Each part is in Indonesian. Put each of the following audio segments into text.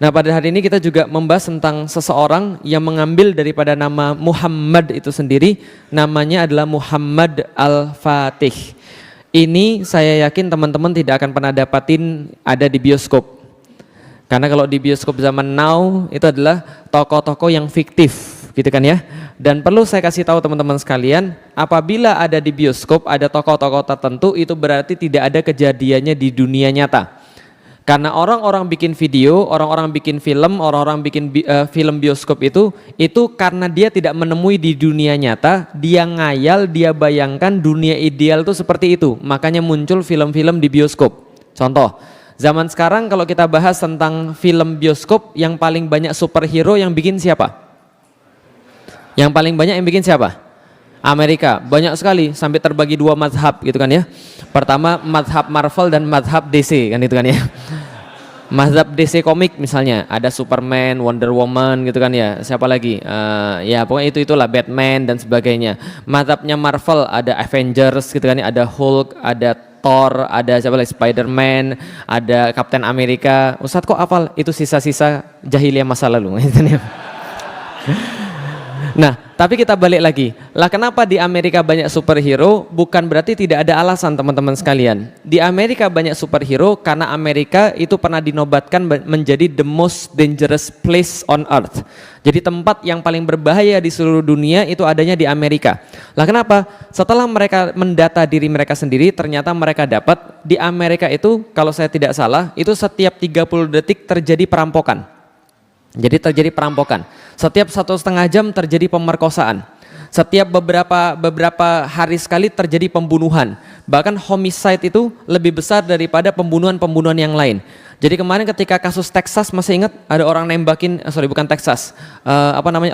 Nah, pada hari ini kita juga membahas tentang seseorang yang mengambil daripada nama Muhammad itu sendiri, namanya adalah Muhammad Al-Fatih. Ini saya yakin teman-teman tidak akan pernah dapatin ada di bioskop. Karena kalau di bioskop zaman now itu adalah tokoh-tokoh yang fiktif, gitu kan ya. Dan perlu saya kasih tahu teman-teman sekalian, apabila ada di bioskop ada tokoh-tokoh tertentu, itu berarti tidak ada kejadiannya di dunia nyata. Karena orang-orang bikin video, orang-orang bikin film, orang-orang bikin film bioskop itu karena dia tidak menemui di dunia nyata, dia ngayal, dia bayangkan dunia ideal itu seperti itu. Makanya muncul film-film di bioskop. Contoh, zaman sekarang kalau kita bahas tentang film bioskop, yang paling banyak superhero yang bikin siapa? Yang paling banyak yang bikin siapa? Amerika. Banyak sekali, sampai terbagi dua mazhab gitu kan ya. Pertama mazhab Marvel dan mazhab DC kan itu kan ya. Mazhab DC komik misalnya ada Superman, Wonder Woman gitu kan ya. Siapa lagi? Ya pokoknya itulah Batman dan sebagainya. Mazhabnya Marvel ada Avengers gitu kan ya, ada Hulk, ada Thor, ada siapa lagi, Spider-Man, ada Captain America. Ustadz kok hafal? Itu sisa-sisa jahiliyah masa lalu. Nah, tapi kita balik lagi. Lah kenapa di Amerika banyak superhero? Bukan berarti tidak ada alasan teman-teman sekalian. Di Amerika banyak superhero karena Amerika itu pernah dinobatkan menjadi the most dangerous place on earth. Jadi tempat yang paling berbahaya di seluruh dunia itu adanya di Amerika. Lah kenapa? Setelah mereka mendata diri mereka sendiri, ternyata mereka dapat di Amerika itu, kalau saya tidak salah, itu setiap 30 detik terjadi perampokan. Jadi terjadi perampokan. Setiap 1,5 jam terjadi pemerkosaan. Setiap beberapa hari sekali terjadi pembunuhan. Bahkan homicide itu lebih besar daripada pembunuhan-pembunuhan yang lain. Jadi kemarin ketika kasus Texas, masih ingat ada orang nembakin, bukan Texas,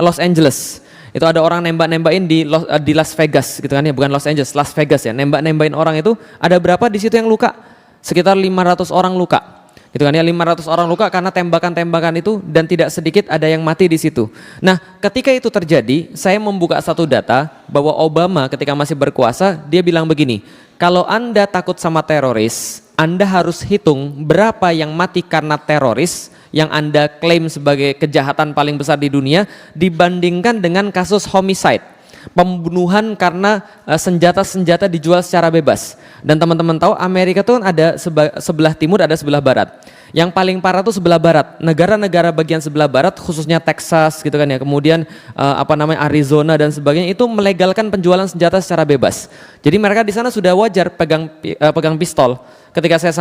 Los Angeles. Itu ada orang nembakin di Las Vegas gitu kan ya, bukan Los Angeles, Las Vegas ya. Nembakin orang itu, ada berapa di situ yang luka? Sekitar 500 orang luka. Gitu kan ya, 500 orang luka karena tembakan-tembakan itu, dan tidak sedikit ada yang mati di situ. Nah, ketika itu terjadi, saya membuka satu data bahwa Obama ketika masih berkuasa, dia bilang begini, kalau Anda takut sama teroris, Anda harus hitung berapa yang mati karena teroris yang Anda klaim sebagai kejahatan paling besar di dunia dibandingkan dengan kasus homicide, pembunuhan karena senjata-senjata dijual secara bebas. Dan teman-teman tahu Amerika itu kan ada sebelah timur, ada sebelah barat. Yang paling parah itu sebelah barat. Negara-negara bagian sebelah barat, khususnya Texas gitu kan ya, kemudian Arizona dan sebagainya, itu melegalkan penjualan senjata secara bebas. Jadi mereka di sana sudah wajar pegang pistol. Ketika saya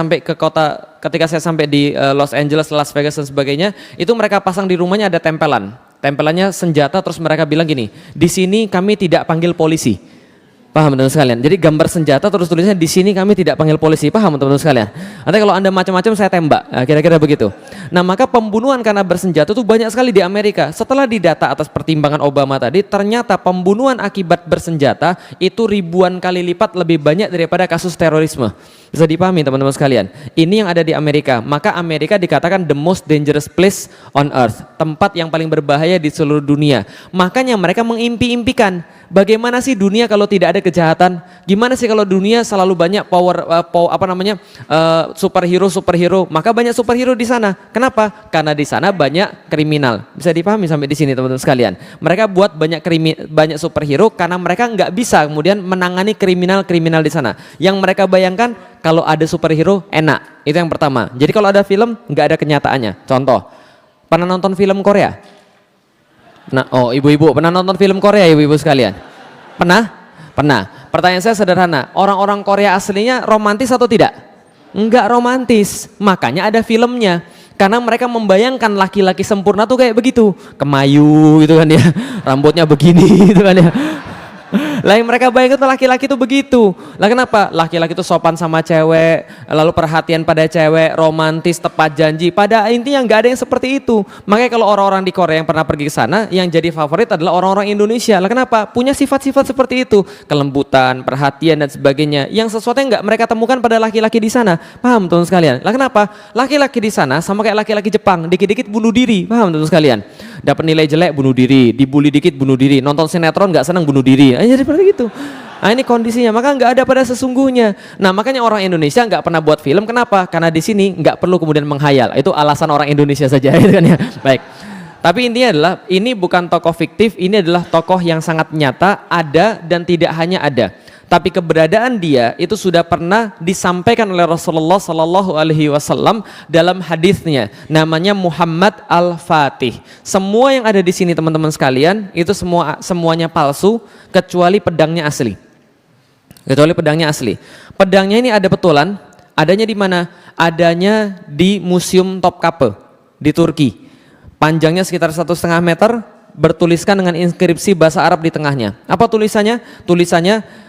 sampai di Los Angeles, Las Vegas dan sebagainya, itu mereka pasang di rumahnya ada tempelannya senjata, terus mereka bilang gini, di sini kami tidak panggil polisi. Paham teman-teman sekalian? Jadi gambar senjata terus tulisnya di sini kami tidak panggil polisi. Paham teman-teman sekalian? Nanti kalau Anda macam-macam saya tembak. Nah, kira-kira begitu. Nah, maka pembunuhan karena bersenjata itu banyak sekali di Amerika. Setelah didata atas pertimbangan Obama tadi, ternyata pembunuhan akibat bersenjata itu ribuan kali lipat lebih banyak daripada kasus terorisme. Bisa dipahami teman-teman sekalian? Ini yang ada di Amerika. Maka Amerika dikatakan the most dangerous place on earth, tempat yang paling berbahaya di seluruh dunia. Makanya mereka mengimpi-impikan, bagaimana sih dunia kalau tidak ada kejahatan? Gimana sih kalau dunia selalu banyak superhero? Maka banyak superhero di sana. Kenapa? Karena di sana banyak kriminal. Bisa dipahami sampai di sini teman-teman sekalian? Mereka buat banyak superhero karena mereka nggak bisa kemudian menangani kriminal di sana. Yang mereka bayangkan kalau ada superhero enak. Itu yang pertama. Jadi kalau ada film nggak ada kenyataannya. Contoh, pernah nonton film Korea? Nah, ibu-ibu pernah nonton film Korea, ibu-ibu sekalian? Pernah? Pernah. Pertanyaan saya sederhana, orang-orang Korea aslinya romantis atau tidak? Enggak romantis, makanya ada filmnya. Karena mereka membayangkan laki-laki sempurna tuh kayak begitu, kemayu gitu kan ya, rambutnya begini gitu kan ya. Lah yang mereka bayangkan tuh laki-laki tuh begitu. Lah kenapa? Laki-laki tuh sopan sama cewek, lalu perhatian pada cewek, romantis, tepat janji. Pada intinya nggak ada yang seperti itu. Makanya kalau orang-orang di Korea yang pernah pergi ke sana, yang jadi favorit adalah orang-orang Indonesia. Lah kenapa? Punya sifat-sifat seperti itu, kelembutan, perhatian dan sebagainya. Yang sesuatu yang nggak mereka temukan pada laki-laki di sana. Paham teman sekalian? Lah kenapa? Laki-laki di sana sama kayak laki-laki Jepang, dikit-dikit bunuh diri. Paham teman sekalian? Dapat nilai jelek bunuh diri, dibully dikit bunuh diri, nonton sinetron nggak senang bunuh diri. Jadi seperti gitu. Nah ini kondisinya, maka nggak ada pada sesungguhnya. Nah makanya orang Indonesia nggak pernah buat film, kenapa? Karena di sini nggak perlu kemudian menghayal. Itu alasan orang Indonesia saja, gitu kan ya. Baik. Tapi intinya adalah ini bukan tokoh fiktif, ini adalah tokoh yang sangat nyata, ada dan tidak hanya ada. Tapi keberadaan dia itu sudah pernah disampaikan oleh Rasulullah Sallallahu Alaihi Wasallam dalam hadisnya, namanya Muhammad Al-Fatih. Semua yang ada di sini teman-teman sekalian itu semuanya palsu kecuali pedangnya asli. Kecuali pedangnya asli. Pedangnya ini ada betulan, adanya di mana? Adanya di Museum Topkapi di Turki. Panjangnya sekitar 1,5 meter, bertuliskan dengan inskripsi bahasa Arab di tengahnya. Apa tulisannya? Tulisannya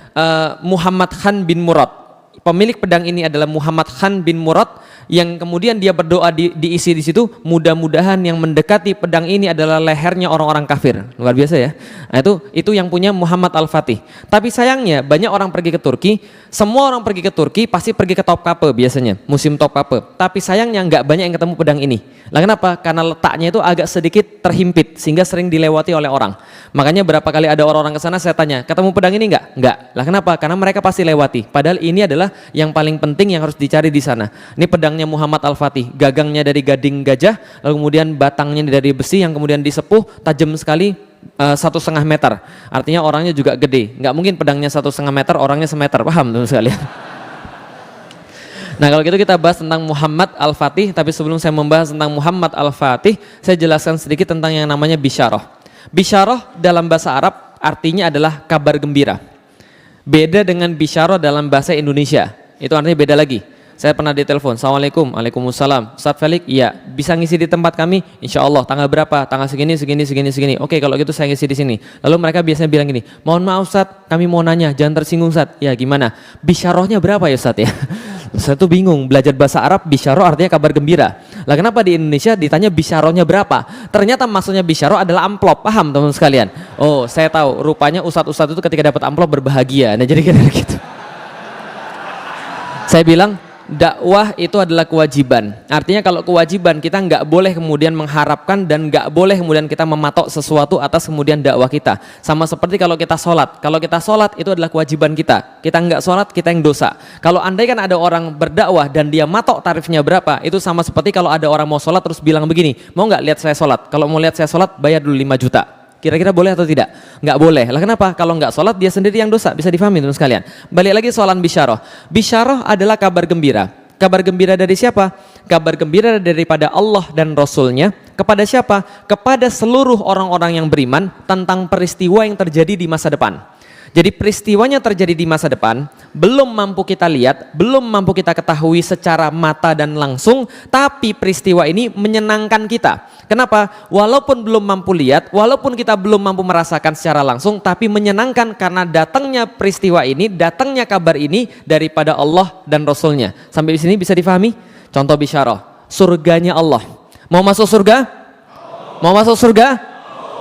Muhammad Khan bin Murad. Pemilik pedang ini adalah Muhammad Khan bin Murad, yang kemudian dia berdoa diisi di situ, mudah-mudahan yang mendekati pedang ini adalah lehernya orang-orang kafir. Luar biasa ya. Nah, itu yang punya Muhammad Al-Fatih. Tapi sayangnya banyak orang pergi ke Turki, semua orang pergi ke Turki pasti pergi ke Topkapi biasanya, Museum Topkapi. Tapi sayangnya nggak banyak yang ketemu pedang ini. Lah kenapa? Karena letaknya itu agak sedikit terhimpit sehingga sering dilewati oleh orang. Makanya berapa kali ada orang-orang ke sana saya tanya, ketemu pedang ini nggak? Nggak. Lah kenapa? Karena mereka pasti lewati. Padahal ini adalah yang paling penting yang harus dicari di sana. Ini pedangnya Muhammad Al-Fatih, gagangnya dari gading gajah, lalu kemudian batangnya dari besi yang kemudian disepuh, tajam sekali, 1,5 meter. Artinya orangnya juga gede. Nggak mungkin pedangnya 1,5 meter, orangnya semeter. Paham teman sekalian? Nah kalau gitu kita bahas tentang Muhammad Al-Fatih, tapi sebelum saya membahas tentang Muhammad Al-Fatih, saya jelaskan sedikit tentang yang namanya bisyarah. Bisyarah dalam bahasa Arab artinya adalah kabar gembira. Beda dengan bisyarah dalam bahasa Indonesia, itu artinya beda lagi. Saya pernah ditelepon, Assalamualaikum, Waalaikumsalam, Ustadz Felix, iya, bisa ngisi di tempat kami? Insya Allah, tanggal berapa? Tanggal segini. Oke, kalau gitu saya ngisi di sini. Lalu mereka biasanya bilang gini, mohon maaf Ustadz, kami mau nanya, jangan tersinggung Ustadz. Ya gimana? Bisyarahnya berapa ya Ustadz ya? Saya tuh bingung, belajar bahasa Arab, bisyarah artinya kabar gembira. Lah kenapa di Indonesia ditanya bisyarahnya berapa? Ternyata maksudnya bisyarah adalah amplop, paham teman-teman sekalian? Oh, saya tahu, rupanya ustadz-ustadz itu ketika dapat amplop berbahagia. Nah jadi kira gitu. Saya bilang, dakwah itu adalah kewajiban. Artinya kalau kewajiban kita nggak boleh kemudian mengharapkan dan nggak boleh kemudian kita mematok sesuatu atas kemudian dakwah kita. Sama seperti kalau kita sholat. Kalau kita sholat itu adalah kewajiban kita. Kita nggak sholat kita yang dosa. Kalau andai kan ada orang berdakwah dan dia matok tarifnya berapa, itu sama seperti kalau ada orang mau sholat terus bilang begini, mau nggak lihat saya sholat? Kalau mau lihat saya sholat bayar dulu 5 juta. Kira-kira boleh atau tidak? Nggak boleh. Lah kenapa? Kalau nggak sholat dia sendiri yang dosa. Bisa difahami teman sekalian. Balik lagi soalan bisyarah. Bisyarah adalah kabar gembira. Kabar gembira dari siapa? Kabar gembira daripada Allah dan Rasulnya. Kepada siapa? Kepada seluruh orang-orang yang beriman tentang peristiwa yang terjadi di masa depan. Jadi peristiwanya terjadi di masa depan, belum mampu kita lihat, belum mampu kita ketahui secara mata dan langsung, tapi peristiwa ini menyenangkan kita. Kenapa? Walaupun belum mampu lihat, walaupun kita belum mampu merasakan secara langsung, tapi menyenangkan karena datangnya peristiwa ini, datangnya kabar ini daripada Allah dan Rasulnya. Sampai di sini bisa difahami? Contoh bisyarah, surganya Allah. Mau masuk surga? Mau masuk surga?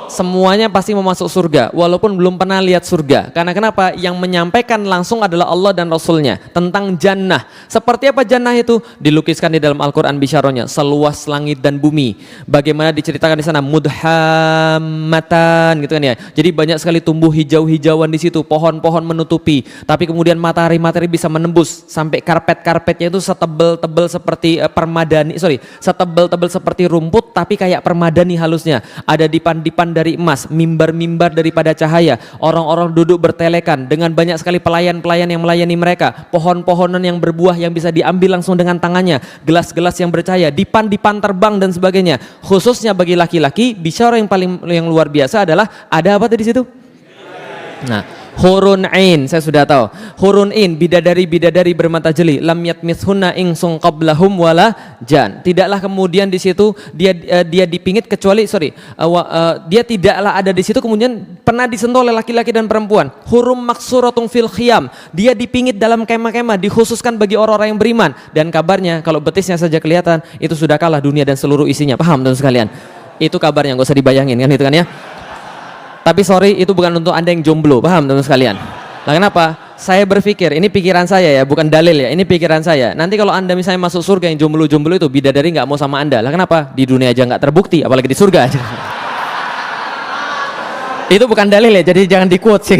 Semuanya pasti mau masuk surga walaupun belum pernah lihat surga. Karena kenapa? Yang menyampaikan langsung adalah Allah dan Rasulnya tentang jannah. Seperti apa jannah itu? Dilukiskan di dalam Al-Quran bisyarahnya, seluas langit dan bumi. Bagaimana diceritakan di sana, mudhammatan gitu kan ya. Jadi banyak sekali tumbuh hijau-hijauan di situ, pohon-pohon menutupi. Tapi kemudian matahari bisa menembus sampai karpet-karpetnya itu setebel-tebel seperti setebel-tebel seperti rumput tapi kayak permadani halusnya. Ada dipan-dipan dari emas, mimbar-mimbar daripada cahaya, orang-orang duduk bertelekan dengan banyak sekali pelayan-pelayan yang melayani mereka, pohon-pohonan yang berbuah yang bisa diambil langsung dengan tangannya, gelas-gelas yang bercahaya, dipan-dipan terbang dan sebagainya. Khususnya bagi laki-laki, bisyarah yang luar biasa adalah ada apa tadi situ? Nah, hurun ain, saya sudah tahu. Hurun ain, bidadari-bidadari bermata jeli, lam yatmithunna insung qablahum wala jan. Tidaklah kemudian di situ dia dipingit kecuali dia tidaklah ada di situ kemudian pernah disentuh oleh laki-laki dan perempuan. Hurum maksuratun fil khiyam, dia dipingit dalam kemah-kemah, dikhususkan bagi orang-orang yang beriman. Dan kabarnya kalau betisnya saja kelihatan itu sudah kalah dunia dan seluruh isinya. Paham teman sekalian? Itu kabarnya, nggak usah dibayangin kan itu kan ya. Tapi sorry, itu bukan untuk Anda yang jomblo, paham teman sekalian? Nah kenapa? Saya berpikir, ini pikiran saya ya, bukan dalil ya, ini pikiran saya. Nanti kalau Anda misalnya masuk surga yang jomblo-jomblo itu, bidadari nggak mau sama Anda. Lah kenapa? Di dunia aja nggak terbukti, apalagi di surga aja. Itu bukan dalil ya, jadi jangan di quote sih.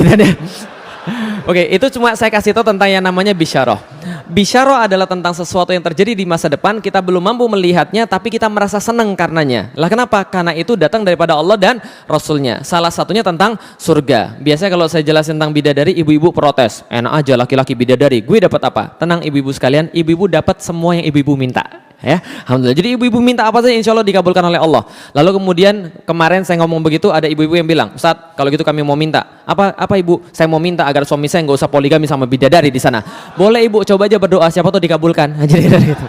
Oke, itu cuma saya kasih tahu tentang yang namanya bisyarah. Bisyarah adalah tentang sesuatu yang terjadi di masa depan, kita belum mampu melihatnya, tapi kita merasa senang karenanya. Lah kenapa? Karena itu datang daripada Allah dan Rasulnya. Salah satunya tentang surga. Biasanya kalau saya jelasin tentang bidadari, ibu-ibu protes. Enak aja laki-laki bidadari, gue dapat apa? Tenang ibu-ibu sekalian, ibu-ibu dapat semua yang ibu-ibu minta. Ya, alhamdulillah. Jadi ibu-ibu minta apa saja insya Allah dikabulkan oleh Allah. Lalu kemudian kemarin saya ngomong begitu, ada ibu-ibu yang bilang, Ustaz, kalau gitu kami mau minta apa ibu? Saya mau minta agar suami saya nggak usah poligami sama bidadari di sana. Boleh ibu, coba aja berdoa, siapa tahu dikabulkan. Jadi dari itu.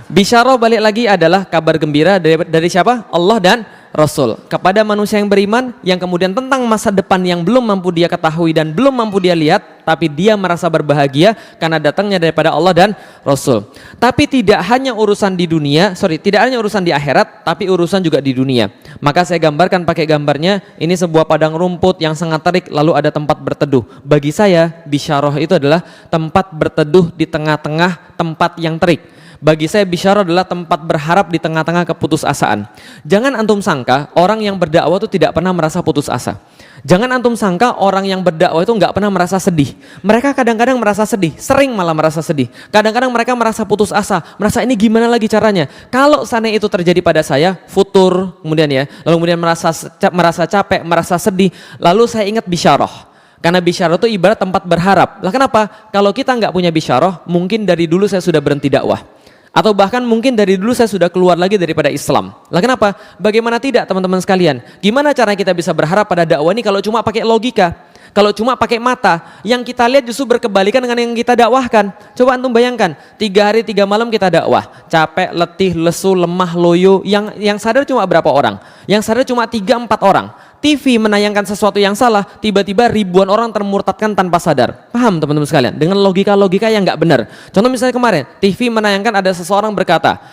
Bisyarah balik lagi adalah kabar gembira dari siapa? Allah dan Rasul kepada manusia yang beriman, yang kemudian tentang masa depan yang belum mampu dia ketahui dan belum mampu dia lihat, tapi dia merasa berbahagia karena datangnya daripada Allah dan Rasul. Tapi tidak hanya urusan di dunia, tidak hanya urusan di akhirat, tapi urusan juga di dunia. Maka saya gambarkan pakai gambarnya, ini sebuah padang rumput yang sangat terik, lalu ada tempat berteduh. Bagi saya, bisyarah itu adalah tempat berteduh di tengah-tengah tempat yang terik. Bagi saya bisyarah adalah tempat berharap di tengah-tengah keputusasaan. Jangan antum sangka orang yang berdakwah itu tidak pernah merasa putus asa. Jangan antum sangka orang yang berdakwah itu nggak pernah merasa sedih. Mereka kadang-kadang merasa sedih, sering malah merasa sedih. Kadang-kadang mereka merasa putus asa, merasa ini gimana lagi caranya. Kalau seandainya itu terjadi pada saya, futur kemudian ya, lalu kemudian merasa capek, merasa sedih, lalu saya ingat bisyarah. Karena bisyarah itu ibarat tempat berharap. Lah kenapa? Kalau kita nggak punya bisyarah, mungkin dari dulu saya sudah berhenti dakwah. Atau bahkan mungkin dari dulu saya sudah keluar lagi daripada Islam. Lah kenapa? Bagaimana tidak teman-teman sekalian? Gimana cara kita bisa berharap pada dakwah ini kalau cuma pakai logika? Kalau cuma pakai mata, yang kita lihat justru berkebalikan dengan yang kita dakwahkan. Coba antum bayangkan, 3 hari 3 malam kita dakwah, capek, letih, lesu, lemah, loyo, yang sadar cuma berapa orang? Yang sadar cuma 3-4 orang. TV menayangkan sesuatu yang salah, tiba-tiba ribuan orang termurtadkan tanpa sadar. Paham teman-teman sekalian? Dengan logika-logika yang nggak benar. Contoh misalnya kemarin, TV menayangkan ada seseorang berkata,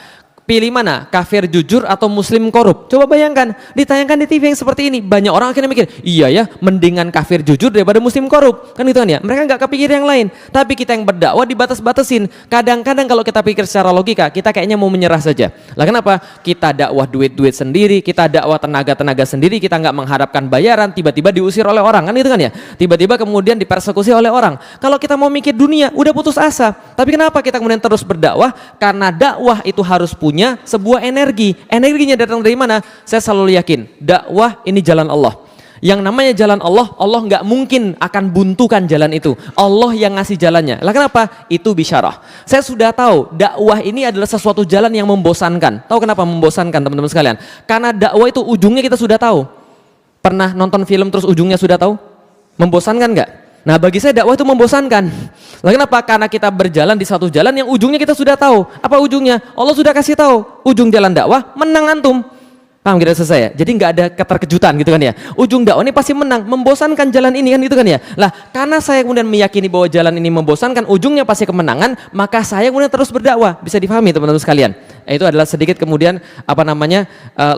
pilih mana? Kafir jujur atau muslim korup? Coba bayangkan, ditayangkan di TV yang seperti ini, banyak orang akhirnya mikir, iya ya, mendingan kafir jujur daripada muslim korup. Kan gitu kan ya, mereka nggak kepikir yang lain. Tapi kita yang berdakwah dibatas-batasin. Kadang-kadang kalau kita pikir secara logika, kita kayaknya mau menyerah saja. Lah kenapa? Kita dakwah duit-duit sendiri, kita dakwah tenaga-tenaga sendiri, kita nggak mengharapkan bayaran, tiba-tiba diusir oleh orang, kan gitu kan ya. Tiba-tiba kemudian dipersekusi oleh orang. Kalau kita mau mikir dunia, udah putus asa. Tapi kenapa kita kemudian terus berdakwah? Karena dakwah itu harus punya sebuah energi. Energinya datang dari mana? Saya selalu yakin dakwah ini jalan Allah. Yang namanya jalan Allah, Allah nggak mungkin akan buntukan jalan itu. Allah yang ngasih jalannya. Lah kenapa? Itu bisyarah. Saya sudah tahu dakwah ini adalah sesuatu jalan yang membosankan. Tahu kenapa membosankan teman-teman sekalian? Karena dakwah itu ujungnya kita sudah tahu. Pernah nonton film terus ujungnya sudah tahu? Membosankan nggak? Nah bagi saya dakwah itu membosankan. Lalu kenapa? Karena kita berjalan di satu jalan yang ujungnya kita sudah tahu. Apa ujungnya? Allah sudah kasih tahu. Ujung jalan dakwah menang antum. Paham kira selesai ya? Jadi nggak ada keterkejutan gitu kan ya. Ujung dakwah ini pasti menang. Membosankan jalan ini kan gitu kan ya. Lah karena saya kemudian meyakini bahwa jalan ini membosankan, ujungnya pasti kemenangan, maka saya kemudian terus berdakwah. Bisa difahami teman-teman sekalian. Itu adalah sedikit kemudian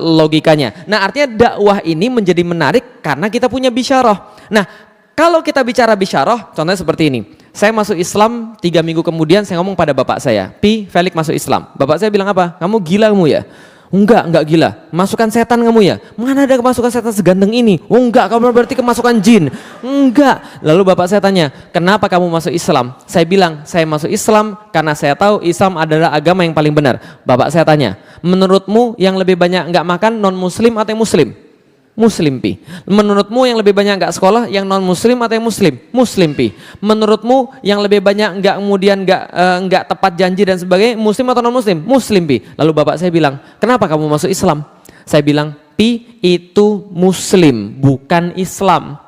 logikanya. Nah artinya dakwah ini menjadi menarik karena kita punya bisyarah. Nah kalau kita bicara bisyarah, contohnya seperti ini. Saya masuk Islam 3 minggu kemudian saya ngomong pada bapak saya, Felix masuk Islam. Bapak saya bilang apa? Kamu gila kamu ya? Enggak gila. Masukan setan kamu ya? Mana ada kemasukan setan seganteng ini? Oh enggak, kamu berarti kemasukan jin. Enggak. Lalu bapak saya tanya, kenapa kamu masuk Islam? Saya bilang, saya masuk Islam karena saya tahu Islam adalah agama yang paling benar. Bapak saya tanya, menurutmu yang lebih banyak enggak makan non muslim atau yang muslim? Muslim pi. Menurutmu yang lebih banyak enggak sekolah yang non muslim atau yang muslim? Muslim pi. Menurutmu yang lebih banyak enggak kemudian enggak tepat janji dan sebagainya muslim atau non muslim? Muslim pi. Lalu bapak saya bilang, kenapa kamu masuk Islam? Saya bilang, pi itu muslim bukan Islam.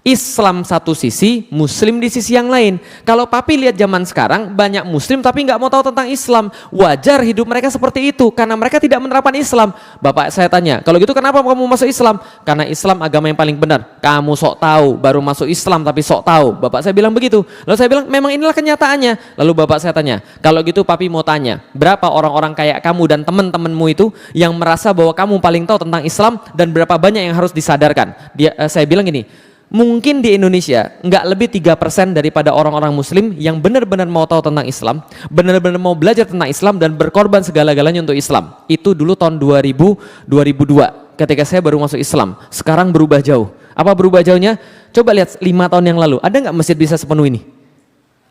Islam satu sisi, muslim di sisi yang lain. Kalau papi lihat zaman sekarang banyak muslim tapi nggak mau tahu tentang Islam. Wajar hidup mereka seperti itu karena mereka tidak menerapkan Islam. Bapak saya tanya, kalau gitu kenapa kamu masuk Islam? Karena Islam agama yang paling benar. Kamu sok tahu, baru masuk Islam tapi sok tahu. Bapak saya bilang begitu. Lalu saya bilang memang inilah kenyataannya. Lalu bapak saya tanya, kalau gitu papi mau tanya, berapa orang-orang kayak kamu dan teman-temanmu itu yang merasa bahwa kamu paling tahu tentang Islam dan berapa banyak yang harus disadarkan? Saya bilang gini, mungkin di Indonesia nggak lebih 3% daripada orang-orang muslim yang benar-benar mau tahu tentang Islam, benar-benar mau belajar tentang Islam dan berkorban segala-galanya untuk Islam. Itu dulu tahun 2002 ketika saya baru masuk Islam. Sekarang berubah jauh. Apa berubah jauhnya? Coba lihat 5 tahun yang lalu, ada nggak masjid bisa sepenuh ini?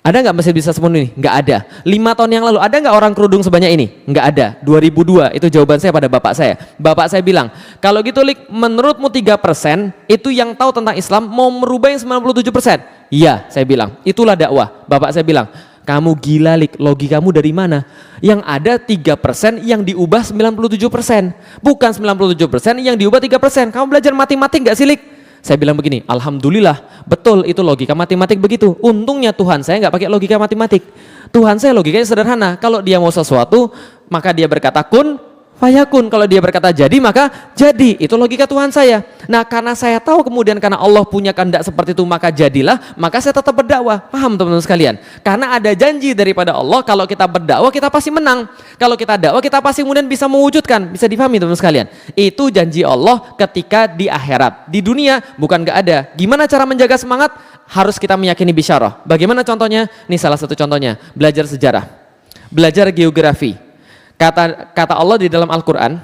Ada nggak masjid bisa sepenuh ini? Nggak ada. 5 tahun yang lalu, ada nggak orang kerudung sebanyak ini? Nggak ada. 2002, itu jawaban saya pada bapak saya. Bapak saya bilang, kalau gitu Lik, menurutmu 3% itu yang tahu tentang Islam mau merubah yang 97%? Iya, saya bilang, itulah dakwah. Bapak saya bilang, kamu gila Lik, logikamu dari mana? Yang ada 3% yang diubah 97%. Bukan 97% yang diubah 3%. Kamu belajar matematik nggak sih Lik? Saya bilang begini, alhamdulillah, betul itu logika matematik begitu. Untungnya Tuhan saya nggak pakai logika matematik. Tuhan saya logikanya sederhana. Kalau dia mau sesuatu, maka dia berkata kun, fayakun. Kalau dia berkata jadi, maka jadi. Itu logika Tuhan saya. Nah, karena saya tahu kemudian karena Allah punya kehendak seperti itu, maka jadilah, maka saya tetap berdakwah. Paham teman-teman sekalian? Karena ada janji daripada Allah, kalau kita berdakwah kita pasti menang. Kalau kita dakwah kita pasti kemudian bisa mewujudkan. Bisa dipahami teman-teman sekalian? Itu janji Allah ketika di akhirat. Di dunia bukan nggak ada. Gimana cara menjaga semangat? Harus kita meyakini bisyarah. Bagaimana contohnya? Ini salah satu contohnya. Belajar sejarah. Belajar geografi. Kata Allah di dalam Al-Quran,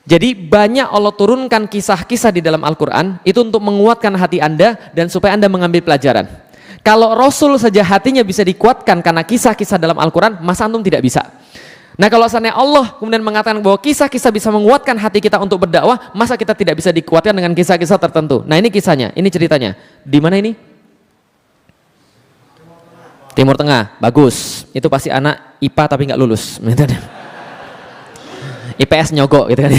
jadi banyak Allah turunkan kisah-kisah di dalam Al-Quran itu untuk menguatkan hati Anda dan supaya Anda mengambil pelajaran. Kalau Rasul saja hatinya bisa dikuatkan karena kisah-kisah dalam Al-Quran, masa antum tidak bisa? Nah, kalau seandainya Allah kemudian mengatakan bahwa kisah-kisah bisa menguatkan hati kita untuk berdakwah, masa kita tidak bisa dikuatkan dengan kisah-kisah tertentu? Nah, ini kisahnya, ini ceritanya. Di mana ini? Timur Tengah, bagus. Itu pasti anak IPA tapi nggak lulus. IPS nyogok gitu kan.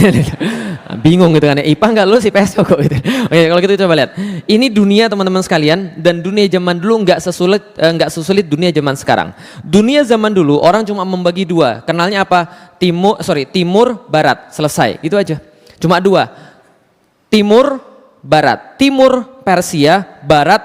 Bingung gitu kan, IPA nggak lulus, IPS nyogok gitu. Oke, kalau gitu coba lihat. Ini dunia teman-teman sekalian, dan dunia zaman dulu nggak sesulit dunia zaman sekarang. Dunia zaman dulu orang cuma membagi dua. Kenalnya apa? Timur, barat, selesai. Itu aja. Cuma dua. Timur, barat. Timur Persia, barat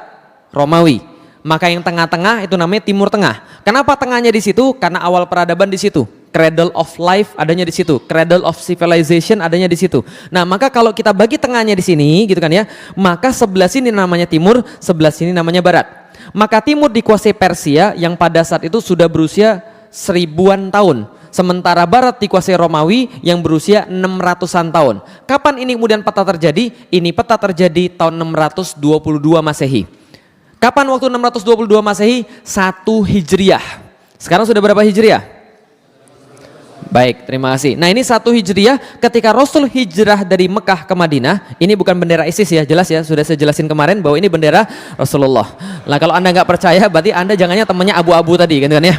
Romawi. Maka yang tengah-tengah itu namanya Timur Tengah. Kenapa tengahnya di situ? Karena awal peradaban di situ. Cradle of life adanya di situ, cradle of civilization adanya di situ. Nah, maka kalau kita bagi tengahnya di sini, gitu kan ya, maka sebelah sini namanya timur, sebelah sini namanya barat. Maka timur dikuasai Persia yang pada saat itu sudah berusia 1000-an tahun. Sementara barat dikuasai Romawi yang berusia 600-an tahun. Kapan ini kemudian peta terjadi? Ini peta terjadi tahun 622 Masehi. Kapan waktu 622 Masehi? 1 Hijriah. Sekarang sudah berapa Hijriah? Baik, terima kasih. Nah, ini 1 Hijriah ketika Rasul hijrah dari Mekah ke Madinah. Ini bukan bendera ISIS ya, jelas ya. Sudah saya jelasin kemarin bahwa ini bendera Rasulullah. Nah, kalau Anda nggak percaya, berarti Anda jangannya temannya abu-abu tadi, kan ya.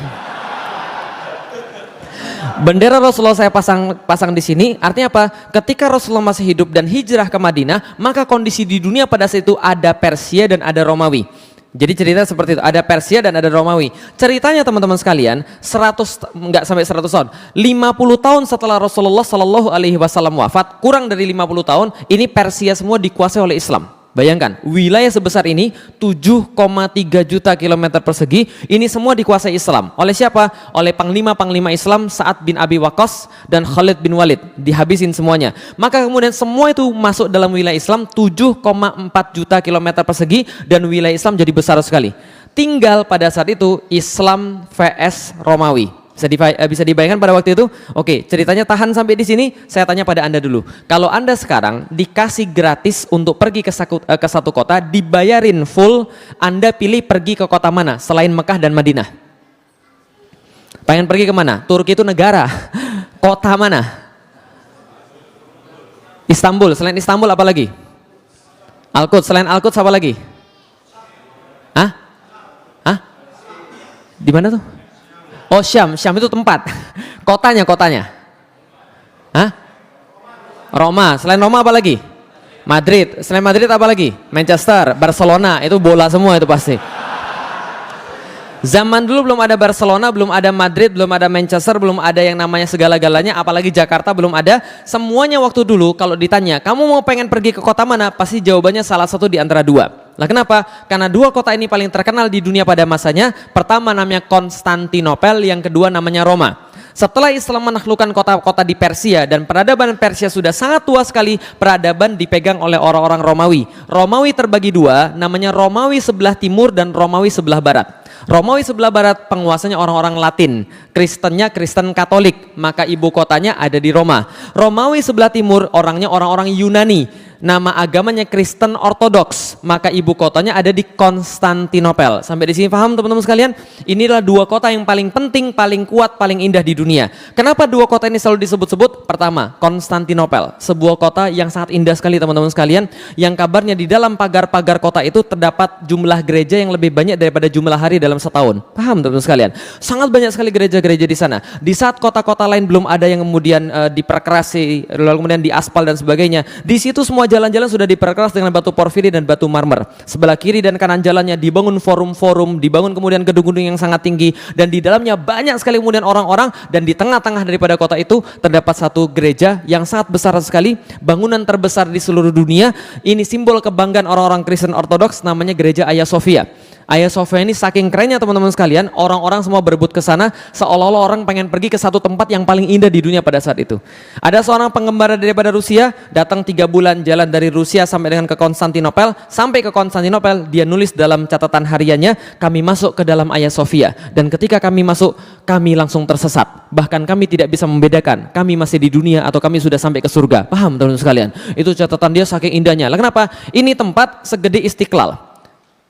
Bendera Rasulullah saya pasang di sini, artinya apa? Ketika Rasulullah masih hidup dan hijrah ke Madinah, maka kondisi di dunia pada saat itu ada Persia dan ada Romawi. Jadi cerita seperti itu, ada Persia dan ada Romawi. Ceritanya teman-teman sekalian, nggak sampai 100 tahun, 50 tahun setelah Rasulullah Shallallahu Alaihi Wasallam wafat, kurang dari 50 tahun, ini Persia semua dikuasai oleh Islam. Bayangkan, wilayah sebesar ini 7,3 juta kilometer persegi, ini semua dikuasai Islam. Oleh siapa? Oleh panglima-panglima Islam Sa'ad bin Abi Waqqas dan Khalid bin Walid. Dihabisin semuanya. Maka kemudian semua itu masuk dalam wilayah Islam 7,4 juta kilometer persegi dan wilayah Islam jadi besar sekali. Tinggal pada saat itu Islam vs Romawi. Bisa dibayangkan pada waktu itu? Oke, ceritanya tahan sampai di sini. Saya tanya pada Anda dulu. Kalau Anda sekarang dikasih gratis untuk pergi ke satu kota, dibayarin full, Anda pilih pergi ke kota mana selain Mekah dan Madinah? Pengen pergi ke mana? Turki itu negara. Kota mana? Istanbul. Selain Istanbul apa lagi? Al-Quds. Selain Al-Quds apa lagi? Hah? Di mana tuh? Oh, Syam itu tempat. Kotanya. Hah? Roma. Selain Roma apa lagi? Madrid. Selain Madrid apa lagi? Manchester, Barcelona. Itu bola semua itu pasti. Zaman dulu belum ada Barcelona, belum ada Madrid, belum ada Manchester, belum ada yang namanya segala-galanya, apalagi Jakarta belum ada. Semuanya waktu dulu kalau ditanya, kamu mau pengen pergi ke kota mana? Pasti jawabannya salah satu di antara dua. Lah kenapa? Karena dua kota ini paling terkenal di dunia pada masanya. Pertama namanya Konstantinopel, yang kedua namanya Roma. Setelah Islam menaklukkan kota-kota di Persia dan peradaban Persia sudah sangat tua sekali, peradaban dipegang oleh orang-orang Romawi. Romawi terbagi dua, namanya Romawi sebelah timur dan Romawi sebelah barat. Romawi sebelah barat penguasanya orang-orang Latin, Kristennya Kristen Katolik, maka ibu kotanya ada di Roma. Romawi sebelah timur orangnya orang-orang Yunani. nama agamanya Kristen Ortodoks, maka ibu kotanya ada di Konstantinopel. Sampai di sini paham teman-teman sekalian? Inilah dua kota yang paling penting, paling kuat, paling indah di dunia. Kenapa dua kota ini selalu disebut-sebut? Pertama, Konstantinopel, sebuah kota yang sangat indah sekali teman-teman sekalian, yang kabarnya di dalam pagar-pagar kota itu terdapat jumlah gereja yang lebih banyak daripada jumlah hari dalam setahun. Paham teman-teman sekalian? Sangat banyak sekali gereja-gereja di sana. Di saat kota-kota lain belum ada yang kemudian diperkerasi, lalu kemudian diaspal dan sebagainya, di situ semua jalan-jalan sudah diperkeras dengan batu porfiri dan batu marmer. Sebelah kiri dan kanan jalannya dibangun forum-forum, dibangun kemudian gedung-gedung yang sangat tinggi, dan di dalamnya banyak sekali kemudian orang-orang, dan di tengah-tengah daripada kota itu terdapat satu gereja yang sangat besar sekali, bangunan terbesar di seluruh dunia. Ini simbol kebanggaan orang-orang Kristen Ortodoks, namanya gereja Hagia Sophia. Hagia Sophia ini saking kerennya teman-teman sekalian, orang-orang semua berebut ke sana, seolah-olah orang pengen pergi ke satu tempat yang paling indah di dunia pada saat itu. Ada seorang pengembara daripada Rusia, datang 3 bulan jalan dari Rusia sampai dengan ke Konstantinopel. Sampai ke Konstantinopel, dia nulis dalam catatan hariannya, kami masuk ke dalam Hagia Sophia, dan ketika kami masuk, kami langsung tersesat. Bahkan kami tidak bisa membedakan, kami masih di dunia atau kami sudah sampai ke surga. Paham teman-teman sekalian? Itu catatan dia saking indahnya. Lah kenapa? Ini tempat segede Istiqlal.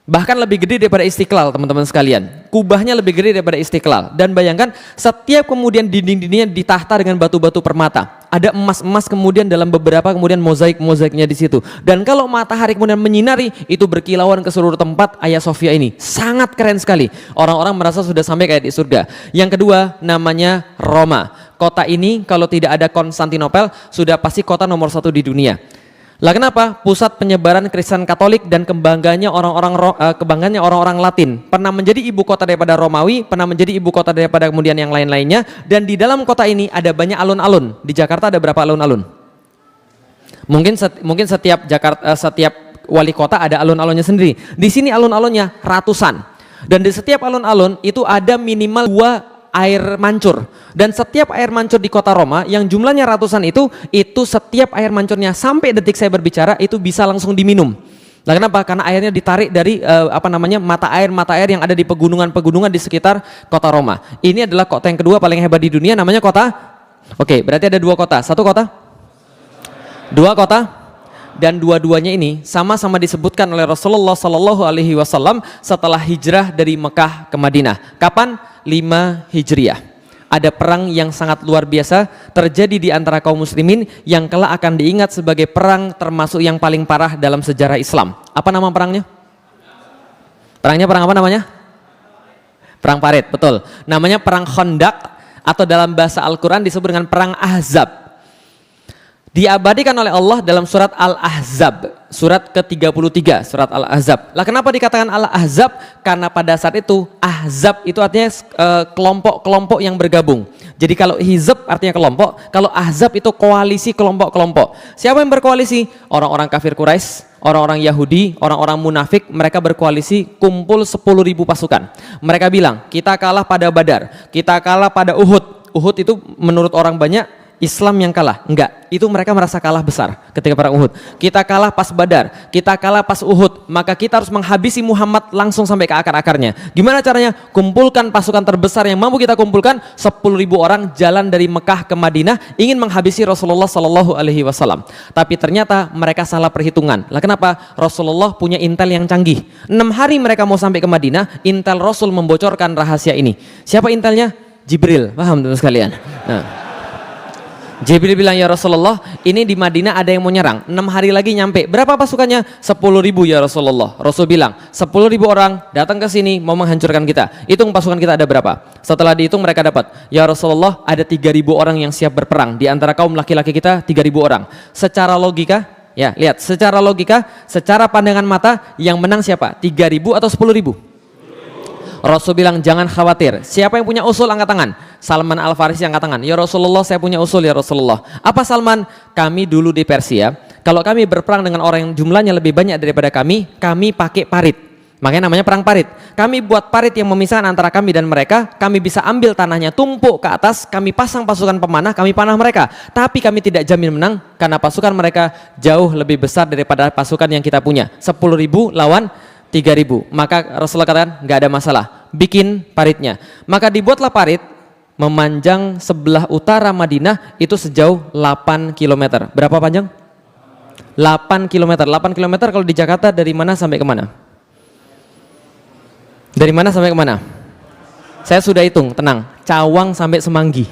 Bahkan lebih gede daripada Istiqlal teman-teman sekalian. Kubahnya lebih gede daripada Istiqlal. Dan bayangkan setiap kemudian dinding-dindingnya ditahta dengan batu-batu permata. Ada emas-emas kemudian dalam beberapa kemudian mozaik-mozaiknya di situ. Dan kalau matahari kemudian menyinari, itu berkilauan ke seluruh tempat Hagia Sophia ini. Sangat keren sekali. Orang-orang merasa sudah sampai kayak di surga. Yang kedua namanya Roma. Kota ini kalau tidak ada Konstantinopel sudah pasti kota nomor 1 di dunia. Lah kenapa? Pusat penyebaran Kristen Katolik dan kebanggaannya orang-orang Latin. Pernah menjadi ibu kota daripada Romawi, pernah menjadi ibu kota daripada kemudian yang lain-lainnya. Dan di dalam kota ini ada banyak alun-alun. Di Jakarta ada berapa alun-alun? Mungkin setiap wali kota ada alun-alunnya sendiri. Di sini alun-alunnya ratusan. Dan di setiap alun-alun itu ada minimal 2 air mancur, dan setiap air mancur di kota Roma yang jumlahnya ratusan itu setiap air mancurnya sampai detik saya berbicara itu bisa langsung diminum. Nah kenapa? Karena airnya ditarik dari mata air yang ada di pegunungan-pegunungan di sekitar kota Roma. Ini adalah kota yang kedua paling hebat di dunia, namanya kota. Oke, berarti ada 2 kota, 1 kota, 2 kota. Dan dua-duanya ini sama-sama disebutkan oleh Rasulullah Sallallahu Alaihi Wasallam setelah hijrah dari Mekah ke Madinah. Kapan? 5 Hijriah. Ada perang yang sangat luar biasa terjadi di antara kaum muslimin yang kelak akan diingat sebagai perang termasuk yang paling parah dalam sejarah Islam. Apa nama perangnya? Perangnya perang apa namanya? Perang Parit, betul. Namanya perang Khandaq, atau dalam bahasa Al-Quran disebut dengan perang Ahzab. Diabadikan oleh Allah dalam surat Al-Ahzab, surat ke-33, surat Al-Ahzab. Lah kenapa dikatakan Al-Ahzab? Karena pada saat itu Ahzab itu artinya kelompok-kelompok yang bergabung. Jadi kalau Hizb artinya kelompok, kalau Ahzab itu koalisi kelompok-kelompok. Siapa yang berkoalisi? Orang-orang kafir Quraisy, orang-orang Yahudi, orang-orang munafik. Mereka berkoalisi, kumpul 10.000 pasukan. Mereka bilang, kita kalah pada Badar, kita kalah pada Uhud. Uhud itu menurut orang banyak Islam yang kalah. Enggak, itu mereka merasa kalah besar ketika perang Uhud. Kita kalah pas Badar, kita kalah pas Uhud, maka kita harus menghabisi Muhammad langsung sampai ke akar-akarnya. Gimana caranya? Kumpulkan pasukan terbesar yang mampu kita kumpulkan, 10.000 orang jalan dari Mekah ke Madinah ingin menghabisi Rasulullah Sallallahu Alaihi Wasallam. Tapi ternyata mereka salah perhitungan. Lah kenapa? Rasulullah punya intel yang canggih. 6 hari mereka mau sampai ke Madinah, intel Rasul membocorkan rahasia ini. Siapa intelnya? Jibril. Paham teman sekalian? Nah, Jibril bilang, ya Rasulullah, ini di Madinah ada yang mau nyerang, 6 hari lagi nyampe. Berapa pasukannya? 10.000 ya Rasulullah. Rasul bilang, 10.000 orang datang ke sini mau menghancurkan kita. Hitung pasukan kita ada berapa? Setelah dihitung mereka dapat, ya Rasulullah, ada 3.000 orang yang siap berperang. Di antara kaum laki-laki kita 3.000 orang. Secara logika, ya lihat, secara logika, secara pandangan mata, yang menang siapa? 3.000 atau 10.000? Rasul bilang, jangan khawatir. Siapa yang punya usul angkat tangan? Salman Al-Farisi angkat tangan. Ya Rasulullah, saya punya usul ya Rasulullah. Apa Salman? Kami dulu di Persia, kalau kami berperang dengan orang yang jumlahnya lebih banyak daripada kami pakai parit. Makanya namanya perang parit. Kami buat parit yang memisahkan antara kami dan mereka. Kami bisa ambil tanahnya, tumpuk ke atas, kami pasang pasukan pemanah, kami panah mereka. Tapi kami tidak jamin menang karena pasukan mereka jauh lebih besar daripada pasukan yang kita punya. 10.000 lawan 3.000. Maka Rasulullah katakan, nggak ada masalah, bikin paritnya. Maka dibuatlah parit memanjang sebelah utara Madinah itu sejauh 8 km. Berapa panjang? 8 kilometer. 8 kilometer kalau di Jakarta dari mana sampai kemana? Dari mana sampai kemana? Saya sudah hitung, tenang. Cawang sampai Semanggi.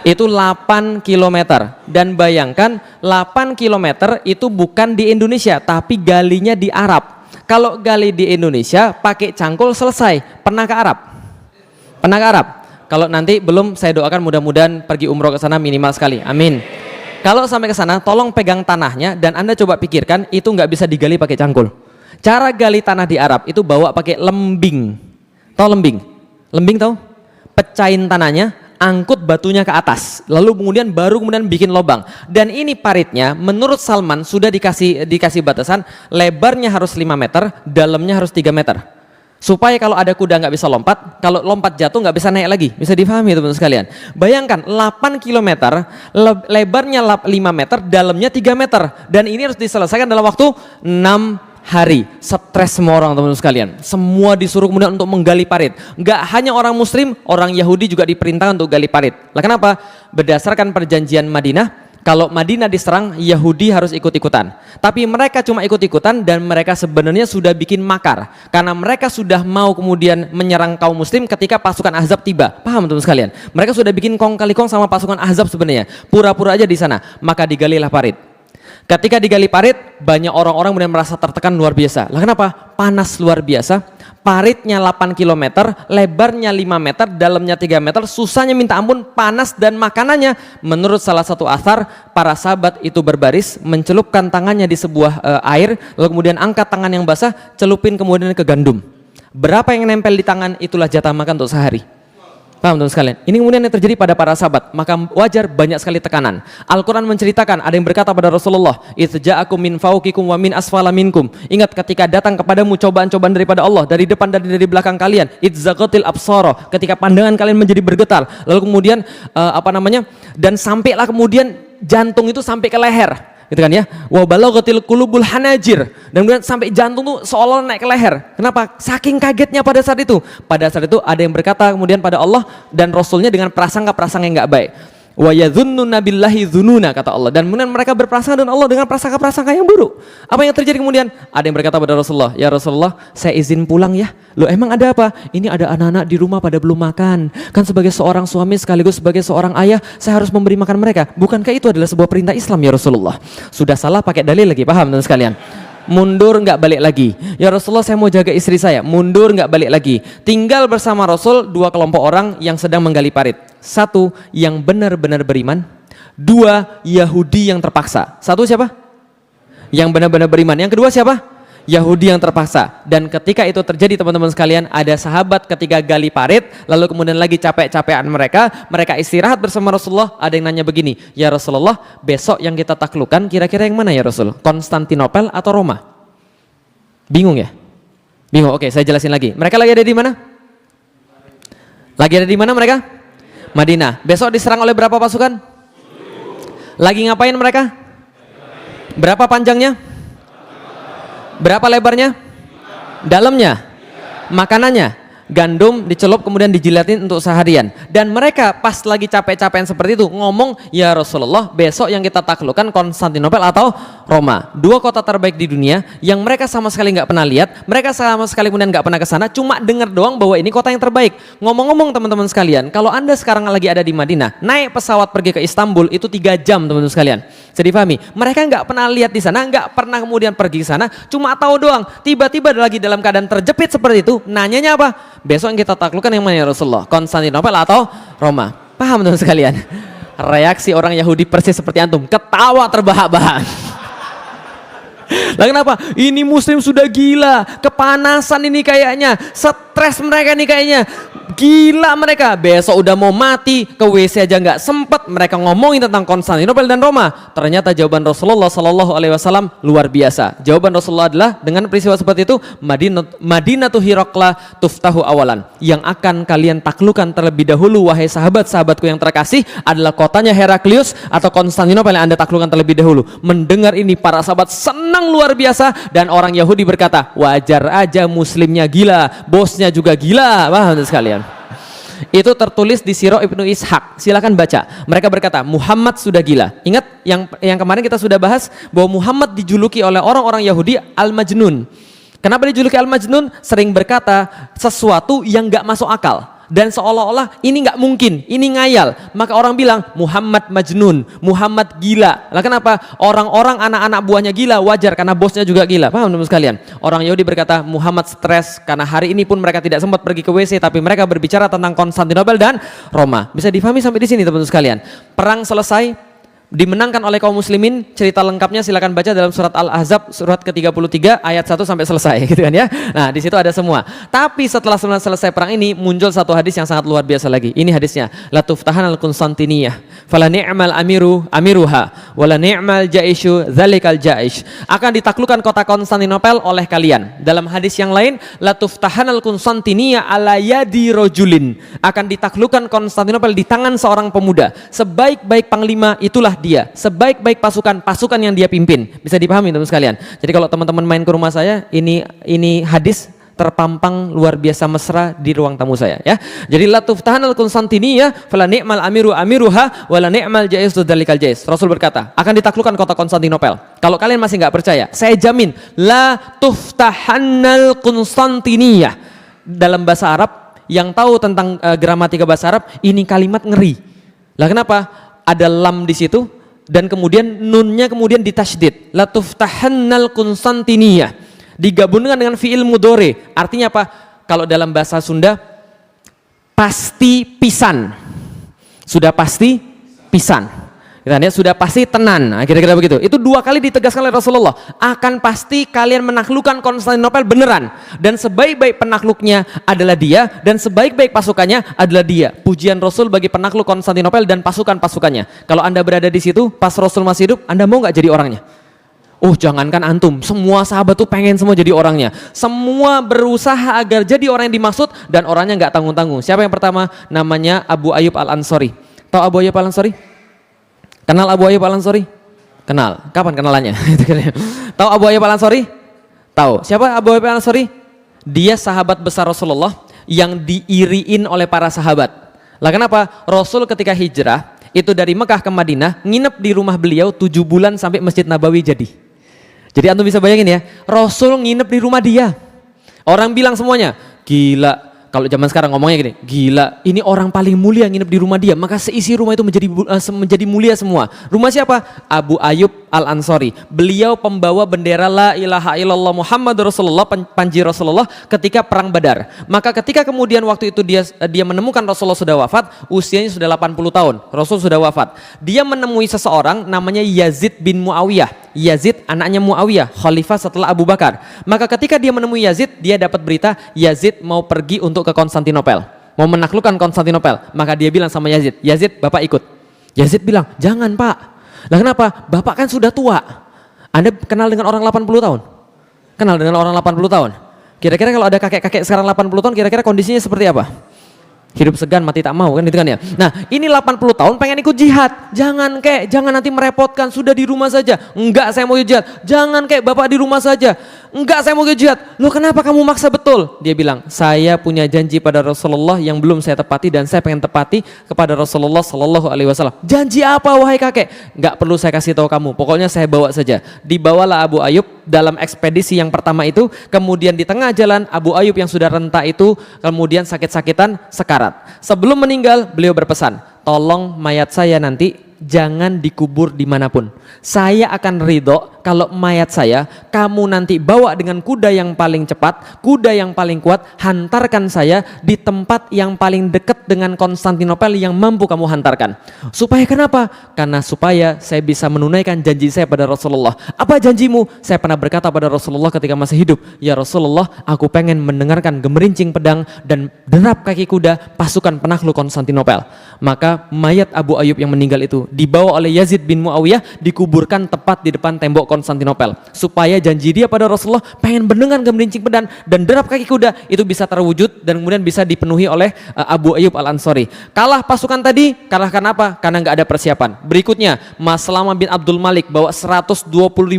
Itu 8 kilometer. Dan bayangkan 8 kilometer itu bukan di Indonesia, tapi galinya di Arab. Kalau gali di Indonesia pakai cangkul selesai. Pernah ke Arab? Pernah ke Arab? Kalau nanti belum, saya doakan mudah-mudahan pergi umroh ke sana minimal sekali. Amin. Kalau sampai ke sana, tolong pegang tanahnya dan Anda coba pikirkan itu nggak bisa digali pakai cangkul. Cara gali tanah di Arab itu bawa pakai lembing. Tahu lembing? Lembing tahu? Pecahin tanahnya, angkut batunya ke atas, lalu kemudian bikin lubang. Dan ini paritnya menurut Salman sudah dikasih batasan, lebarnya harus 5 meter, dalamnya harus 3 meter. Supaya kalau ada kuda nggak bisa lompat, kalau lompat jatuh nggak bisa naik lagi. Bisa difahami teman-teman sekalian. Bayangkan 8 km, lebarnya 5 meter, dalamnya 3 meter. Dan ini harus diselesaikan dalam waktu 6 hari. Stres semua orang teman-teman sekalian. Semua disuruh kemudian untuk menggali parit. Nggak hanya orang muslim, orang Yahudi juga diperintahkan untuk gali parit. Lah kenapa? Berdasarkan perjanjian Madinah, kalau Madinah diserang, Yahudi harus ikut-ikutan. Tapi mereka cuma ikut-ikutan dan mereka sebenarnya sudah bikin makar. Karena mereka sudah mau kemudian menyerang kaum muslim ketika pasukan Ahzab tiba. Paham teman sekalian? Mereka sudah bikin kong kali kong sama pasukan Ahzab sebenarnya. Pura-pura aja di sana. Maka digalilah parit. Ketika digali parit, banyak orang-orang kemudian merasa tertekan luar biasa. Lah kenapa? Panas luar biasa. Paritnya 8 km, lebarnya 5 meter, dalamnya 3 meter, susahnya minta ampun, panas dan makanannya. Menurut salah satu athar, para sahabat itu berbaris, mencelupkan tangannya di sebuah air, lalu kemudian angkat tangan yang basah, celupin kemudian ke gandum. Berapa yang nempel di tangan, itulah jatah makan untuk sehari. Paham teman sekalian? Ini kemudian yang terjadi pada para sahabat, maka wajar banyak sekali tekanan. Al-Quran menceritakan, ada yang berkata pada Rasulullah, "Itsja'akum min fawqikum wa min asfala minkum." Ingat ketika datang kepadamu cobaan-cobaan daripada Allah, dari depan dan dari belakang kalian, itzaqatil absara, ketika pandangan kalian menjadi bergetar, lalu kemudian dan sampailah kemudian jantung itu sampai ke leher. Gitu kan ya, wa balaghatil qulubul hanajir, dan kemudian sampai jantung tuh seolah naik ke leher. Kenapa? Saking kagetnya pada saat itu. Pada saat itu ada yang berkata kemudian pada Allah dan Rasulnya dengan prasangka-prasangka yang nggak baik. Wa yadhunnuna billahi dzununa, kata Allah, dan kemudian mereka berprasangka dengan Allah dengan prasangka-prasangka yang buruk. Apa yang terjadi kemudian? Ada yang berkata pada Rasulullah, "Ya Rasulullah, saya izin pulang ya." Loh, emang ada apa? Ini ada anak-anak di rumah pada belum makan. Kan sebagai seorang suami sekaligus sebagai seorang ayah, saya harus memberi makan mereka. Bukankah itu adalah sebuah perintah Islam ya Rasulullah? Sudah salah pakai dalil lagi, paham teman sekalian? Mundur nggak balik lagi. Ya Rasulullah, saya mau jaga istri saya. Mundur nggak balik lagi. Tinggal bersama Rasul dua kelompok orang yang sedang menggali parit. Satu, yang benar-benar beriman. Dua, Yahudi yang terpaksa. Satu siapa? Yang benar-benar beriman. Yang kedua siapa? Yahudi yang terpaksa. Dan ketika itu terjadi teman-teman sekalian, ada sahabat ketika gali parit, lalu kemudian lagi capek-capekan mereka istirahat bersama Rasulullah. Ada yang nanya begini, "Ya Rasulullah, besok yang kita taklukkan kira-kira yang mana ya Rasul? Konstantinopel atau Roma?" Bingung ya? Bingung. Oke, saya jelasin lagi. Mereka lagi ada di mana? Lagi ada di mana mereka? Madinah. Besok diserang oleh berapa pasukan? Lagi ngapain mereka? Berapa panjangnya? Berapa lebarnya? Dalamnya? Makanannya? Gandum dicelup kemudian dijilatin untuk seharian. Dan mereka pas lagi capek-capekan seperti itu ngomong, "Ya Rasulullah, besok yang kita taklukkan Konstantinopel atau Roma." Dua kota terbaik di dunia yang mereka sama sekali nggak pernah lihat, mereka sama sekali kemudian nggak pernah ke sana, cuma dengar doang bahwa ini kota yang terbaik. Ngomong-ngomong teman-teman sekalian, kalau Anda sekarang lagi ada di Madinah, naik pesawat pergi ke Istanbul itu 3 jam teman-teman sekalian. Jadi dipahami, mereka nggak pernah lihat di sana, nggak pernah kemudian pergi ke sana, cuma tahu doang. Tiba-tiba lagi dalam keadaan terjepit seperti itu, nanyanya apa? Besok yang kita taklukkan yang mana ya Rasulullah? Konstantinopel atau Roma? Paham teman sekalian? Reaksi orang Yahudi persis seperti antum, ketawa terbahak-bahak. Lah kenapa? Ini muslim sudah gila, kepanasan ini kayaknya, stres mereka nih kayaknya. Gila mereka, besok udah mau mati, ke WC aja nggak sempet. Mereka ngomongin tentang Konstantinopel dan Roma. Ternyata jawaban Rasulullah Sallallahu Alaihi Wasallam luar biasa. Jawaban Rasulullah adalah dengan peristiwa seperti itu, Madinatu Hiraqla tuftahu awalan. Yang akan kalian taklukkan terlebih dahulu, wahai sahabat-sahabatku yang terkasih, adalah kotanya Heraklius atau Konstantinopel yang Anda taklukkan terlebih dahulu. Mendengar ini para sahabat senang luar biasa, dan orang Yahudi berkata, wajar aja muslimnya gila, bosnya juga gila. Paham sekalian? Itu tertulis di Sirah Ibnu Ishaq. Silakan baca. Mereka berkata, Muhammad sudah gila. Ingat yang kemarin kita sudah bahas bahwa Muhammad dijuluki oleh orang-orang Yahudi Al-Majnun. Kenapa dijuluki Al-Majnun? Sering berkata sesuatu yang gak masuk akal. Dan seolah-olah ini nggak mungkin, ini ngayal. Maka orang bilang Muhammad Majnun, Muhammad gila. Lah kenapa? Orang-orang anak-anak buahnya gila, wajar karena bosnya juga gila. Paham teman-teman sekalian? Orang Yahudi berkata Muhammad stres karena hari ini pun mereka tidak sempat pergi ke WC, tapi mereka berbicara tentang Konstantinopel dan Roma. Bisa difahami sampai di sini teman-teman sekalian. Perang selesai, dimenangkan oleh kaum muslimin. Cerita lengkapnya silakan baca dalam surat Al-Ahzab surat ke-33 ayat 1 sampai selesai gitu kan ya. Nah, di situ ada semua. Tapi setelah selesai perang ini muncul satu hadis yang sangat luar biasa lagi. Ini hadisnya, la tuftahan al-Konstantiniyah fala ni'mal amiruha wala ni'mal jaishu dzalikal jaish. Akan ditaklukkan kota Konstantinopel oleh kalian. Dalam hadis yang lain, la tuftahan al-Konstantiniyah ala yadi rajulin. Akan ditaklukkan Konstantinopel di tangan seorang pemuda. Sebaik-baik panglima itulah dia, sebaik-baik pasukan yang dia pimpin. Bisa dipahami teman-teman sekalian. Jadi kalau teman-teman main ke rumah saya, ini hadis terpampang luar biasa mesra di ruang tamu saya ya. Jadi la tuftahan al-Konstantiniyah fala ni'mal amiruha wala ni'mal jaisu dzalikal jais. Rasul berkata, akan ditaklukkan kota Konstantinopel. Kalau kalian masih nggak percaya, saya jamin la tuftahannal Konstantiniyah. Dalam bahasa Arab, yang tahu tentang gramatika bahasa Arab, ini kalimat ngeri. Lah kenapa? Ada lam di situ dan kemudian nunnya kemudian ditasydid, la tuftahannal Konstantiniyah, digabungkan dengan fiil mudhari. Artinya apa? Kalau dalam bahasa Sunda, pasti pisan. Sudah pasti pisan. Sudah pasti tenan. Nah, kira-kira begitu. Itu 2 kali ditegaskan oleh Rasulullah. Akan pasti kalian menaklukkan Konstantinopel beneran. Dan sebaik-baik penakluknya adalah dia, dan sebaik-baik pasukannya adalah dia. Pujian Rasul bagi penakluk Konstantinopel dan pasukan-pasukannya. Kalau Anda berada di situ pas Rasul masih hidup, Anda mau nggak jadi orangnya? Oh, jangankan antum, semua sahabat tuh pengen semua jadi orangnya. Semua berusaha agar jadi orang yang dimaksud dan orangnya nggak tanggung-tanggung. Siapa yang pertama? Namanya Abu Ayyub Al-Ansari. Tahu Abu Ayyub Al-Ansari? Kenal Abu Ayyub Al-Ansari? Kenal. Kapan kenalannya? Tahu Abu Ayyub Al-Ansari? Tahu. Siapa Abu Ayyub Al-Ansari? Dia sahabat besar Rasulullah yang diiriin oleh para sahabat. Lah kenapa? Rasul ketika hijrah itu dari Mekah ke Madinah nginep di rumah beliau 7 bulan sampai Masjid Nabawi jadi. Jadi antum bisa bayangin ya, Rasul nginep di rumah dia. Orang bilang semuanya, gila. Kalau zaman sekarang ngomongnya gini, gila, ini orang paling mulia nginep di rumah dia, maka seisi rumah itu menjadi mulia semua. Rumah siapa? Abu Ayyub Al-Ansari. Beliau pembawa bendera la ilaha illallah Muhammad Rasulullah, panji Rasulullah ketika perang Badar. Maka ketika kemudian waktu itu dia menemukan Rasulullah sudah wafat, usianya sudah 80 tahun, Rasul sudah wafat. Dia menemui seseorang namanya Yazid bin Muawiyah. Yazid anaknya Muawiyah, khalifah setelah Abu Bakar. Maka ketika dia menemui Yazid, dia dapat berita Yazid mau pergi untuk ke Konstantinopel, mau menaklukkan Konstantinopel. Maka dia bilang sama Yazid, Yazid, bapak ikut. Yazid bilang, jangan pak. Lah kenapa? Bapak kan sudah tua. Anda kenal dengan orang 80 tahun? Kenal dengan orang 80 tahun? Kira-kira kalau ada kakek-kakek sekarang 80 tahun, kira-kira kondisinya seperti apa? Hidup segan mati tak mau, kan gitu kan ya. Nah, ini 80 tahun pengen ikut jihad. Jangan nanti merepotkan, sudah di rumah saja. Enggak, saya mau jihad. Jangan bapak di rumah saja. Enggak, saya mau jihad. Loh, kenapa kamu maksa betul? Dia bilang, saya punya janji pada Rasulullah yang belum saya tepati dan saya pengen tepati kepada Rasulullah Sallallahu Alaihi Wasallam. Janji apa wahai kakek? Enggak perlu saya kasih tahu kamu. Pokoknya saya bawa saja. Dibawalah Abu Ayyub dalam ekspedisi yang pertama itu. Kemudian di tengah jalan Abu Ayyub yang sudah renta itu kemudian sakit-sakitan sekarat. Sebelum meninggal beliau berpesan, tolong mayat saya nanti jangan dikubur dimanapun. Saya akan ridho kalau mayat saya kamu nanti bawa dengan kuda yang paling cepat, kuda yang paling kuat, hantarkan saya di tempat yang paling dekat dengan Konstantinopel yang mampu kamu hantarkan. Supaya kenapa? Karena supaya saya bisa menunaikan janji saya pada Rasulullah. Apa janjimu? Saya pernah berkata pada Rasulullah ketika masih hidup, ya Rasulullah, aku pengen mendengarkan gemerincing pedang dan derap kaki kuda pasukan penakluk Konstantinopel. Maka mayat Abu Ayyub yang meninggal itu dibawa oleh Yazid bin Muawiyah, dikuburkan tepat di depan tembok Konstantinopel supaya janji dia pada Rasulullah pengen benengan gemerincing pedang dan derap kaki kuda itu bisa terwujud dan kemudian bisa dipenuhi oleh Abu Ayyub Al-Ansari. Kalah pasukan tadi, kalah karena apa? Karena nggak ada persiapan. Berikutnya Maslama bin Abdul Malik bawa 120.000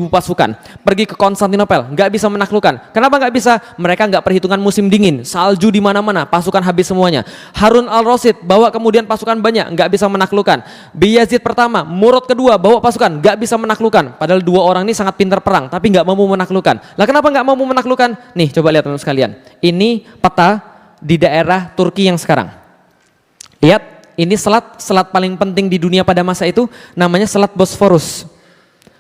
pasukan pergi ke Konstantinopel, nggak bisa menaklukkan. Kenapa nggak bisa? Mereka nggak perhitungan musim dingin, salju di mana-mana, pasukan habis semuanya. Harun al-Rasyid bawa kemudian pasukan banyak, nggak bisa menaklukkan. Bayezid pertama, Murad kedua bawa pasukan, nggak bisa menaklukkan. Padahal dua orang ini sangat pintar perang, tapi nggak mampu menaklukkan. Lah kenapa nggak mampu menaklukkan? Nih coba lihat teman-teman sekalian. Ini peta di daerah Turki yang sekarang. Lihat, ini selat paling penting di dunia pada masa itu, namanya Selat Bosforus.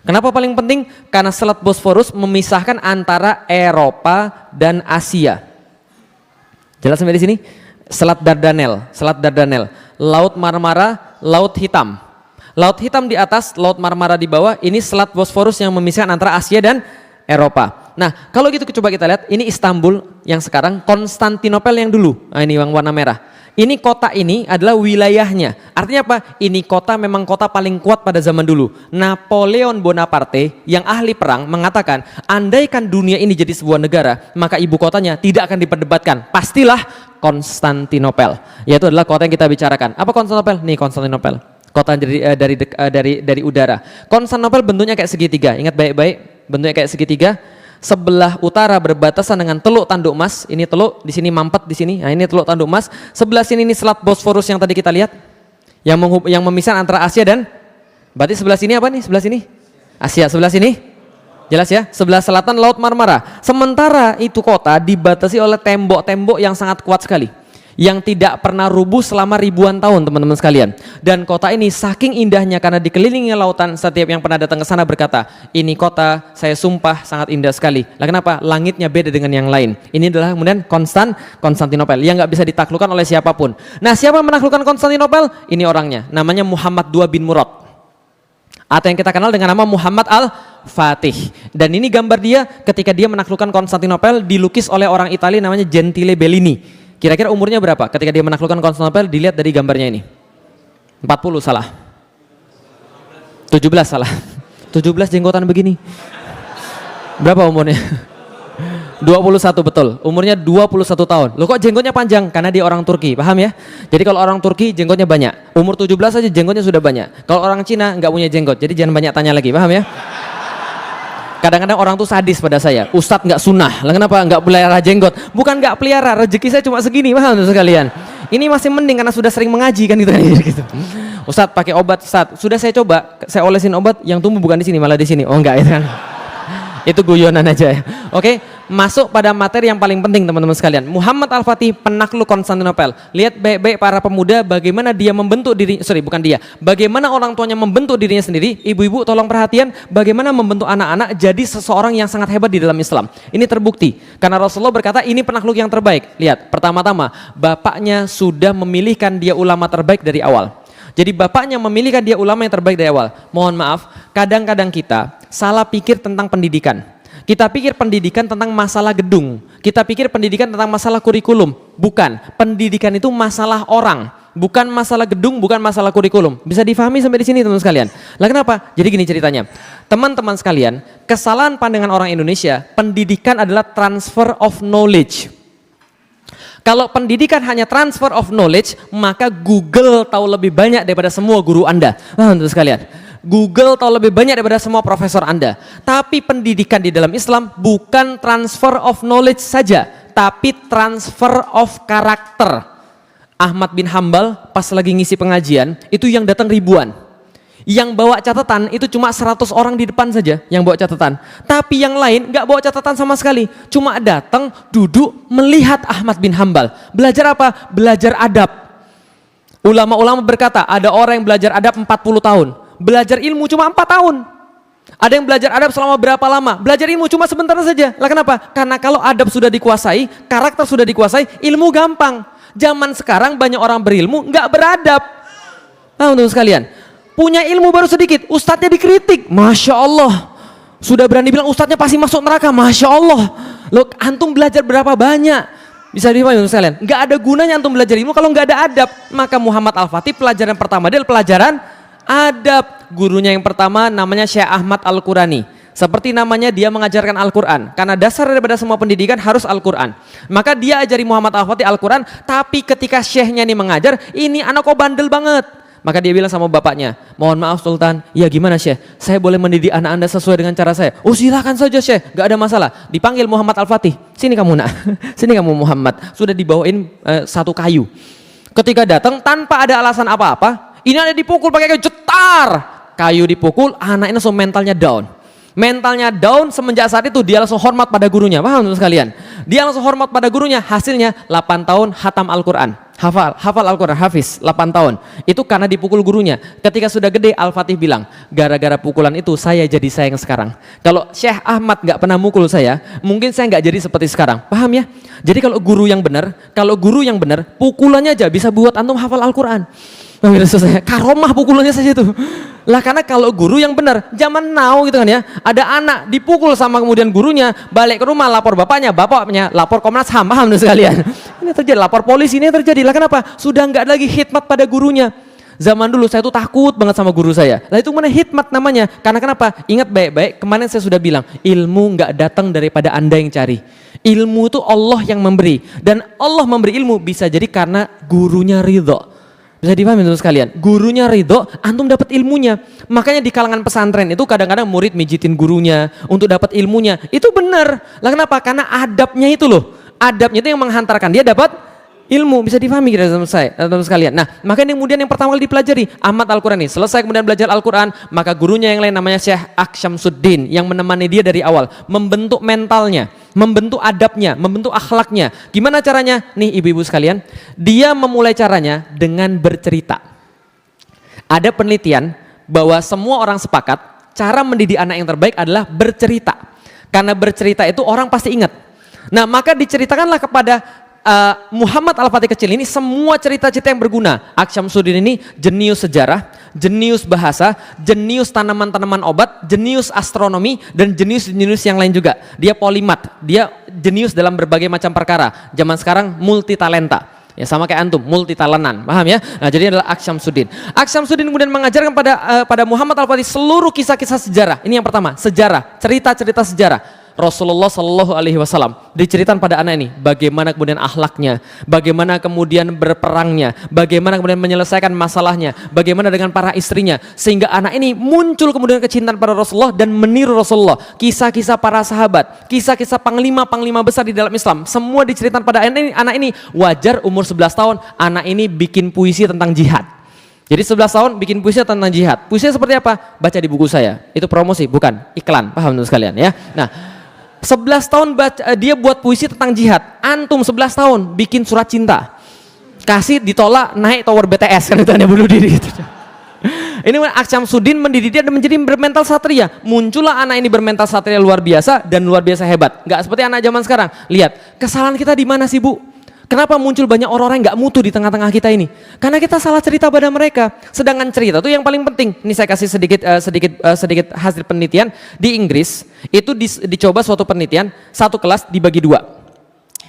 Kenapa paling penting? Karena Selat Bosforus memisahkan antara Eropa dan Asia. Jelas sampai di sini? Selat Dardanel, Laut Marmara, Laut Hitam. Laut Hitam di atas, Laut Marmara di bawah, ini Selat Bosforus yang memisahkan antara Asia dan Eropa. Nah, kalau gitu coba kita lihat, ini Istanbul yang sekarang, Konstantinopel yang dulu. Nah, ini yang warna merah. Ini kota ini adalah wilayahnya. Artinya apa? Ini kota memang kota paling kuat pada zaman dulu. Napoleon Bonaparte yang ahli perang mengatakan, andaikan dunia ini jadi sebuah negara, maka ibu kotanya tidak akan diperdebatkan. Pastilah Konstantinopel. Yaitu adalah kota yang kita bicarakan. Apa Konstantinopel? Nih Konstantinopel. Kota dari udara. Konstantinopel bentuknya kayak segitiga. Ingat baik-baik, bentuknya kayak segitiga. Sebelah utara berbatasan dengan Teluk Tanduk Mas. Ini teluk, di sini mampet di sini. Nah, ini Teluk Tanduk Mas. Sebelah sini ini Selat Bosforus yang tadi kita lihat. Yang memisahkan antara Asia dan, berarti sebelah sini apa nih? Sebelah sini? Asia. Sebelah sini? Jelas ya? Sebelah selatan Laut Marmara. Sementara itu kota dibatasi oleh tembok-tembok yang sangat kuat sekali, yang tidak pernah rubuh selama ribuan tahun, teman-teman sekalian. Dan kota ini saking indahnya karena dikelilingi lautan, setiap yang pernah datang ke sana berkata, ini kota saya sumpah sangat indah sekali. Lah kenapa? Langitnya beda dengan yang lain. Ini adalah kemudian Konstantinopel yang nggak bisa ditaklukkan oleh siapapun. Nah, siapa yang menaklukkan Konstantinopel? Ini orangnya, namanya Muhammad II bin Murad, atau yang kita kenal dengan nama Muhammad Al-Fatih. Dan ini gambar dia ketika dia menaklukkan Konstantinopel, dilukis oleh orang Italia namanya Gentile Bellini. Kira-kira umurnya berapa ketika dia menaklukkan Konstantinopel? Dilihat dari gambarnya ini. 40 salah. 17 salah. 17 jenggotan begini. Berapa umurnya? 21 betul. Umurnya 21 tahun. Loh kok jenggotnya panjang? Karena dia orang Turki, paham ya? Jadi kalau orang Turki jenggotnya banyak. Umur 17 aja jenggotnya sudah banyak. Kalau orang Cina nggak punya jenggot. Jadi jangan banyak tanya lagi, paham ya? Kadang-kadang orang tuh sadis pada saya, Ustadz nggak sunnah, lah kenapa nggak pelihara jenggot? Bukan nggak pelihara, rezeki saya cuma segini, paham sekalian? Ini masih mending karena sudah sering mengaji kan gitu. Ustadz pakai obat, Ustadz sudah saya coba, saya olesin obat yang tumbuh bukan di sini malah di sini. Oh enggak itu kan? Itu guyonan aja ya. Oke, masuk pada materi yang paling penting teman-teman sekalian. Muhammad Al-Fatih penakluk Konstantinopel. Lihat baik-baik para pemuda bagaimana dia membentuk diri, bagaimana orang tuanya membentuk dirinya sendiri. Ibu-ibu tolong perhatian bagaimana membentuk anak-anak jadi seseorang yang sangat hebat di dalam Islam. Ini terbukti karena Rasulullah berkata ini penakluk yang terbaik. Lihat, pertama-tama bapaknya sudah memilihkan dia ulama terbaik dari awal. Jadi bapaknya memilihkan dia ulama yang terbaik dari awal. Mohon maaf, kadang-kadang kita salah pikir tentang pendidikan. Kita pikir pendidikan tentang masalah gedung. Kita pikir pendidikan tentang masalah kurikulum. Bukan, pendidikan itu masalah orang. Bukan masalah gedung, bukan masalah kurikulum. Bisa difahami sampai di sini teman-teman sekalian. Lah kenapa? Jadi gini ceritanya. Teman-teman sekalian, kesalahan pandangan orang Indonesia, pendidikan adalah transfer of knowledge. Kalau pendidikan hanya transfer of knowledge, maka Google tahu lebih banyak daripada semua guru Anda. Teman-teman sekalian, Google tahu lebih banyak daripada semua profesor Anda. Tapi pendidikan di dalam Islam bukan transfer of knowledge saja, tapi transfer of karakter. Ahmad bin Hambal pas lagi ngisi pengajian, itu yang datang ribuan. Yang bawa catatan itu cuma 100 orang di depan saja yang bawa catatan. Tapi yang lain nggak bawa catatan sama sekali. Cuma datang, duduk, melihat Ahmad bin Hambal. Belajar apa? Belajar adab. Ulama-ulama berkata, ada orang yang belajar adab 40 tahun. Belajar ilmu cuma 4 tahun. Ada yang belajar adab selama berapa lama? Belajar ilmu cuma sebentar saja. Lah kenapa? Karena kalau adab sudah dikuasai, karakter sudah dikuasai, ilmu gampang. Zaman sekarang banyak orang berilmu nggak beradab. Nah, untuk sekalian, punya ilmu baru sedikit, ustadznya dikritik, Masya Allah. Sudah berani bilang ustadznya pasti masuk neraka, Masya Allah. Loh, antum belajar berapa banyak? Bisa dipahami sekalian? Nggak ada gunanya antum belajar ilmu kalau nggak ada adab. Maka Muhammad Al-Fatih pelajaran pertama dia adalah pelajaran adab. Gurunya yang pertama namanya Syekh Ahmad Al-Qurani. Seperti namanya dia mengajarkan Al-Quran. Karena dasar daripada semua pendidikan harus Al-Quran. Maka dia ajari Muhammad Al-Fatih Al-Quran, tapi ketika syekhnya ini mengajar, ini anak kok bandel banget. Maka dia bilang sama bapaknya, mohon maaf Sultan, ya gimana Syekh, saya boleh mendidik anak anda sesuai dengan cara saya? Oh silakan saja Syekh, gak ada masalah. Dipanggil Muhammad Al-Fatih, sini kamu nak, sini kamu Muhammad. Sudah dibawain satu kayu. Ketika datang tanpa ada alasan apa-apa, ini ada dipukul pakai kayu, jetar. Kayu dipukul, anak ini langsung mentalnya down. Mentalnya down, semenjak saat itu dia langsung hormat pada gurunya. Paham teman sekalian? Dia langsung hormat pada gurunya, hasilnya 8 tahun hatam Al-Quran. Hafal Al-Quran, hafiz 8 tahun. Itu karena dipukul gurunya. Ketika sudah gede, Al-Fatih bilang, gara-gara pukulan itu saya jadi saya yang sekarang. Kalau Syekh Ahmad gak pernah mukul saya, mungkin saya gak jadi seperti sekarang. Paham ya? Jadi kalau guru yang benar, pukulannya aja bisa buat antum hafal Al-Quran. Karomah pukulannya saja itu. Lah karena kalau guru yang benar, zaman now gitu kan ya, ada anak dipukul sama kemudian gurunya, balik ke rumah lapor bapaknya lapor Komnas HAM, paham sekalian? Ini terjadi, lapor polisi, ini terjadi. Lah kenapa? Sudah nggak lagi khidmat pada gurunya. Zaman dulu saya tuh takut banget sama guru saya. Lah itu mana khidmat namanya? Karena kenapa? Ingat baik-baik, kemarin saya sudah bilang, ilmu nggak datang daripada Anda yang cari. Ilmu itu Allah yang memberi, dan Allah memberi ilmu bisa jadi karena gurunya ridho. Bisa dipahami teman sekalian, gurunya ridho, antum dapat ilmunya. Makanya di kalangan pesantren itu kadang-kadang murid mijitin gurunya untuk dapat ilmunya. Itu benar. Lah kenapa? Karena adabnya itu loh. Adabnya itu yang menghantarkan dia dapat ilmu. Bisa dipahami kira teman sekalian. Nah, makanya kemudian yang pertama kali dipelajari Ahmad Al-Quran ini. Selesai kemudian belajar Al-Quran, maka gurunya yang lain namanya Syekh Aksyamsuddin yang menemani dia dari awal, membentuk mentalnya, membentuk adabnya, membentuk akhlaknya. Gimana caranya? Nih ibu-ibu sekalian, dia memulai caranya dengan bercerita. Ada penelitian bahwa semua orang sepakat cara mendidik anak yang terbaik adalah bercerita. Karena bercerita itu orang pasti ingat. Nah, maka diceritakanlah kepada Muhammad Al-Fatih kecil ini semua cerita-cerita yang berguna. Aksyamsuddin ini jenius sejarah, jenius bahasa, jenius tanaman-tanaman obat, jenius astronomi, dan jenius-jenius yang lain juga. Dia polimat, dia jenius dalam berbagai macam perkara. Zaman sekarang multi talenta. Ya sama kayak antum, multi talentan, paham ya? Nah, jadi adalah Aksyamsuddin. Aksyamsuddin kemudian mengajarkan pada Muhammad Al-Fatih seluruh kisah-kisah sejarah. Ini yang pertama, sejarah, cerita-cerita sejarah. Rasulullah Shallallahu Alaihi Wasallam diceritakan pada anak ini bagaimana kemudian akhlaknya, bagaimana kemudian berperangnya, bagaimana kemudian menyelesaikan masalahnya, bagaimana dengan para istrinya, sehingga anak ini muncul kemudian kecintaan pada Rasulullah dan meniru Rasulullah. Kisah-kisah para sahabat, kisah-kisah panglima-panglima besar di dalam Islam, semua diceritakan pada anak ini. Wajar umur 11 tahun anak ini bikin puisi tentang jihad. Jadi 11 tahun bikin puisi tentang jihad. Puisinya seperti apa? Baca di buku saya. Itu promosi, bukan iklan. Paham teman sekalian ya? Nah, 11 tahun dia buat puisi tentang jihad. Antum 11 tahun bikin surat cinta. Kasih ditolak, naik tower BTS kan itu hanya bunuh diri gitu. Ini Aksyamsuddin mendidik dia dan menjadi bermental satria. Muncullah anak ini bermental satria luar biasa dan luar biasa hebat. Enggak seperti anak zaman sekarang. Lihat, kesalahan kita di mana sih, Bu? Kenapa muncul banyak orang-orang yang nggak mutu di tengah-tengah kita ini? Karena kita salah cerita pada mereka. Sedangkan cerita itu yang paling penting. Ini saya kasih sedikit hasil penelitian di Inggris. Itu dicoba suatu penelitian, satu kelas dibagi dua.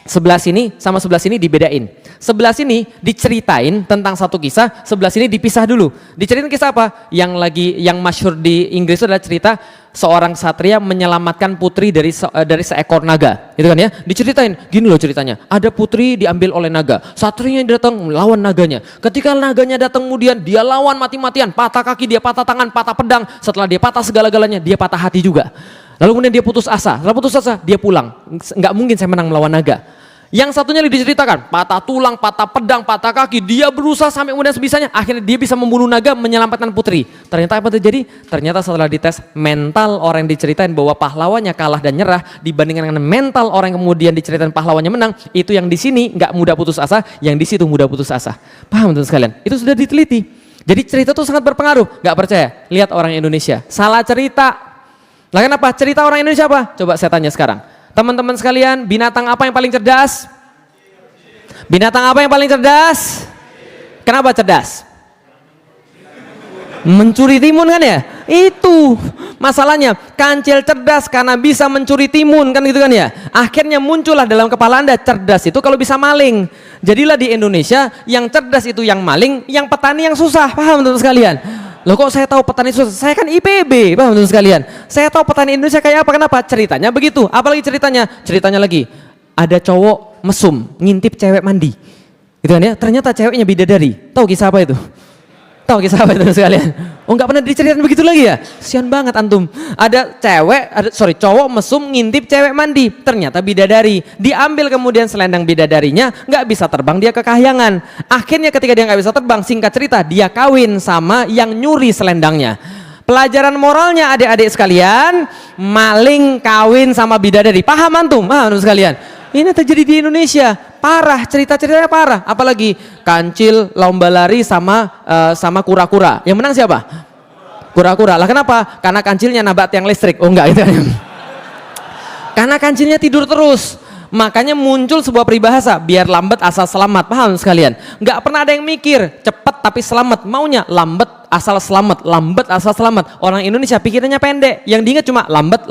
Sebelah sini sama sebelah sini dibedain. Sebelah sini diceritain tentang satu kisah, sebelah sini dipisah dulu. Diceritain kisah apa? Yang masyhur di Inggris itu adalah cerita seorang satria menyelamatkan putri dari seekor naga. Gitu kan ya? Diceritain, gini loh ceritanya. Ada putri diambil oleh naga. Satrianya datang melawan naganya. Ketika naganya datang kemudian dia lawan mati-matian, patah kaki, dia patah tangan, patah pedang. Setelah dia patah segala-galanya, dia patah hati juga. Lalu kemudian dia putus asa. Setelah putus asa, dia pulang. Nggak mungkin saya menang melawan naga. Yang satunya diceritakan, patah tulang, patah pedang, patah kaki, dia berusaha sampai kemudian sebisanya, akhirnya dia bisa membunuh naga, menyelamatkan putri. Ternyata apa terjadi? Ternyata setelah dites, mental orang yang diceritain bahwa pahlawannya kalah dan nyerah dibandingkan dengan mental orang yang kemudian diceritain pahlawannya menang, itu yang di sini nggak mudah putus asa, yang di situ mudah putus asa. Paham teman sekalian? Itu sudah diteliti. Jadi cerita itu sangat berpengaruh. Nggak percaya? Lihat orang Indonesia, salah cerita. Lah kenapa? Cerita orang Indonesia apa? Coba saya tanya sekarang. Teman-teman sekalian, binatang apa yang paling cerdas? Binatang apa yang paling cerdas? Kenapa cerdas? Mencuri timun kan ya? Itu masalahnya. Kancil cerdas karena bisa mencuri timun kan gitu kan ya? Akhirnya muncullah dalam kepala Anda, cerdas itu kalau bisa maling. Jadilah di Indonesia yang cerdas itu yang maling, yang petani yang susah. Paham teman sekalian? Loh kok saya tahu petani sukses? Saya kan IPB, paham teman sekalian. Saya tahu petani Indonesia kayak apa, kenapa? Ceritanya begitu. Apalagi ceritanya? Ceritanya lagi, ada cowok mesum, ngintip cewek mandi. Gitu kan ya, ternyata ceweknya bidadari. Tahu kisah apa itu? Tahu kisah apa itu teman sekalian? Oh nggak pernah diceritain begitu lagi ya? Sian banget antum. Cowok mesum ngintip cewek mandi, ternyata bidadari. Diambil kemudian selendang bidadarinya, nggak bisa terbang, dia kekahyangan. Akhirnya ketika dia nggak bisa terbang, singkat cerita dia kawin sama yang nyuri selendangnya. Pelajaran moralnya adik-adik sekalian, maling kawin sama bidadari. Paham antum? Paham antum sekalian? Ini terjadi di Indonesia, parah, cerita-ceritanya parah. Apalagi kancil lomba lari sama kura-kura. Yang menang siapa? Kura-kura. Lah kenapa? Karena kancilnya nabrak tiang listrik. Oh enggak, itu. Karena kancilnya tidur terus. Makanya muncul sebuah peribahasa, biar lambat asal selamat. Paham sekalian? Nggak pernah ada yang mikir cepat tapi selamat, maunya lambat asal selamat, lambat asal selamat. Orang Indonesia pikirannya pendek, yang diingat cuma lambat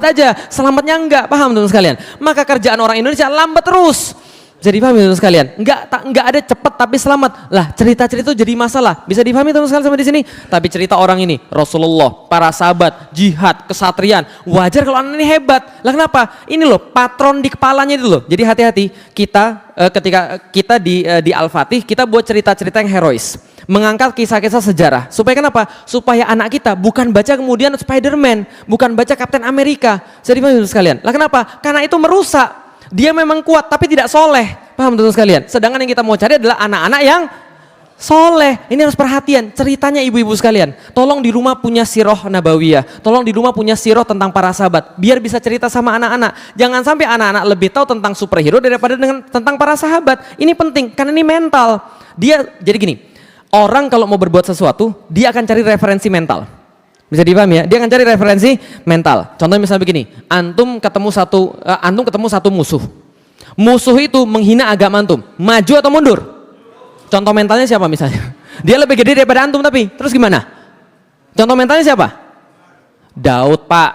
aja, selamatnya enggak. Paham teman sekalian? Maka kerjaan orang Indonesia lambat terus. Jadi paham teman sekalian? Enggak ada cepat tapi selamat. Lah cerita-cerita itu jadi masalah. Bisa dipahami teman sekalian sampai di sini? Tapi cerita orang ini, Rasulullah, para sahabat, jihad, kesatrian, wajar kalau anak ini hebat. Lah kenapa? Ini loh patron di kepalanya itu loh. Jadi hati-hati kita ketika kita di Al-Fatih, kita buat cerita-cerita yang herois, mengangkat kisah-kisah sejarah. Supaya kenapa? Supaya anak kita bukan baca kemudian Spider-Man, bukan baca Kapten Amerika. Jadi paham teman sekalian? Lah kenapa? Karena itu merusak. Dia memang kuat tapi tidak soleh, paham teman sekalian? Sedangkan yang kita mau cari adalah anak-anak yang soleh. Ini harus perhatian. Ceritanya ibu-ibu sekalian, tolong di rumah punya sirah nabawiyah, tolong di rumah punya sirah tentang para sahabat, biar bisa cerita sama anak-anak. Jangan sampai anak-anak lebih tahu tentang superhero daripada tentang para sahabat. Ini penting karena ini mental. Dia jadi gini, orang kalau mau berbuat sesuatu, dia akan cari referensi mental. Bisa dipahami ya? Dia akan cari referensi mental. Contohnya misalnya begini, antum ketemu satu musuh. Musuh itu menghina agama antum. Maju atau mundur? Contoh mentalnya siapa misalnya? Dia lebih gede daripada antum tapi terus gimana? Contoh mentalnya siapa? Daud, Pak.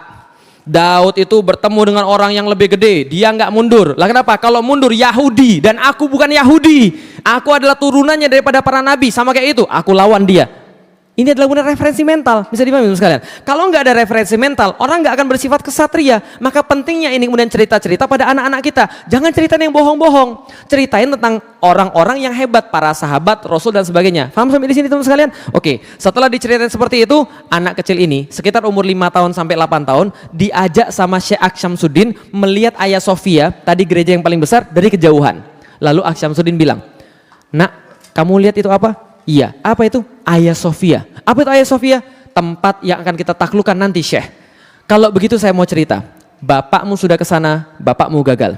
Daud itu bertemu dengan orang yang lebih gede, dia nggak mundur. Lah kenapa? Kalau mundur Yahudi dan aku bukan Yahudi. Aku adalah turunannya daripada para nabi, sama kayak itu. Aku lawan dia. Ini adalah benar referensi mental, bisa dipahami sekalian. Kalau nggak ada referensi mental, orang nggak akan bersifat kesatria. Maka pentingnya ini kemudian cerita-cerita pada anak-anak kita. Jangan ceritain yang bohong-bohong. Ceritain tentang orang-orang yang hebat, para sahabat, Rasul dan sebagainya. Paham sampai di sini teman sekalian? Oke, setelah diceritain seperti itu, anak kecil ini sekitar umur 5 tahun sampai 8 tahun diajak sama Syekh Aksyamsuddin melihat Hagia Sophia, tadi gereja yang paling besar, dari kejauhan. Lalu Aksyamsuddin bilang, "Nak, kamu lihat itu apa?" Iya, apa itu? Hagia Sophia. Apa itu Hagia Sophia? Tempat yang akan kita taklukkan nanti, Syekh. Kalau begitu saya mau cerita. Bapakmu sudah ke sana, bapakmu gagal.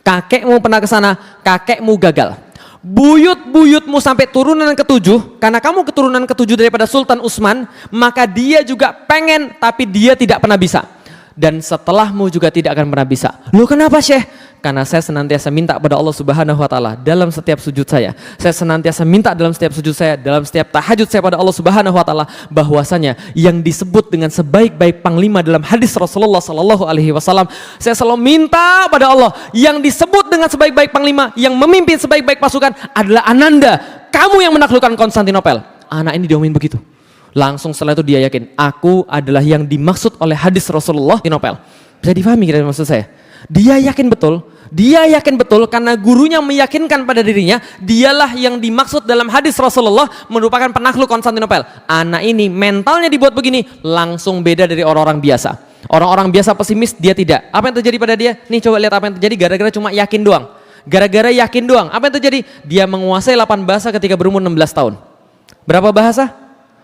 Kakekmu pernah ke sana, kakekmu gagal. Buyut-buyutmu sampai turunan ke-7, karena kamu keturunan ke-7 daripada Sultan Utsman, maka dia juga pengen tapi dia tidak pernah bisa. Dan setelahmu juga tidak akan pernah bisa. Loh kenapa, Syekh? Karena saya senantiasa minta pada Allah Subhanahu wa taala dalam setiap sujud saya. Saya senantiasa minta dalam setiap sujud saya, dalam setiap tahajud saya pada Allah Subhanahu wa taala, bahwasanya yang disebut dengan sebaik-baik panglima dalam hadis Rasulullah sallallahu alaihi wasallam, saya selalu minta pada Allah yang disebut dengan sebaik-baik panglima yang memimpin sebaik-baik pasukan adalah Ananda. Kamu yang menaklukkan Konstantinopel. Anak ini diomongin begitu. Langsung setelah itu dia yakin, aku adalah yang dimaksud oleh hadis Rasulullah di Nopel. Bisa difahami kira-kira maksud saya? Dia yakin betul karena gurunya meyakinkan pada dirinya, dialah yang dimaksud dalam hadis Rasulullah merupakan penakluk Konstantinopel. Anak ini mentalnya dibuat begini, langsung beda dari orang-orang biasa. Orang-orang biasa pesimis, dia tidak. Apa yang terjadi pada dia? Nih coba lihat apa yang terjadi gara-gara cuma yakin doang. Gara-gara yakin doang, apa yang terjadi? Dia menguasai 8 bahasa ketika berumur 16 tahun. Berapa bahasa?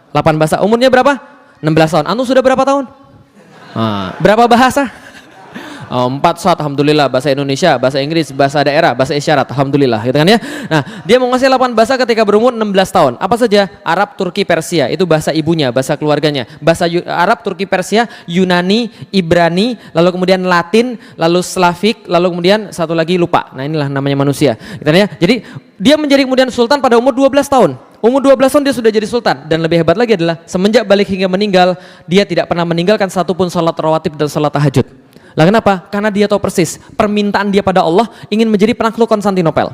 8 bahasa. Umurnya berapa? 16 tahun. Antum sudah berapa tahun? Berapa bahasa? 4 saat, alhamdulillah. Bahasa Indonesia, bahasa Inggris, bahasa daerah, bahasa isyarat, alhamdulillah, gitu kan ya. Nah, dia menguasai 8 bahasa ketika berumur 16 tahun. Apa saja? Arab, Turki, Persia, itu bahasa ibunya, bahasa keluarganya. Bahasa Arab, Turki, Persia, Yunani, Ibrani, lalu kemudian Latin, lalu Slavik, lalu kemudian satu lagi lupa. Nah, inilah namanya manusia, gitu kan ya. Jadi dia menjadi kemudian sultan pada umur 12 tahun. Umur 12 tahun dia sudah jadi sultan. Dan lebih hebat lagi adalah semenjak balik hingga meninggal, dia tidak pernah meninggalkan satupun salat rawatib dan salat tahajud. Lah kenapa? Karena dia tahu persis permintaan dia pada Allah ingin menjadi penakluk Konstantinopel.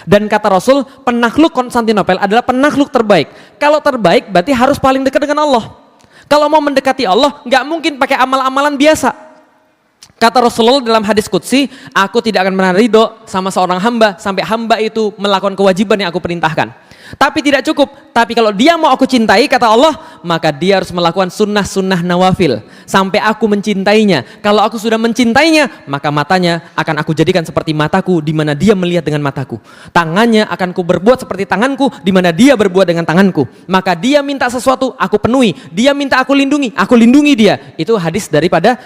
Dan kata Rasul, penakluk Konstantinopel adalah penakluk terbaik. Kalau terbaik berarti harus paling dekat dengan Allah. Kalau mau mendekati Allah, nggak mungkin pakai amal-amalan biasa. Kata Rasulullah dalam hadis qudsi, aku tidak akan pernah ridho sama seorang hamba sampai hamba itu melakukan kewajiban yang aku perintahkan. Tapi tidak cukup, tapi kalau dia mau aku cintai, kata Allah, maka dia harus melakukan sunnah-sunnah nawafil sampai aku mencintainya. Kalau aku sudah mencintainya, maka matanya akan aku jadikan seperti mataku di mana dia melihat dengan mataku. Tangannya akan ku berbuat seperti tanganku di mana dia berbuat dengan tanganku. Maka dia minta sesuatu, aku penuhi. Dia minta aku lindungi dia. Itu hadis daripada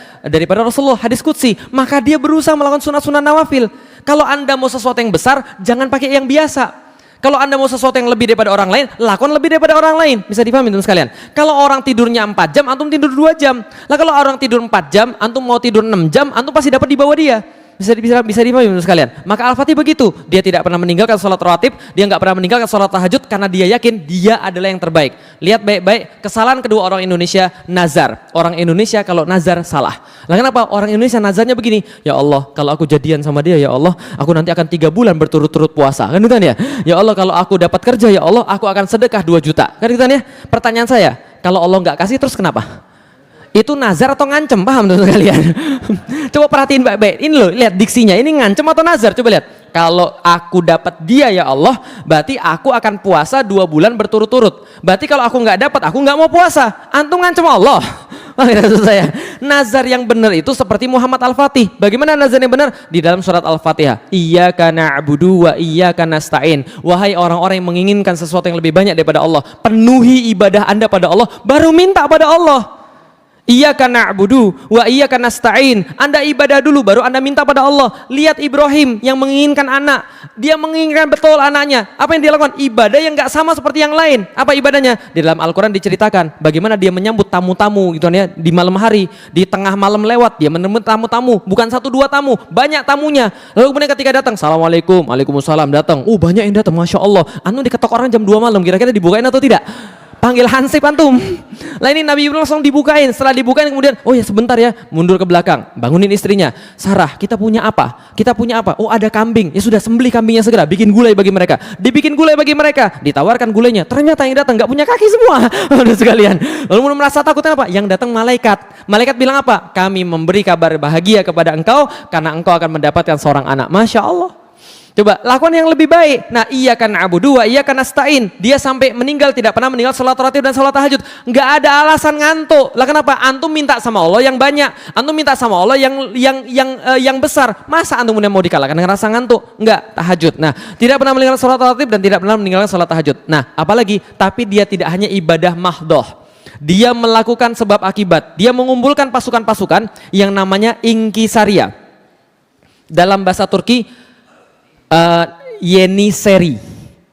Rasulullah, hadis qudsi. Maka dia berusaha melakukan sunnah-sunnah nawafil. Kalau Anda mau sesuatu yang besar, jangan pakai yang biasa. Kalau Anda mau sesuatu yang lebih daripada orang lain, lakukan lebih daripada orang lain. Bisa dipahami teman sekalian? Kalau orang tidurnya 4 jam, antum tidur 2 jam. Lah kalau orang tidur 4 jam, antum mau tidur 6 jam, antum pasti dapat di bawah dia. Bisa dipahami teman sekalian? Maka Al-Fatih begitu. Dia tidak pernah meninggalkan sholat rawatib, dia nggak pernah meninggalkan sholat tahajud karena dia yakin dia adalah yang terbaik. Lihat baik-baik kesalahan kedua orang Indonesia, nazar. Orang Indonesia kalau nazar salah. Lah kenapa? Orang Indonesia nazarnya begini, ya Allah kalau aku jadian sama dia, ya Allah aku nanti akan 3 bulan berturut-turut puasa. Kan gitu kan ya? Ya Allah kalau aku dapat kerja, ya Allah aku akan sedekah 2 juta. Kan gitu kan ya? Pertanyaan saya, kalau Allah nggak kasih terus kenapa? Itu nazar atau ngancem, paham teman kalian? Coba perhatiin baik-baik, ini loh, lihat diksinya, ini ngancem atau nazar, coba lihat. Kalau aku dapat dia ya Allah, berarti aku akan puasa 2 bulan berturut-turut. Berarti kalau aku nggak dapat, aku nggak mau puasa. Antum ngancem Allah. Maksud saya, nazar yang benar itu seperti Muhammad Al-Fatih. Bagaimana nazar yang benar? Di dalam surat Al-Fatihah. Iyyaka na'budu wa iyyaka nasta'in. Wahai orang-orang yang menginginkan sesuatu yang lebih banyak daripada Allah, penuhi ibadah Anda pada Allah, baru minta pada Allah. Iyyaka na'budu wa iyyaka nasta'in. Anda ibadah dulu baru Anda minta pada Allah. Lihat Ibrahim yang menginginkan anak. Dia menginginkan betul anaknya. Apa yang dia lakukan? Ibadah yang enggak sama seperti yang lain. Apa ibadahnya? Di dalam Al-Qur'an diceritakan bagaimana dia menyambut tamu-tamu gitu ya, di malam hari, di tengah malam lewat dia menemui tamu-tamu, bukan 1 2 tamu, banyak tamunya. Lalu kemudian ketika datang, Assalamualaikum, Waalaikumsalam, datang. Banyak yang datang, Masya Allah. Anu diketok orang jam 2 malam, kira-kira dibukain atau tidak? Panggil hansip antum. Lah ini Nabi Ibrahim langsung dibukain. Setelah dibukain kemudian, oh ya sebentar ya, mundur ke belakang, bangunin istrinya. Sarah, kita punya apa? Kita punya apa? Oh ada kambing. Ya sudah, sembelih kambingnya segera. Bikin gulai bagi mereka. Dibikin gulai bagi mereka. Ditawarkan gulainya. Ternyata yang datang nggak punya kaki semua. Udah sekalian. Lalu mulai merasa takut apa? Yang datang malaikat. Malaikat bilang apa? Kami memberi kabar bahagia kepada engkau karena engkau akan mendapatkan seorang anak. Masya Allah. Coba lakukan yang lebih baik. Nah, iyyaka na'budu wa iyyaka nasta'in. Dia sampai meninggal tidak pernah meninggal salat rawatib dan salat tahajud. Enggak ada alasan ngantuk. Lah kenapa? Antum minta sama Allah yang banyak. Antum minta sama Allah yang besar. Masa antum mau dikalahkan dengan rasa ngantuk? Enggak, tahajud. Nah, tidak pernah meninggalkan salat rawatib dan tidak pernah meninggalkan salat tahajud. Nah, apalagi tapi dia tidak hanya ibadah mahdoh. Dia melakukan sebab akibat. Dia mengumpulkan pasukan-pasukan yang namanya Inkisaria. Dalam bahasa Turki Yeni seri.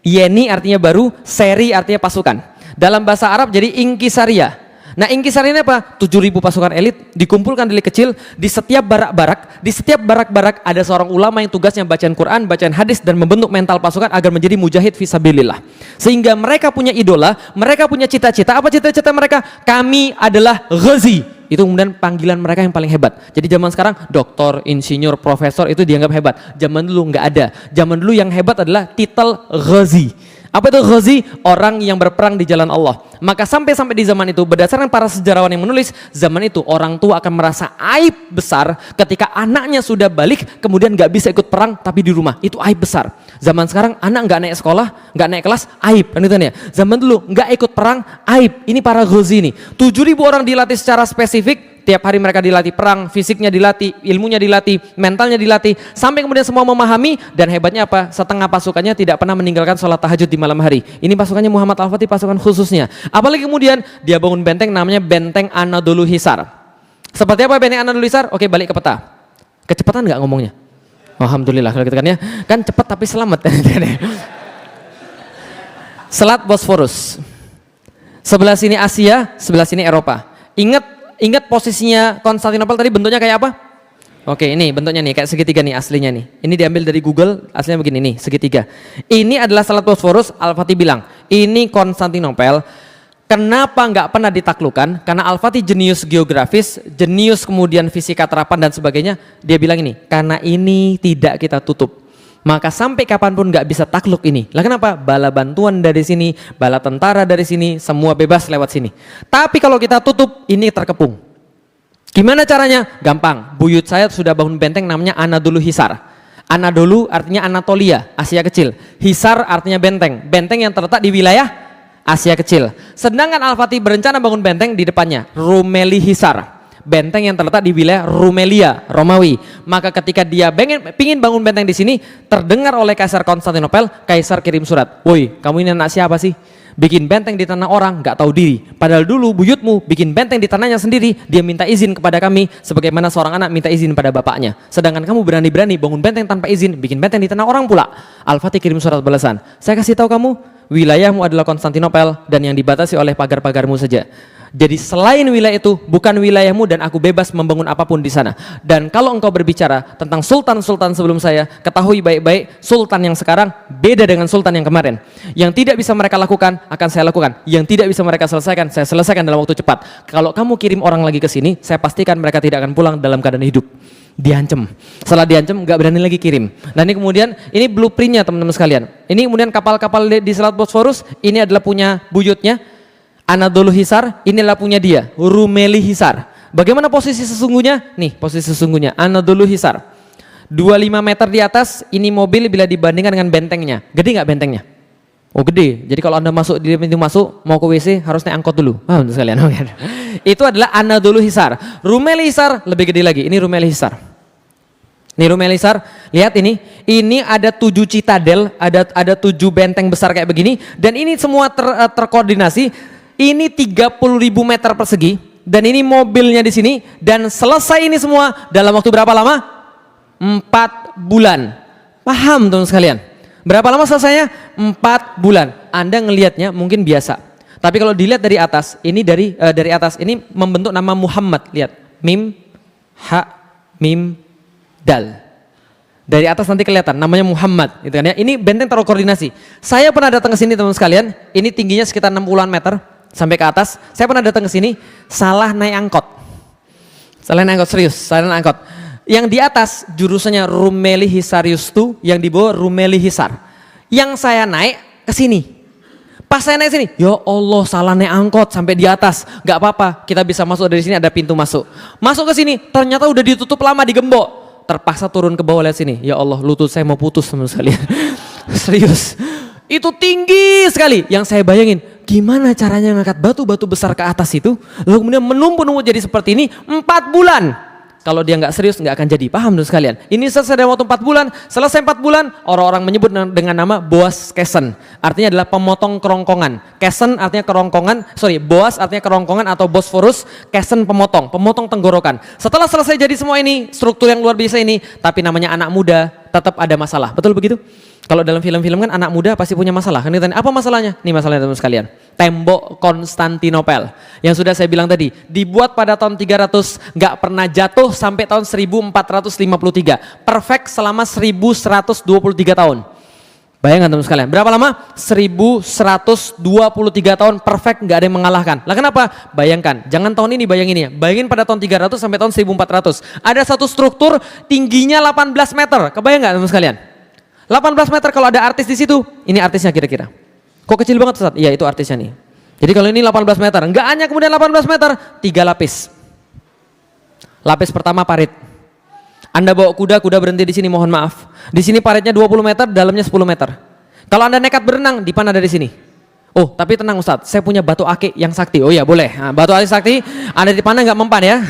Yeni artinya baru, seri artinya pasukan. Dalam bahasa Arab jadi Inkisaria. Nah, Inkisaria ini apa? 7.000 pasukan elit dikumpulkan dari kecil di setiap barak-barak. Di setiap barak-barak ada seorang ulama yang tugasnya bacaan Quran, bacaan hadis dan membentuk mental pasukan agar menjadi mujahid fisabilillah. Sehingga mereka punya idola, mereka punya cita-cita. Apa cita-cita mereka? Kami adalah Ghazi. Itu kemudian panggilan mereka yang paling hebat. Jadi zaman sekarang doktor, insinyur, profesor itu dianggap hebat. Zaman dulu nggak ada. Zaman dulu yang hebat adalah titel Ghazi. Apa itu Ghazi? Orang yang berperang di jalan Allah. Maka sampai di zaman itu, berdasarkan para sejarawan yang menulis, zaman itu orang tua akan merasa aib besar ketika anaknya sudah balik kemudian nggak bisa ikut perang tapi di rumah. Itu aib besar. Zaman sekarang anak nggak naik sekolah, nggak naik kelas, aib. Kan itu ya. Zaman dulu nggak ikut perang, aib. Ini para Ghazi ini. 7.000 orang dilatih secara spesifik. Tiap hari mereka dilatih perang, fisiknya dilatih, ilmunya dilatih, mentalnya dilatih, sampai kemudian semua memahami. Dan hebatnya apa? Setengah pasukannya tidak pernah meninggalkan sholat tahajud di malam hari. Ini pasukannya Muhammad Al-Fatih, pasukan khususnya. Apalagi kemudian dia bangun benteng namanya Benteng Anadolu Hisar. Seperti apa Benteng Anadolu Hisar? Oke, balik ke peta. Kecepatan nggak ngomongnya? Alhamdulillah kalau gitu kan ya. Kan cepat tapi selamat. Selat Bosforus. Sebelah sini Asia, sebelah sini Eropa. Ingat posisinya Konstantinopel tadi bentuknya kayak apa? Oke, ini bentuknya nih kayak segitiga nih aslinya nih. Ini diambil dari Google, aslinya begini nih, segitiga. Ini adalah Selat Bosforus. Al-Fatih bilang, ini Konstantinopel. Kenapa nggak pernah ditaklukkan? Karena Al-Fatih jenius geografis, jenius kemudian fisika terapan dan sebagainya. Dia bilang ini, karena ini tidak kita tutup. Maka sampai kapanpun nggak bisa takluk ini. Lah kenapa? Bala bantuan dari sini, bala tentara dari sini, semua bebas lewat sini. Tapi kalau kita tutup, ini terkepung. Gimana caranya? Gampang. Buyut saya sudah bangun benteng namanya Anadolu Hisar. Anadolu artinya Anatolia, Asia Kecil. Hisar artinya benteng. Benteng yang terletak di wilayah Asia Kecil. Sedangkan Al-Fatih berencana bangun benteng di depannya, Rumeli Hisar. Benteng yang terletak di wilayah Rumelia, Romawi. Maka ketika dia pingin bangun benteng di sini, terdengar oleh Kaisar Konstantinopel, Kaisar kirim surat, "Woi, kamu ini anak siapa sih? Bikin benteng di tanah orang, nggak tahu diri. Padahal dulu buyutmu bikin benteng di tanahnya sendiri, dia minta izin kepada kami, sebagaimana seorang anak minta izin pada bapaknya. Sedangkan kamu berani-berani bangun benteng tanpa izin, bikin benteng di tanah orang pula." Al-Fatih kirim surat balasan, "Saya kasih tahu kamu, wilayahmu adalah Konstantinopel dan yang dibatasi oleh pagar-pagarmu saja. Jadi selain wilayah itu bukan wilayahmu dan aku bebas membangun apapun di sana. Dan kalau engkau berbicara tentang sultan-sultan sebelum saya, ketahui baik-baik sultan yang sekarang beda dengan sultan yang kemarin. Yang tidak bisa mereka lakukan akan saya lakukan. Yang tidak bisa mereka selesaikan, saya selesaikan dalam waktu cepat. Kalau kamu kirim orang lagi ke sini, saya pastikan mereka tidak akan pulang dalam keadaan hidup." Diancam. Setelah diancam nggak berani lagi kirim. Dan ini kemudian ini blueprintnya teman-teman sekalian. Ini kemudian kapal-kapal di Selat Bosforus ini adalah punya buyutnya Anadolu Hisar, inilah punya dia Rumeli Hisar. Bagaimana posisi sesungguhnya? Nih posisi sesungguhnya Anadolu Hisar 25 meter di atas. Ini mobil bila dibandingkan dengan bentengnya, gede nggak bentengnya? Oh gede. Jadi kalau anda masuk di pintu masuk mau ke WC harus naik angkot dulu. Untuk sekalian. Itu adalah Anadolu Hisar. Rumeli Hisar lebih gede lagi. Ini Rumeli Hisar. Nih Rumeli Hisar, lihat ini ada 7 citadel, ada 7 benteng besar kayak begini, dan ini semua terkoordinasi. Ini 30.000 meter persegi dan ini mobilnya di sini, dan selesai ini semua dalam waktu berapa lama? 4 bulan. Paham teman sekalian? Berapa lama selesainya? 4 bulan. Anda ngelihatnya mungkin biasa, tapi kalau dilihat dari atas, ini dari atas ini membentuk nama Muhammad. Lihat, mim, ha, mim, dal. Dari atas nanti kelihatan namanya Muhammad, gitu kan ya. Ini benteng terkoordinasi. Saya pernah datang ke sini teman sekalian. Ini tingginya sekitar 60-an meter sampai ke atas. Saya pernah datang ke sini, salah naik angkot. Salah naik angkot, serius, salah naik angkot. Yang di atas jurusannya Rumeli Hisarius tuh, yang di bawah Rumeli Hisar. Yang saya naik ke sini. Pas saya naik sini, ya Allah, salah naik angkot sampai di atas. Gak apa-apa, kita bisa masuk dari sini, ada pintu masuk. Masuk ke sini, ternyata udah ditutup lama, digembok. Terpaksa turun ke bawah, lihat sini. Ya Allah, lutut saya mau putus teman sekalian. Serius. Itu tinggi sekali. Yang saya bayangin, gimana caranya ngangkat batu-batu besar ke atas itu, lalu kemudian menumpuk-numpuk jadi seperti ini 4 bulan. Kalau dia nggak serius nggak akan jadi. Paham tuh sekalian? Ini selesai dalam waktu 4 bulan. Selesai 4 bulan, orang-orang menyebut dengan nama Boas Kesen. Artinya adalah pemotong kerongkongan. Kesen artinya kerongkongan, Boas artinya kerongkongan atau Bosforus, Kesen pemotong tenggorokan. Setelah selesai jadi semua ini, struktur yang luar biasa ini, tapi namanya anak muda, tetap ada masalah. Betul begitu? Kalau dalam film-film kan anak muda pasti punya masalah. Kan ditanya, apa masalahnya? Nih masalahnya teman sekalian. Tembok Konstantinopel yang sudah saya bilang tadi, dibuat pada tahun 300, nggak pernah jatuh sampai tahun 1453. Perfect selama 1123 tahun. Bayangkan teman sekalian, berapa lama? 1123 tahun perfect, nggak ada yang mengalahkan. Lah kenapa? Bayangkan, jangan tahun ini bayangin ya. Bayangin pada tahun 300 sampai tahun 1400. Ada satu struktur tingginya 18 meter. Kebayang nggak teman sekalian? 18 meter, kalau ada artis di situ, ini artisnya kira-kira. Kok kecil banget Ustaz? Iya itu artisnya nih. Jadi kalau ini 18 meter, enggak hanya kemudian 18 meter, 3 lapis. Lapis pertama parit. Anda bawa kuda berhenti di sini, mohon maaf. Di sini paritnya 20 meter, dalamnya 10 meter. Kalau Anda nekat berenang, dipan ada di sini. Oh, tapi tenang Ustaz, saya punya batu akik yang sakti. Oh ya boleh. Nah, batu akik sakti, Anda dipanah nggak mempan ya.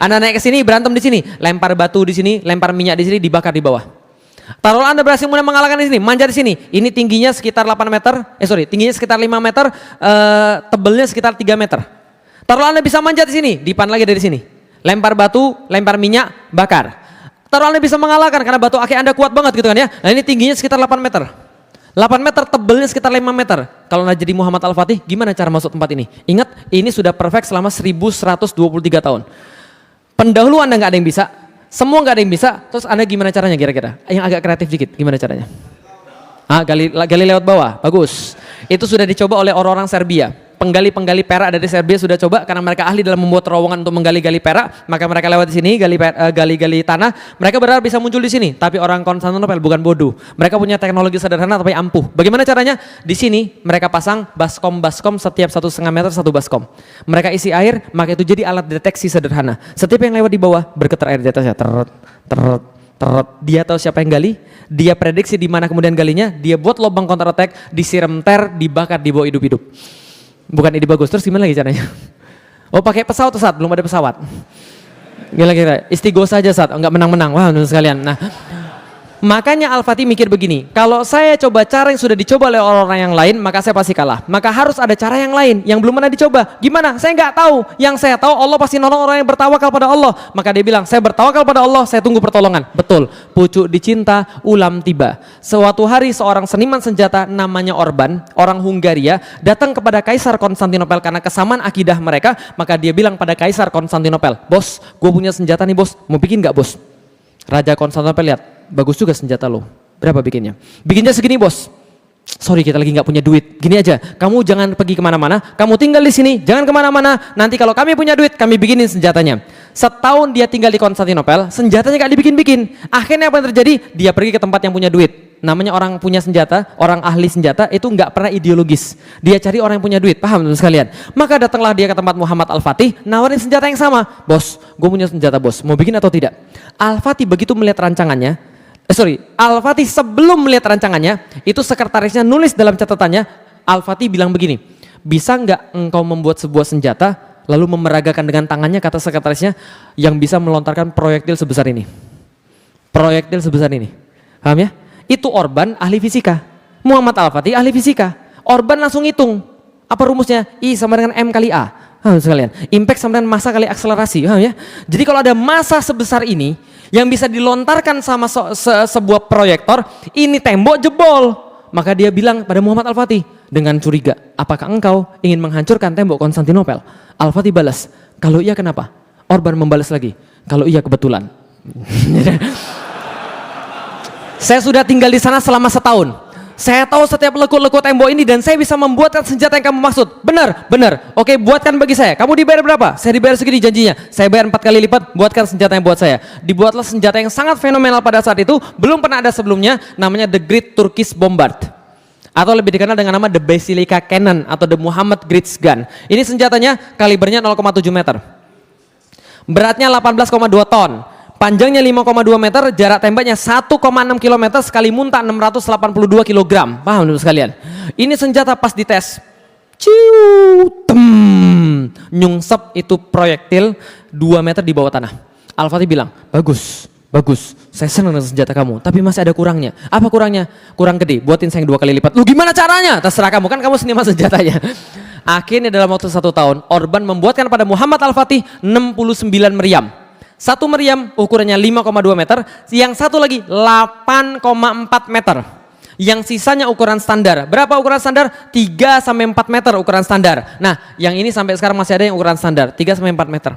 Anda naik ke sini, berantem di sini, lempar batu di sini, lempar minyak di sini, dibakar di bawah. Taruhlah Anda berhasil mulai mengalahkan di sini, manjat di sini. Ini tingginya sekitar 8 meter, tingginya sekitar 5 meter, tebelnya sekitar 3 meter. Taruhlah Anda bisa manjat di sini, dipan lagi dari sini. Lempar batu, lempar minyak, bakar. Taruhlah Anda bisa mengalahkan karena batu akik Anda kuat banget gitu kan ya. Nah ini tingginya sekitar 8 meter. 8 meter, tebelnya sekitar 5 meter. Kalau Anda jadi Muhammad Al-Fatih, gimana cara masuk tempat ini? Ingat, ini sudah perfect selama 1123 tahun. Pendahulu Anda nggak ada yang bisa. Semua nggak ada yang bisa, terus Anda gimana caranya kira-kira? Yang agak kreatif dikit, gimana caranya? Gali lewat bawah, bagus. Itu sudah dicoba oleh orang-orang Serbia. penggali-penggali perak dari Serbia sudah coba, karena mereka ahli dalam membuat terowongan untuk menggali-gali perak, maka mereka lewat di sini gali-gali tanah, mereka berharap bisa muncul di sini. Tapi orang Konstantinopel bukan bodoh, mereka punya teknologi sederhana tapi ampuh. Bagaimana caranya? Di sini mereka pasang baskom setiap 1,5 meter satu baskom. Mereka isi air, maka itu jadi alat deteksi sederhana. Setiap yang lewat di bawah bergetar air di atasnya, terut. Dia tahu siapa yang gali, dia prediksi di mana kemudian galinya, dia buat lubang counter attack, disiram ter, dibakar, dibawa hidup-hidup. Bukan ide bagus. Terus gimana lagi caranya? Oh, pakai pesawat tuh, saat belum ada pesawat. Gila-gila, istighosa saja saat, enggak menang-menang. Wah, menurut sekalian. Nah, makanya Al-Fatih mikir begini, kalau saya coba cara yang sudah dicoba oleh orang-orang yang lain, maka saya pasti kalah. Maka harus ada cara yang lain yang belum pernah dicoba. Gimana? Saya nggak tahu. Yang saya tahu, Allah pasti nolong orang yang bertawakal pada Allah. Maka dia bilang, saya bertawakal pada Allah, saya tunggu pertolongan. Betul, pucuk dicinta, ulam tiba. Suatu hari seorang seniman senjata namanya Orban, orang Hungaria, datang kepada Kaisar Konstantinopel karena kesamaan akidah mereka. Maka dia bilang pada Kaisar Konstantinopel, bos, gue punya senjata nih bos, mau bikin nggak bos? Raja Konstantinopel lihat, bagus juga senjata lo. Berapa bikinnya? Bikinnya segini bos. Sorry, kita lagi nggak punya duit. Gini aja, kamu jangan pergi kemana-mana, kamu tinggal di sini, jangan kemana-mana. Nanti kalau kami punya duit, kami bikinin senjatanya. Setahun dia tinggal di Konstantinopel, senjatanya nggak dibikin-bikin. Akhirnya apa yang terjadi? Dia pergi ke tempat yang punya duit. Namanya orang punya senjata, orang ahli senjata itu nggak pernah ideologis. Dia cari orang yang punya duit, paham teman sekalian? Maka datanglah dia ke tempat Muhammad Al-Fatih, nawarin senjata yang sama. Bos, gue punya senjata bos, mau bikin atau tidak? Al-Fatih begitu melihat rancangannya, Al-Fatih sebelum melihat rancangannya, itu sekretarisnya nulis dalam catatannya, Al-Fatih bilang begini, bisa nggak engkau membuat sebuah senjata, lalu memeragakan dengan tangannya, kata sekretarisnya, yang bisa melontarkan proyektil sebesar ini. Proyektil sebesar ini, paham ya? Itu Orban ahli fisika, Muhammad Al-Fatih ahli fisika. Orban langsung hitung, apa rumusnya? I sama dengan M kali A. Sekalian, impact sama dengan massa kali akselerasi, paham ya? Jadi kalau ada massa sebesar ini yang bisa dilontarkan sama sebuah proyektor, ini tembok jebol. Maka dia bilang pada Muhammad Al-Fatih dengan curiga, apakah engkau ingin menghancurkan tembok Konstantinopel? Al-Fatih balas, kalau iya kenapa? Orban membalas lagi, kalau iya kebetulan. Saya sudah tinggal di sana selama setahun. Saya tahu setiap lekuk-lekuk tembok ini dan saya bisa membuatkan senjata yang kamu maksud. Benar, benar. Oke, buatkan bagi saya. Kamu dibayar berapa? Saya dibayar segini janjinya. Saya bayar 4 kali lipat, buatkan senjata yang buat saya. Dibuatlah senjata yang sangat fenomenal pada saat itu, belum pernah ada sebelumnya, namanya The Great Turkish Bombard. Atau lebih dikenal dengan nama The Basilica Cannon atau The Muhammad Great Gun. Ini senjatanya kalibernya 0,7 meter. Beratnya 18,2 ton. Panjangnya 5,2 meter, jarak tembaknya 1,6 km, sekali muntah 682 kg. Paham dulu sekalian? Ini senjata pas dites, nyungsep itu proyektil 2 meter di bawah tanah. Al-Fatih bilang, bagus, saya senang dengan senjata kamu, tapi masih ada kurangnya. Apa kurangnya? Kurang gede, buatin saya yang 2 kali lipat. Lu gimana caranya? Terserah kamu, kan kamu seniman senjatanya. Akhirnya dalam waktu 1 tahun, Orban membuatkan pada Muhammad Al-Fatih 69 meriam. Satu meriam ukurannya 5,2 meter, yang satu lagi 8,4 meter. Yang sisanya ukuran standar. Berapa ukuran standar? 3 sampai 4 meter ukuran standar. Nah, yang ini sampai sekarang masih ada yang ukuran standar, 3 sampai 4 meter.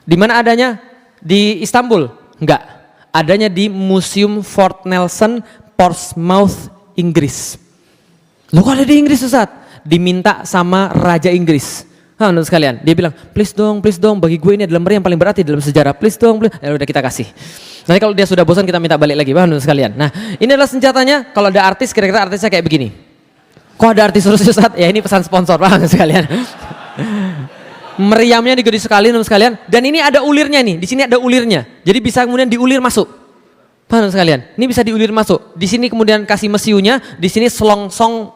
Di mana adanya? Di Istanbul? Enggak. Adanya di Museum Fort Nelson, Portsmouth, Inggris. Loh, kok ada di Inggris Ustaz? Diminta sama Raja Inggris. Menurut sekalian, dia bilang, please dong, bagi gue ini adalah meriam yang paling berat di dalam sejarah, please dong, please. Ya udah kita kasih. Nanti kalau dia sudah bosan kita minta balik lagi, menurut sekalian. Nah, ini adalah senjatanya. Kalau ada artis, kira-kira artisnya kayak begini. Kok ada artis terus Ustaz? Ya ini pesan sponsor, menurut sekalian. Meriamnya digede sekali, menurut sekalian. Dan ini ada ulirnya nih, di sini ada ulirnya. Jadi bisa kemudian diulir masuk. Menurut sekalian, ini bisa diulir masuk. Di sini kemudian kasih mesiunya, di sini selongsong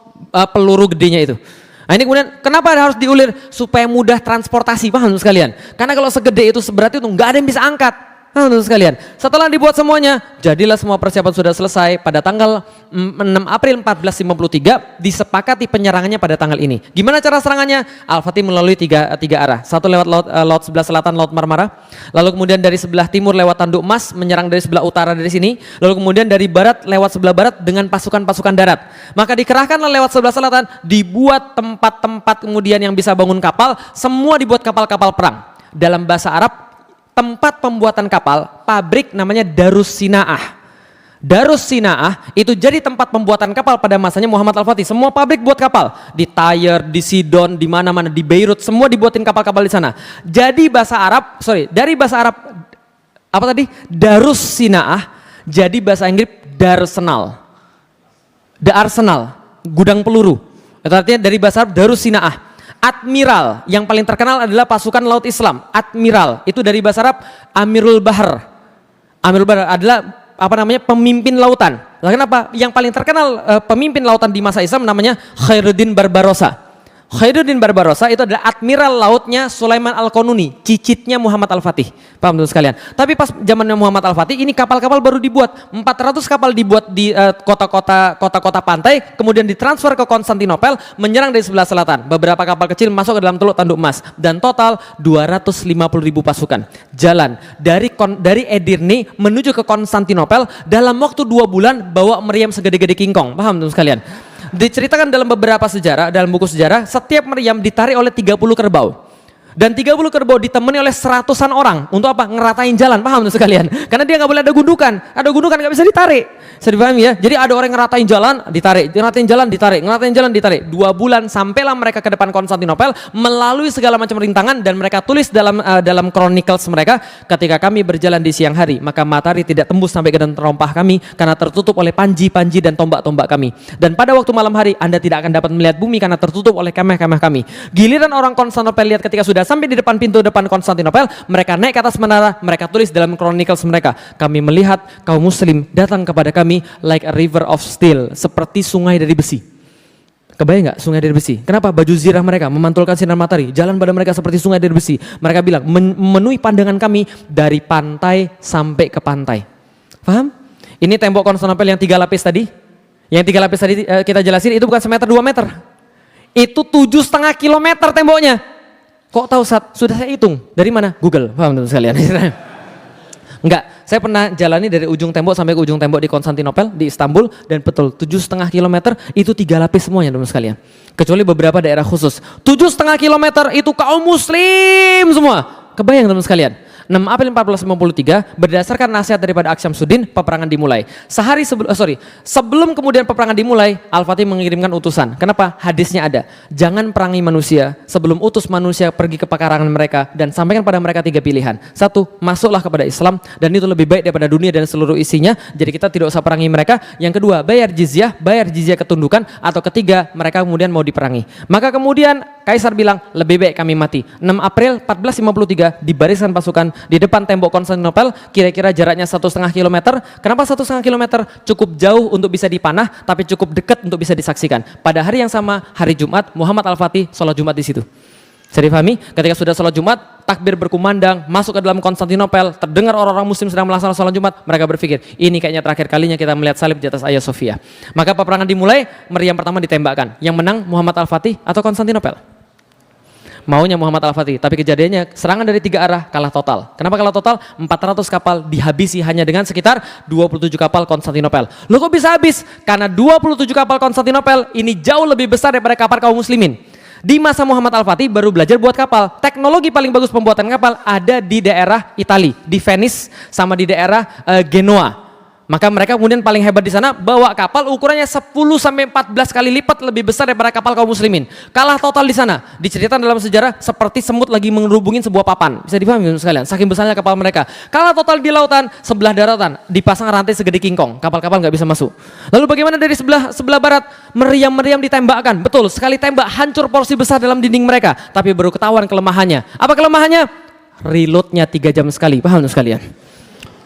peluru gedenya itu. Nah ini kemudian kenapa harus diulir? Supaya mudah transportasi, paham sekalian? Karena kalau segede itu, seberat itu, nggak ada yang bisa angkat. Nah, sekalian, setelah dibuat semuanya, jadilah semua persiapan sudah selesai. Pada tanggal 6 April 1453 disepakati penyerangannya pada tanggal ini. Gimana cara serangannya? Al-Fatih melalui tiga arah. Satu lewat laut sebelah selatan, Laut Marmara. Lalu kemudian dari sebelah timur lewat Tanduk Emas, menyerang dari sebelah utara dari sini. Lalu kemudian dari barat lewat sebelah barat dengan pasukan-pasukan darat. Maka dikerahkanlah lewat sebelah selatan, dibuat tempat-tempat kemudian yang bisa bangun kapal. Semua dibuat kapal-kapal perang. Dalam bahasa Arab, tempat pembuatan kapal, pabrik namanya Darus Sinaah. Darus Sinaah itu jadi tempat pembuatan kapal pada masanya Muhammad Al-Fatih. Semua pabrik buat kapal di Tyre, di Sidon, di mana-mana, di Beirut, semua dibuatin kapal-kapal di sana. Jadi dari bahasa Arab apa tadi? Darus Sinaah, jadi bahasa Inggris Darsenal. The Arsenal, gudang peluru. Itu artinya dari bahasa Arab Darus Sinaah. Admiral, yang paling terkenal adalah pasukan laut Islam. Admiral, itu dari bahasa Arab Amirul Bahar. Amirul Bahar adalah pemimpin lautan. Lah kenapa? Yang paling terkenal pemimpin lautan di masa Islam namanya Khairuddin Barbarossa. Khairuddin Barbarossa itu adalah admiral lautnya Sulaiman Al-Qanuni, cicitnya Muhammad Al-Fatih. Paham teman sekalian? Tapi pas zamannya Muhammad Al-Fatih ini kapal-kapal baru dibuat. 400 kapal dibuat di kota-kota pantai, kemudian ditransfer ke Konstantinopel, menyerang dari sebelah selatan. Beberapa kapal kecil masuk ke dalam Teluk Tanduk Emas dan total 250.000 pasukan. Jalan dari Edirne menuju ke Konstantinopel dalam waktu 2 bulan bawa meriam segede-gede kingkong. Paham teman sekalian? Diceritakan dalam beberapa sejarah, dalam buku sejarah, setiap meriam ditarik oleh 30 kerbau. Dan 30 kerbau ditemani oleh 100-an orang. Untuk apa? Ngeratain jalan, paham tuh sekalian? Karena dia nggak boleh ada gundukan. Ada gundukan nggak bisa ditarik. Bisa dipahami ya? Jadi ada orang ngeratain jalan, ditarik. Ngeratain jalan, ditarik. Ngeratain jalan, ditarik. 2 bulan sampailah mereka ke depan Konstantinopel melalui segala macam rintangan dan mereka tulis dalam chronicles mereka, ketika kami berjalan di siang hari, maka matahari tidak tembus sampai ke dalam terompah kami karena tertutup oleh panji-panji dan tombak-tombak kami. Dan pada waktu malam hari Anda tidak akan dapat melihat bumi karena tertutup oleh kemah-kemah kami. Giliran orang Konstantinopel lihat ketika sudah sampai di depan pintu depan Konstantinopel, mereka naik ke atas menara, mereka tulis dalam chronicles mereka, kami melihat kaum muslim datang kepada kami like a river of steel, seperti sungai dari besi. Kebayang nggak sungai dari besi? Kenapa? Baju zirah mereka memantulkan sinar matahari, jalan pada mereka seperti sungai dari besi. Mereka bilang memenuhi pandangan kami dari pantai sampai ke pantai. Paham? Ini tembok Konstantinopel yang 3 lapis tadi. Yang 3 lapis tadi kita jelasin itu bukan semeter 2 meter. Itu 7,5 kilometer temboknya. Kok tahu Ustaz? Sudah saya hitung. Dari mana? Google. Paham teman sekalian? Enggak, saya pernah jalani dari ujung tembok sampai ke ujung tembok di Konstantinopel, di Istanbul, dan betul 7,5 kilometer itu 3 lapis semuanya teman sekalian. Kecuali beberapa daerah khusus. 7,5 kilometer itu kaum muslim semua. Kebayang teman sekalian? 6 April 1453 berdasarkan nasihat daripada Aksyamsuddin, peperangan dimulai. Sebelum kemudian peperangan dimulai, Al-Fatih mengirimkan utusan. Kenapa? Hadisnya ada. Jangan perangi manusia sebelum utus manusia pergi ke pekarangan mereka dan sampaikan pada mereka 3 pilihan. 1, masuklah kepada Islam dan itu lebih baik daripada dunia dan seluruh isinya. Jadi kita tidak usah perangi mereka. Yang kedua, bayar jizyah ketundukan. Atau ketiga, mereka kemudian mau diperangi. Maka kemudian Kaisar bilang, lebih baik kami mati. 6 April 1453 dibariskan pasukan di depan tembok Konstantinopel, kira-kira jaraknya 1,5 kilometer. Kenapa 1,5 kilometer? Cukup jauh untuk bisa dipanah, tapi cukup dekat untuk bisa disaksikan. Pada hari yang sama, hari Jumat, Muhammad Al-Fatih sholat Jumat di situ. Bisa dipahami? Ketika sudah sholat Jumat, takbir berkumandang, masuk ke dalam Konstantinopel, terdengar orang-orang muslim sedang melaksanakan sholat Jumat, mereka berpikir, ini kayaknya terakhir kalinya kita melihat salib di atas Hagia Sophia. Maka peperangan dimulai, meriam pertama ditembakkan. Yang menang Muhammad Al-Fatih atau Konstantinopel? Maunya Muhammad Al-Fatih, tapi kejadiannya serangan dari 3 arah, kalah total. Kenapa kalah total? 400 kapal dihabisi hanya dengan sekitar 27 kapal Konstantinopel. Loh kok bisa habis? Karena 27 kapal Konstantinopel ini jauh lebih besar daripada kapal kaum muslimin. Di masa Muhammad Al-Fatih baru belajar buat kapal. Teknologi paling bagus pembuatan kapal ada di daerah Italia, di Venice sama di daerah Genoa. Maka mereka kemudian paling hebat di sana, bawa kapal ukurannya 10-14 kali lipat lebih besar daripada kapal kaum muslimin. Kalah total di sana. Diceritakan dalam sejarah seperti semut lagi mengerubungin sebuah papan. Bisa dipahami sekalian, saking besarnya kapal mereka. Kalah total di lautan, sebelah daratan dipasang rantai segede kingkong. Kapal-kapal nggak bisa masuk. Lalu bagaimana dari sebelah barat? Meriam-meriam ditembakkan. Betul, sekali tembak hancur porsi besar dalam dinding mereka. Tapi baru ketahuan kelemahannya. Apa kelemahannya? Reloadnya 3 jam sekali. Paham sekalian?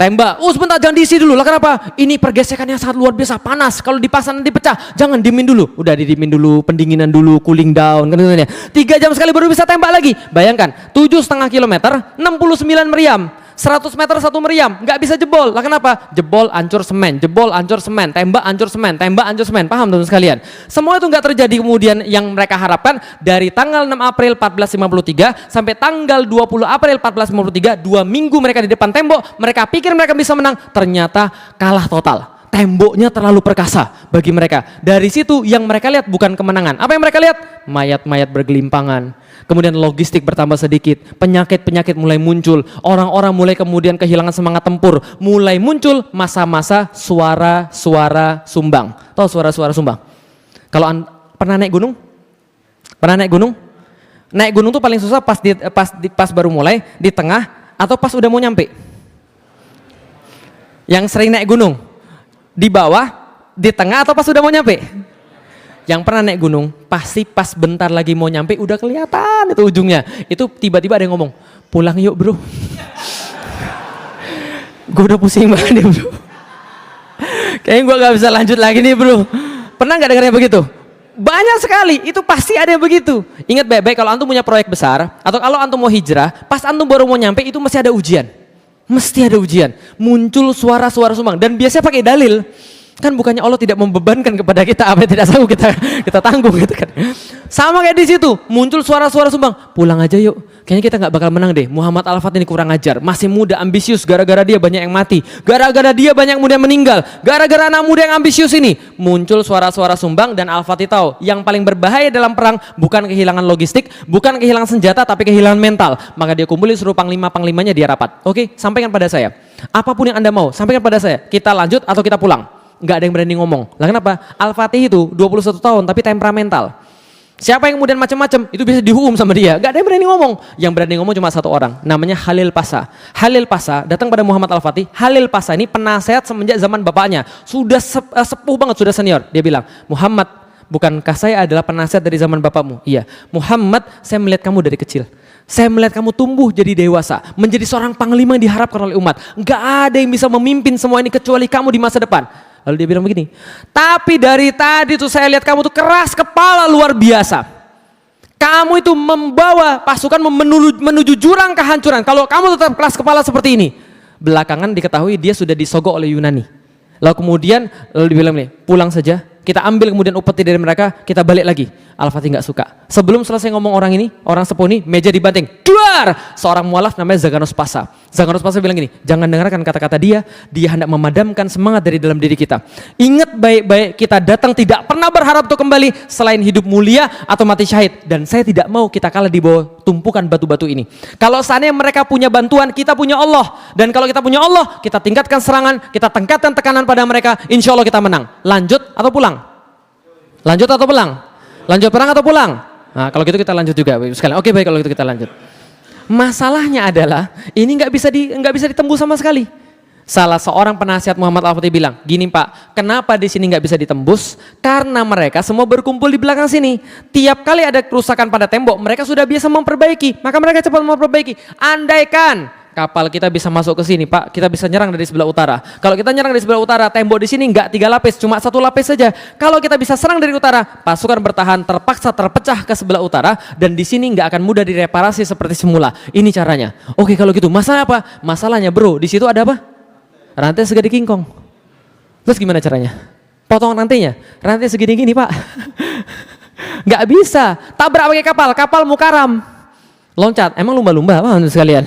Tembak, sebentar jangan diisi dulu lah, kenapa? Ini pergesekannya sangat luar biasa, panas, kalau dipasang nanti pecah, jangan diemin dulu. Udah didiemin dulu, pendinginan dulu, cooling down, kan 3 jam sekali baru bisa tembak lagi. Bayangkan, 7,5 kilometer, 69 meriam, 100 meter 1 meriam, nggak bisa jebol. Lah kenapa? Jebol, hancur semen, jebol, hancur semen, tembak, hancur semen, tembak, hancur semen. Paham teman sekalian? Semua itu nggak terjadi kemudian yang mereka harapkan. Dari tanggal 6 April 1453 sampai tanggal 20 April 1453, 2 minggu mereka di depan tembok, mereka pikir mereka bisa menang, ternyata kalah total. Temboknya terlalu perkasa bagi mereka. Dari situ yang mereka lihat bukan kemenangan. Apa yang mereka lihat? Mayat-mayat bergelimpangan. Kemudian logistik bertambah sedikit, penyakit-penyakit mulai muncul, orang-orang mulai kemudian kehilangan semangat tempur, mulai muncul masa-masa suara-suara sumbang. Tahu suara-suara sumbang? Kalau pernah naik gunung? Pernah naik gunung? Naik gunung tuh paling susah pas baru mulai, di tengah, atau pas udah mau nyampe. Yang sering naik gunung, di bawah, di tengah, atau pas udah mau nyampe? Yang pernah naik gunung, pasti pas bentar lagi mau nyampe udah kelihatan itu ujungnya. Itu tiba-tiba ada yang ngomong, pulang yuk bro. Gue udah pusing banget nih bro. Kayaknya gue gak bisa lanjut lagi nih bro. Pernah gak dengarnya begitu? Banyak sekali, itu pasti ada yang begitu. Ingat baik-baik kalau antum punya proyek besar, atau kalau antum mau hijrah, pas antum baru mau nyampe itu mesti ada ujian. Mesti ada ujian. Muncul suara-suara sumbang, dan biasanya pakai dalil. Kan bukannya Allah tidak membebankan kepada kita apa yang tidak sanggup kita tanggung gitu kan. Sama kayak di situ, muncul suara-suara sumbang, pulang aja yuk. Kayaknya kita nggak bakal menang deh. Muhammad Al-Fatih ini kurang ajar, masih muda, ambisius, gara-gara dia banyak yang mati, gara-gara dia banyak muda yang meninggal, gara-gara anak muda yang ambisius ini. Muncul suara-suara sumbang dan Al-Fatih tahu, yang paling berbahaya dalam perang bukan kehilangan logistik, bukan kehilangan senjata, tapi kehilangan mental. Maka dia kumpulin suruh panglima-panglimanya, dia rapat. Oke, sampaikan pada saya. Apapun yang Anda mau, sampaikan pada saya. Kita lanjut atau kita pulang. Nggak ada yang berani ngomong. Lah kenapa? Al-Fatih itu 21 tahun tapi temperamental. Siapa yang kemudian macam-macam itu bisa dihukum sama dia. Nggak ada yang berani ngomong. Yang berani ngomong cuma satu orang, namanya Halil Pasha. Halil Pasha datang pada Muhammad Al-Fatih. Halil Pasha ini penasehat semenjak zaman bapaknya. Sudah sepuh banget, sudah senior. Dia bilang, Muhammad, bukankah saya adalah penasehat dari zaman bapakmu? Iya. Muhammad, saya melihat kamu dari kecil. Saya melihat kamu tumbuh jadi dewasa, menjadi seorang panglima yang diharapkan oleh umat. Nggak ada yang bisa memimpin semua ini kecuali kamu di masa depan. Lalu dia bilang begini, tapi dari tadi tuh saya lihat kamu tuh keras kepala luar biasa. Kamu itu membawa pasukan menuju jurang kehancuran. Kalau kamu tetap keras kepala seperti ini. Belakangan diketahui dia sudah disogok oleh Yunani. Lalu kemudian dibilang nih, pulang saja. Kita ambil kemudian upeti dari mereka, kita balik lagi. Al-Fatih nggak suka. Sebelum selesai ngomong orang ini, orang sepuh ini, meja dibanting. Duar! Seorang mualaf namanya Zaganos Pasha. Zaganos Pasha bilang gini, jangan dengarkan kata-kata dia hendak memadamkan semangat dari dalam diri kita. Ingat baik-baik, kita datang tidak pernah berharap untuk kembali selain hidup mulia atau mati syahid. Dan saya tidak mau kita kalah di bawah tumpukan batu-batu ini. Kalau seandainya mereka punya bantuan, kita punya Allah. Dan kalau kita punya Allah, kita tingkatkan serangan, kita tingkatkan tekanan pada mereka, insya Allah kita menang. Lanjut atau pulang? Lanjut atau pulang? Lanjut perang atau pulang? Nah, kalau gitu kita lanjut juga sekalian. Oke, baik, kalau gitu kita lanjut. Masalahnya adalah ini nggak bisa ditembus sama sekali. Salah seorang penasihat Muhammad Al-Fatih bilang, gini Pak, kenapa di sini nggak bisa ditembus? Karena mereka semua berkumpul di belakang sini. Tiap kali ada kerusakan pada tembok, mereka sudah biasa memperbaiki. Maka mereka cepat memperbaiki. Andaikan kapal kita bisa masuk ke sini Pak, kita bisa nyerang dari sebelah utara. Kalau kita nyerang dari sebelah utara, tembok di sini nggak 3 lapis, cuma 1 lapis saja. Kalau kita bisa serang dari utara, pasukan bertahan terpaksa terpecah ke sebelah utara, dan di sini nggak akan mudah direparasi seperti semula. Ini caranya. Oke, kalau gitu, masalah apa? Masalahnya bro, di situ ada apa? Rantai segede kingkong. Terus gimana caranya? Potong rantainya, rantai segini-gini Pak. Nggak bisa. Tabrak pakai kapal mukaram. Loncat, emang lumba-lumba apa sekalian?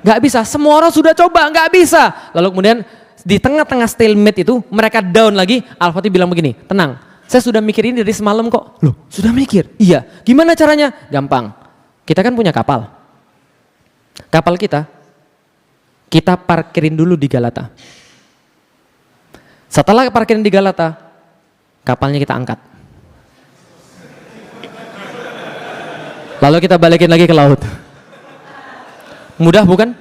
Nggak bisa, semua orang sudah coba, nggak bisa. Lalu kemudian di tengah-tengah stalemate itu, mereka down lagi. Al-Fatih bilang begini, tenang, saya sudah mikir ini dari semalam kok. Loh, sudah mikir? Iya. Gimana caranya? Gampang. Kita kan punya kapal. Kapal kita parkirin dulu di Galata. Setelah parkirin di Galata, kapalnya kita angkat. Lalu kita balikin lagi ke laut. Mudah bukan?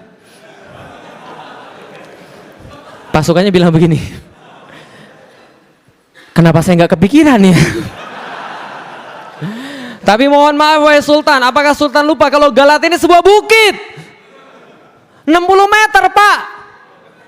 Pasukannya bilang begini, kenapa saya nggak kepikiran ya? Tapi mohon maaf wahai Sultan, apakah Sultan lupa kalau Galata ini sebuah bukit? 60 meter Pak.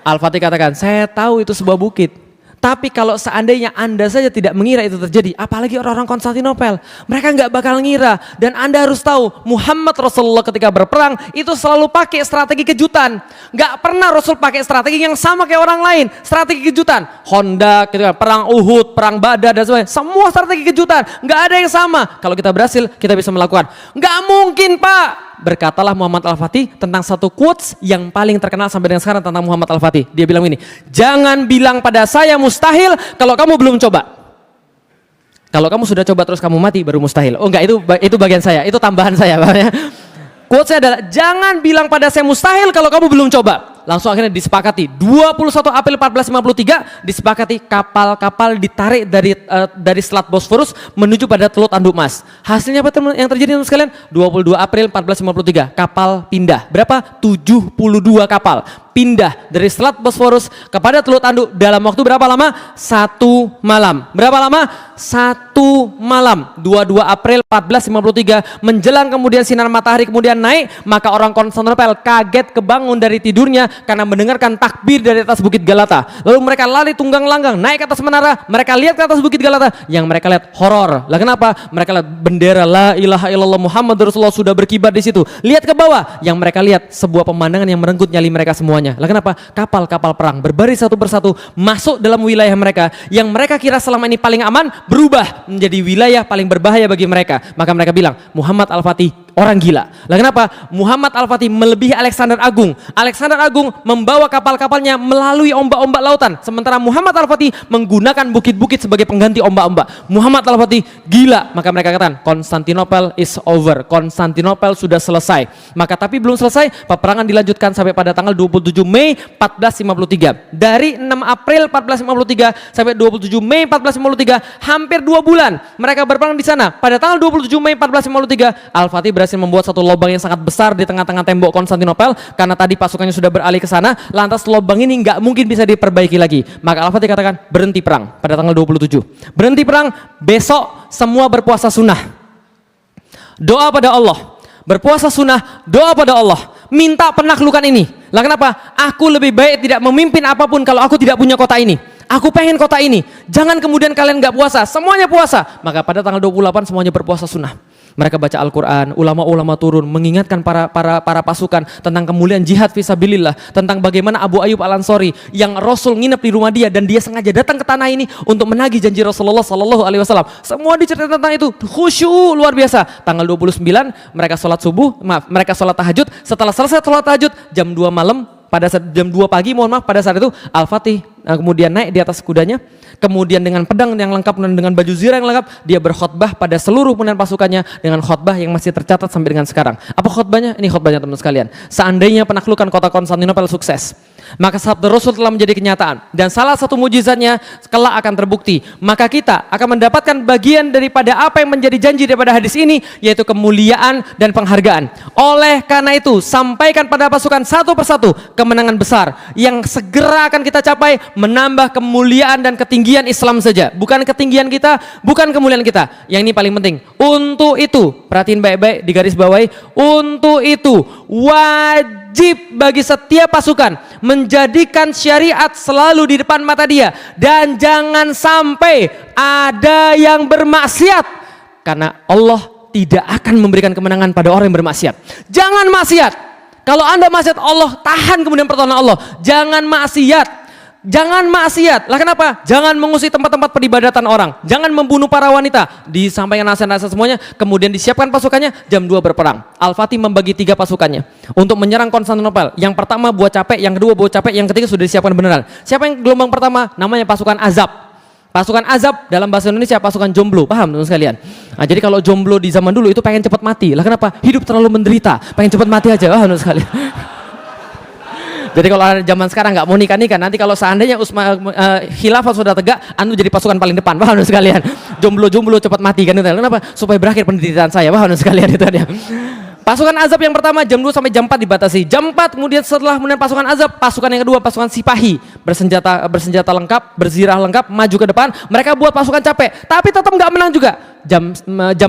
Al-Fatih katakan, saya tahu itu sebuah bukit. Tapi kalau seandainya Anda saja tidak mengira itu terjadi, apalagi orang-orang Konstantinopel, mereka nggak bakal ngira. Dan Anda harus tahu, Muhammad Rasulullah ketika berperang itu selalu pakai strategi kejutan. Nggak pernah Rasul pakai strategi yang sama kayak orang lain. Strategi kejutan, Honda, gitu kan, perang Uhud, perang Badar dan sebagainya. Semua strategi kejutan, nggak ada yang sama. Kalau kita berhasil, kita bisa melakukan. Nggak mungkin Pak. berkatalah Muhammad Al-Fatih tentang satu quotes yang paling terkenal sampai dengan sekarang tentang Muhammad Al-Fatih. Dia bilang ini, jangan bilang pada saya mustahil kalau kamu belum coba. Kalau kamu sudah coba terus kamu mati baru mustahil. Oh enggak, itu bagian saya, itu tambahan saya. Quotes-nya adalah, jangan bilang pada saya mustahil kalau kamu belum coba. Langsung akhirnya disepakati 21 April 1453 disepakati kapal-kapal ditarik dari Selat Bosforus menuju pada Teluk Tanduk Mas. Hasilnya apa yang terjadi teman sekalian? 22 April 1453 kapal pindah. Berapa? 72 kapal pindah dari Selat Bosforus kepada Teluk Tanduk dalam waktu berapa lama? 1 malam. Berapa lama? 1 malam. 22 April 1453 menjelang kemudian sinar matahari kemudian naik, maka orang Konstantinopel kaget kebangun dari tidurnya karena mendengarkan takbir dari atas Bukit Galata. Lalu mereka lari tunggang langgang naik ke atas menara, mereka lihat ke atas Bukit Galata, yang mereka lihat horor. Lah kenapa? Mereka lihat bendera la ilaha illallah Muhammad Rasulullah sudah berkibar di situ. Lihat ke bawah, yang mereka lihat sebuah pemandangan yang merenggut nyali mereka semuanya. Lah kenapa? Kapal-kapal perang berbaris satu persatu masuk dalam wilayah mereka yang mereka kira selama ini paling aman berubah menjadi wilayah paling berbahaya bagi mereka. Maka mereka bilang Muhammad Al-Fatih orang gila. Lah kenapa? Muhammad Al-Fatih melebihi Alexander Agung. Alexander Agung membawa kapal-kapalnya melalui ombak-ombak lautan, sementara Muhammad Al-Fatih menggunakan bukit-bukit sebagai pengganti ombak-ombak. Muhammad Al-Fatih gila. Maka mereka katakan Konstantinopel is over. Konstantinopel sudah selesai. Maka tapi belum selesai, peperangan dilanjutkan sampai pada tanggal 27 Mei 1453. Dari 6 April 1453 sampai 27 Mei 1453 hampir 2 bulan mereka berperang di sana. Pada tanggal 27 Mei 1453 Al-Fatih berhasil membuat satu lubang yang sangat besar di tengah-tengah tembok Konstantinopel karena tadi pasukannya sudah beralih ke sana. Lantas lubang ini nggak mungkin bisa diperbaiki lagi. Maka Al-Fatih katakan berhenti perang pada tanggal 27. Berhenti perang, besok semua berpuasa sunnah. Doa pada Allah. Berpuasa sunnah, doa pada Allah. Minta penaklukan ini. Lah kenapa? Aku lebih baik tidak memimpin apapun kalau aku tidak punya kota ini. Aku pengen kota ini. Jangan kemudian kalian nggak puasa, semuanya puasa. Maka pada tanggal 28 semuanya berpuasa sunnah. Mereka baca Al-Quran, ulama-ulama turun mengingatkan para pasukan tentang kemuliaan jihad fisabilillah, tentang bagaimana Abu Ayyub Al-Ansori yang Rasul nginep di rumah dia dan dia sengaja datang ke tanah ini untuk menagih janji Rasulullah Sallallahu Alaihi Wasallam. Semua diceritakan tentang itu, khusyuk luar biasa. Tanggal 29 mereka sholat subuh, mereka sholat tahajud. Setelah selesai sholat tahajud jam 2 malam, pada saat jam 2 pagi pada saat itu Al-Fatih kemudian naik di atas kudanya, kemudian dengan pedang yang lengkap dan dengan baju zirah yang lengkap dia berkhutbah pada seluruh pasukannya dengan khutbah yang masih tercatat sampai dengan sekarang. Apa khutbahnya? Ini khutbahnya teman sekalian. Seandainya penaklukan kota Konstantinopel sukses, maka sabda Rasul telah menjadi kenyataan dan salah satu mujizatnya kelak akan terbukti, maka kita akan mendapatkan bagian daripada apa yang menjadi janji daripada hadis ini, yaitu kemuliaan dan penghargaan. Oleh karena itu sampaikan pada pasukan satu persatu kemenangan besar yang segera akan kita capai, menambah kemuliaan dan ketinggian Islam saja, bukan ketinggian kita, bukan kemuliaan kita. Yang ini paling penting. Untuk itu, perhatiin baik-baik di garis bawahi, untuk itu wajib bagi setiap pasukan menjadikan syariat selalu di depan mata dia dan jangan sampai ada yang bermaksiat, karena Allah tidak akan memberikan kemenangan pada orang yang bermaksiat. Jangan maksiat. Kalau Anda maksiat, Allah tahan kemudian pertolongan Allah. Jangan maksiat. Jangan maksiat. Lah kenapa? Jangan mengusik tempat-tempat peribadatan orang. Jangan membunuh para wanita. Disampaikan nasihat-nasihat semuanya. Kemudian disiapkan pasukannya. Jam 2 berperang. Al-Fatih membagi 3 pasukannya untuk menyerang Konstantinopel. Yang pertama buat capek, yang kedua buat capek, yang ketiga sudah disiapkan beneran. Siapa yang gelombang pertama? Namanya pasukan Azab. Pasukan Azab dalam bahasa Indonesia pasukan jomblo. Paham teman sekalian? Nah, jadi kalau jomblo di zaman dulu itu pengen cepat mati. Lah kenapa? Hidup terlalu menderita. Pengen cepat mati aja. Teman sekalian. Jadi kalau zaman sekarang nggak mau nikah, nanti kalau seandainya khilafah sudah tegak, anu jadi pasukan paling depan, paham sekalian? Jomblo cepat mati kan itu. Kenapa? Supaya berakhir penderitaan saya, paham sekalian itu dia. Pasukan Azab yang pertama jam 2 sampai jam 4 dibatasi. Jam 4 kemudian setelah pasukan Azab, pasukan yang kedua pasukan Sipahi, bersenjata lengkap, berzirah lengkap, maju ke depan. Mereka buat pasukan capek, tapi tetap nggak menang juga. Jam 6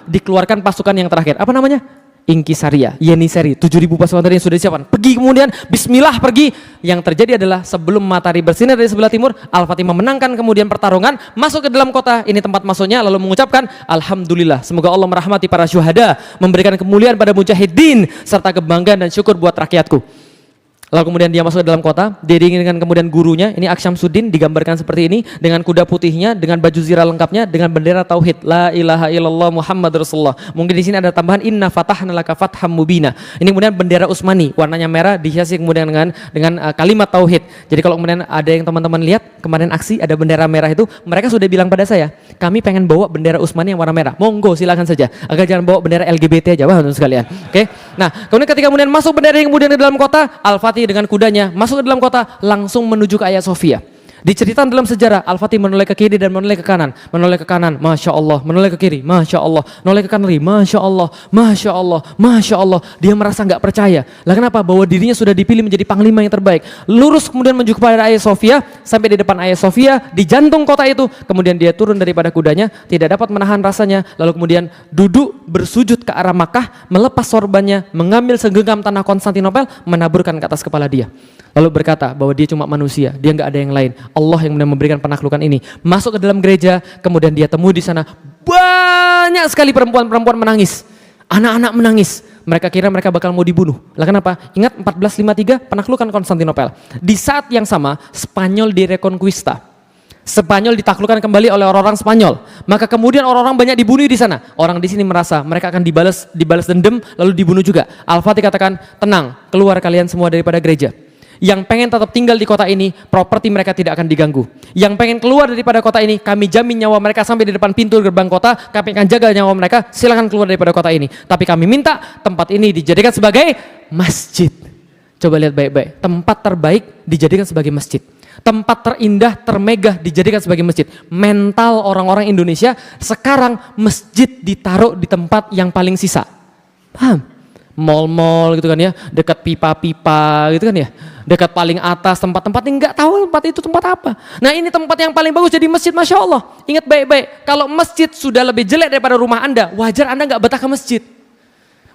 dikeluarkan pasukan yang terakhir. Apa namanya? Inkisaria, Yeniseri, 7.000 pasukan tadi yang sudah disiapkan. Pergi kemudian, bismillah pergi. Yang terjadi adalah sebelum matahari bersinar dari sebelah timur, Al-Fatih memenangkan kemudian pertarungan, masuk ke dalam kota, ini tempat masuknya, lalu mengucapkan, Alhamdulillah, semoga Allah merahmati para syuhada, memberikan kemuliaan pada mujahidin, serta kebanggaan dan syukur buat rakyatku. Lalu kemudian dia masuk ke dalam kota, dia diinginkan kemudian gurunya, ini Aksyamsuddin digambarkan seperti ini, dengan kuda putihnya, dengan baju zirah lengkapnya, dengan bendera tauhid, la ilaha illallah Muhammad Rasulullah. Mungkin di sini ada tambahan inna fatahna laka fatham mubina. Ini kemudian bendera Utsmani, warnanya merah, dihiasi kemudian dengan kalimat tauhid. Jadi kalau kemudian ada yang teman-teman lihat kemarin aksi ada bendera merah itu, mereka sudah bilang pada saya, kami pengen bawa bendera Utsmani yang warna merah. Monggo silakan saja. Agar jangan bawa bendera LGBT aja, wah sekalian. Oke. Nah, kemudian ketika kemudian masuk bendera yang kemudian di dalam kota, Al-Fatih dengan kudanya masuk ke dalam kota, langsung menuju ke Hagia Sophia. Diceritakan dalam sejarah, Al-Fatih menoleh ke kiri dan menoleh ke kanan, Masya Allah, menoleh ke kiri, Masya Allah, menoleh ke kanan lagi, Masya Allah, Masya Allah, Masya Allah. Dia merasa nggak percaya. Lah kenapa? Bahwa dirinya sudah dipilih menjadi panglima yang terbaik. Lurus kemudian menuju kepada Hagia Sophia, sampai di depan Hagia Sophia, di jantung kota itu. Kemudian dia turun daripada kudanya, tidak dapat menahan rasanya, lalu kemudian duduk bersujud ke arah Makkah, melepas sorbannya, mengambil segenggam tanah Konstantinopel, menaburkan ke atas kepala dia. Lalu berkata bahwa dia cuma manusia, dia nggak ada yang lain. Allah yang memberikan penaklukan ini. Masuk ke dalam gereja, kemudian dia temui di sana banyak sekali perempuan-perempuan menangis, anak-anak menangis. Mereka kira mereka bakal mau dibunuh. Lah kenapa? Ingat 1453 penaklukan Konstantinopel. Di saat yang sama Spanyol direkonquista. Spanyol ditaklukkan kembali oleh orang-orang Spanyol. Maka kemudian orang-orang banyak dibunuh di sana. Orang di sini merasa mereka akan dibalas dendam lalu dibunuh juga. Al-Fatih katakan, tenang, keluar kalian semua daripada gereja. Yang pengen tetap tinggal di kota ini, properti mereka tidak akan diganggu. Yang pengen keluar daripada kota ini, kami jamin nyawa mereka sampai di depan pintu gerbang kota, kami akan jaga nyawa mereka, silakan keluar daripada kota ini. Tapi kami minta tempat ini dijadikan sebagai masjid. Coba lihat baik-baik, tempat terbaik dijadikan sebagai masjid. Tempat terindah, termegah dijadikan sebagai masjid. Mental orang-orang Indonesia, sekarang masjid ditaruh di tempat yang paling sisa. Paham? Mall-mall gitu kan ya, dekat pipa-pipa gitu kan ya, dekat paling atas tempat-tempat yang nggak tahu tempat itu tempat apa. Nah ini tempat yang paling bagus jadi masjid, Masya Allah. Ingat baik-baik, kalau masjid sudah lebih jelek daripada rumah Anda, wajar Anda nggak betah ke masjid.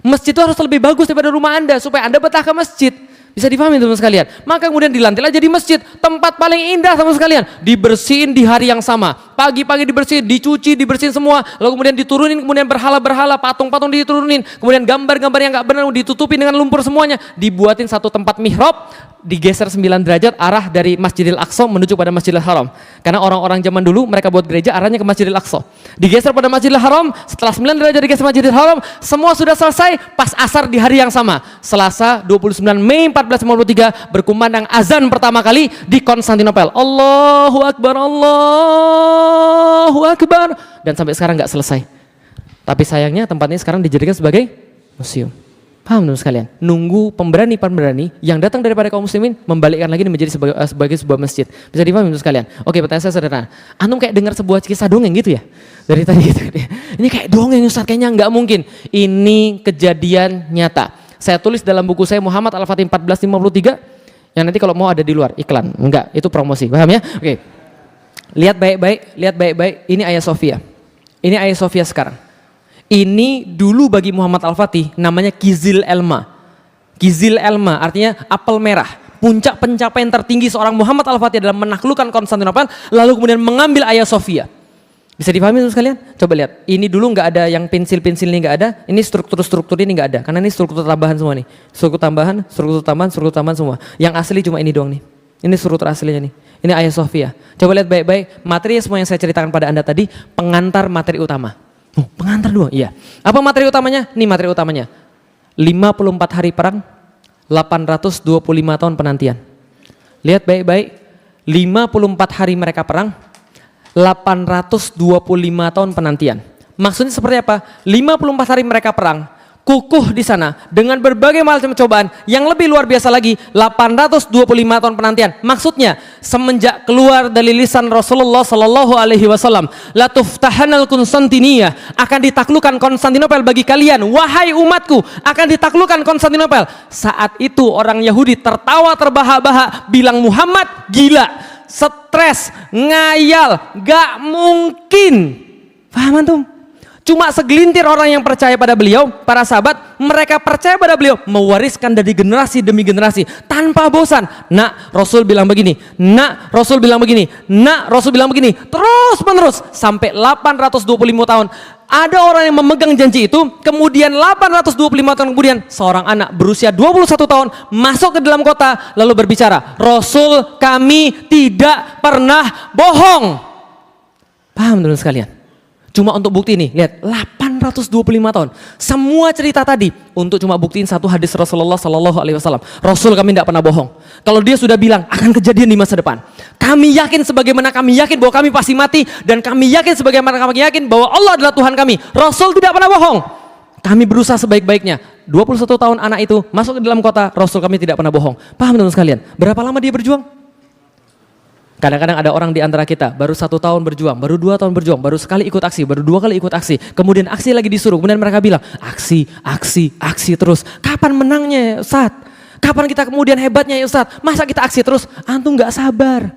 Masjid itu harus lebih bagus daripada rumah Anda supaya Anda betah ke masjid. Bisa dipahami teman sekalian. Maka kemudian dilantiklah jadi masjid, tempat paling indah teman sekalian. Dibersihin di hari yang sama. Pagi-pagi dibersihin, dicuci, dibersihin semua. Lalu kemudian diturunin, kemudian berhala-berhala, patung-patung diturunin. Kemudian gambar-gambar yang nggak benar ditutupin dengan lumpur semuanya. Dibuatin satu tempat mihrab, digeser 9 derajat arah dari Masjidil Aqsa menuju pada Masjidil Haram. Karena orang-orang zaman dulu mereka buat gereja arahnya ke Masjidil Aqsa. Digeser pada Masjidil Haram, setelah 9 derajat digeser Masjidil Haram, semua sudah selesai pas asar di hari yang sama. Selasa 29 Mei 1453 berkumandang azan pertama kali di Konstantinopel. Allahu Akbar, Allahu Akbar. Dan sampai sekarang nggak selesai. Tapi sayangnya tempat ini sekarang dijadikan sebagai museum. Paham teman sekalian? Nunggu pemberani-pemberani yang datang daripada kaum muslimin membalikkan lagi menjadi sebagai sebuah masjid. Bisa dipahami teman sekalian? Oke, pertanyaan saya sederhana. Antum kayak dengar sebuah kisah dongeng gitu ya? Dari tadi gitu. Ini kayak dongeng Ustaz, kayaknya nggak mungkin. Ini kejadian nyata. Saya tulis dalam buku saya Muhammad Al-Fatih 1453 yang nanti kalau mau ada di luar iklan. Enggak, itu promosi. Paham ya? Oke. Lihat baik-baik. Ini Hagia Sophia. Ini Hagia Sophia sekarang. Ini dulu bagi Muhammad Al-Fatih namanya Kizil Elma. Kizil Elma artinya apel merah. Puncak pencapaian tertinggi seorang Muhammad Al-Fatih dalam menaklukkan Konstantinopel lalu kemudian mengambil Hagia Sophia. Bisa dipahami teman sekalian? Coba lihat. Ini dulu nggak ada yang pensil-pensil ini nggak ada. Ini struktur-struktur ini nggak ada. Karena ini struktur tambahan semua nih. Struktur tambahan semua. Yang asli cuma ini doang nih. Ini struktur aslinya nih. Ini Hagia Sophia. Coba lihat baik-baik. Materi semua yang saya ceritakan pada Anda tadi pengantar materi utama. Pengantar doang, iya. Apa materi utamanya? Nih materi utamanya. 54 hari perang, 825 tahun penantian. Lihat baik-baik. 54 hari mereka perang, 825 tahun penantian. Maksudnya seperti apa? 54 hari mereka perang, kukuh di sana dengan berbagai macam cobaan yang lebih luar biasa lagi 825 tahun penantian. Maksudnya semenjak keluar dari lisan Rasulullah Sallallahu Alaihi Wasallam, la tuftahanal Konstantiniyah, akan ditaklukkan Konstantinopel bagi kalian, wahai umatku, akan ditaklukkan Konstantinopel. Saat itu orang Yahudi tertawa terbahak-bahak, bilang Muhammad gila, stres, ngayal, gak mungkin. Paham antum? Cuma segelintir orang yang percaya pada beliau, para sahabat, mereka percaya pada beliau, mewariskan dari generasi demi generasi, tanpa bosan. Nak, Rasul bilang begini, nak, Rasul bilang begini, nak, Rasul bilang begini, terus menerus, sampai 825 tahun. Ada orang yang memegang janji itu, kemudian 825 tahun kemudian seorang anak berusia 21 tahun masuk ke dalam kota lalu berbicara, Rasul kami tidak pernah bohong. Paham teman-teman sekalian? Cuma untuk bukti ini, lihat 825 tahun. Semua cerita tadi untuk cuma buktiin satu hadis Rasulullah Sallallahu Alaihi Wasallam. Rasul kami tidak pernah bohong. Kalau dia sudah bilang akan kejadian di masa depan, kami yakin sebagaimana kami yakin bahwa kami pasti mati, dan kami yakin sebagaimana kami yakin bahwa Allah adalah Tuhan kami. Rasul tidak pernah bohong. Kami berusaha sebaik-baiknya. 21 tahun anak itu masuk ke dalam kota, Rasul kami tidak pernah bohong. Paham teman-teman sekalian? Berapa lama dia berjuang? Kadang-kadang ada orang di antara kita baru 1 tahun berjuang, baru 2 tahun berjuang, baru sekali ikut aksi, baru 2 kali ikut aksi, kemudian aksi lagi disuruh, kemudian mereka bilang aksi terus. Kapan menangnya ya Ustaz? Kapan kita kemudian hebatnya ya Ustaz? Masa kita aksi terus? Antum gak sabar.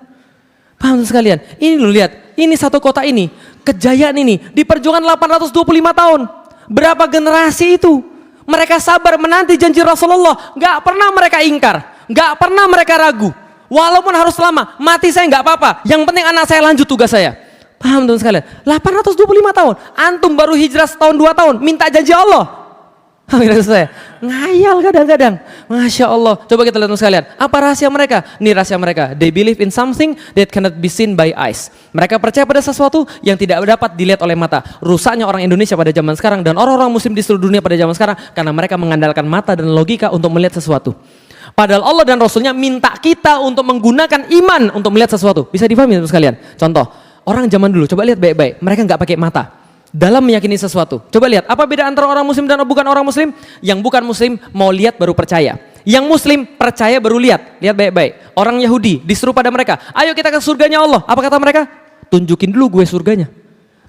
Paham sekalian? Ini loh lihat, ini satu kota ini, kejayaan ini, diperjuangkan 825 tahun. Berapa generasi itu? Mereka sabar menanti janji Rasulullah, gak pernah mereka ingkar, gak pernah mereka ragu. Walaupun harus lama, mati saya nggak apa-apa. Yang penting anak saya lanjut tugas saya. Paham teman sekalian? 825 tahun. Antum baru hijrah setahun 2 tahun, minta janji Allah. Saya ngayal kadang-kadang. Masya Allah. Coba kita lihat teman sekalian. Apa rahasia mereka? Ini rahasia mereka. They believe in something that cannot be seen by eyes. Mereka percaya pada sesuatu yang tidak dapat dilihat oleh mata. Rusaknya orang Indonesia pada zaman sekarang dan orang-orang Muslim di seluruh dunia pada zaman sekarang karena mereka mengandalkan mata dan logika untuk melihat sesuatu. Padahal Allah dan Rasulnya minta kita untuk menggunakan iman untuk melihat sesuatu. Bisa difahami teman sekalian? Contoh, orang zaman dulu, coba lihat baik-baik. Mereka nggak pakai mata dalam meyakini sesuatu. Coba lihat, apa beda antara orang muslim dan bukan orang muslim? Yang bukan muslim mau lihat baru percaya. Yang muslim percaya baru lihat. Lihat baik-baik. Orang Yahudi disuruh pada mereka, ayo kita ke surganya Allah. Apa kata mereka? Tunjukin dulu gue surganya,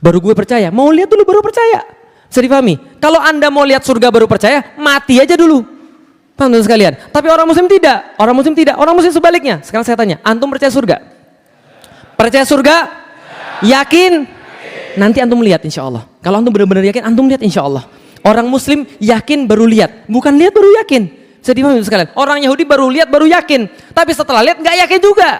baru gue percaya. Mau lihat dulu baru percaya. Bisa difahami? Kalau Anda mau lihat surga baru percaya, mati aja dulu. Paham sekalian? Tapi orang muslim tidak. Orang muslim tidak. Orang muslim sebaliknya. Sekarang saya tanya, antum percaya surga? Percaya surga? Yakin? Nanti antum lihat insya Allah. Kalau antum benar-benar yakin, antum lihat insya Allah. Orang muslim yakin baru lihat, bukan lihat baru yakin. Bisa dipahami sekalian? Orang Yahudi baru lihat baru yakin, tapi setelah lihat nggak yakin juga.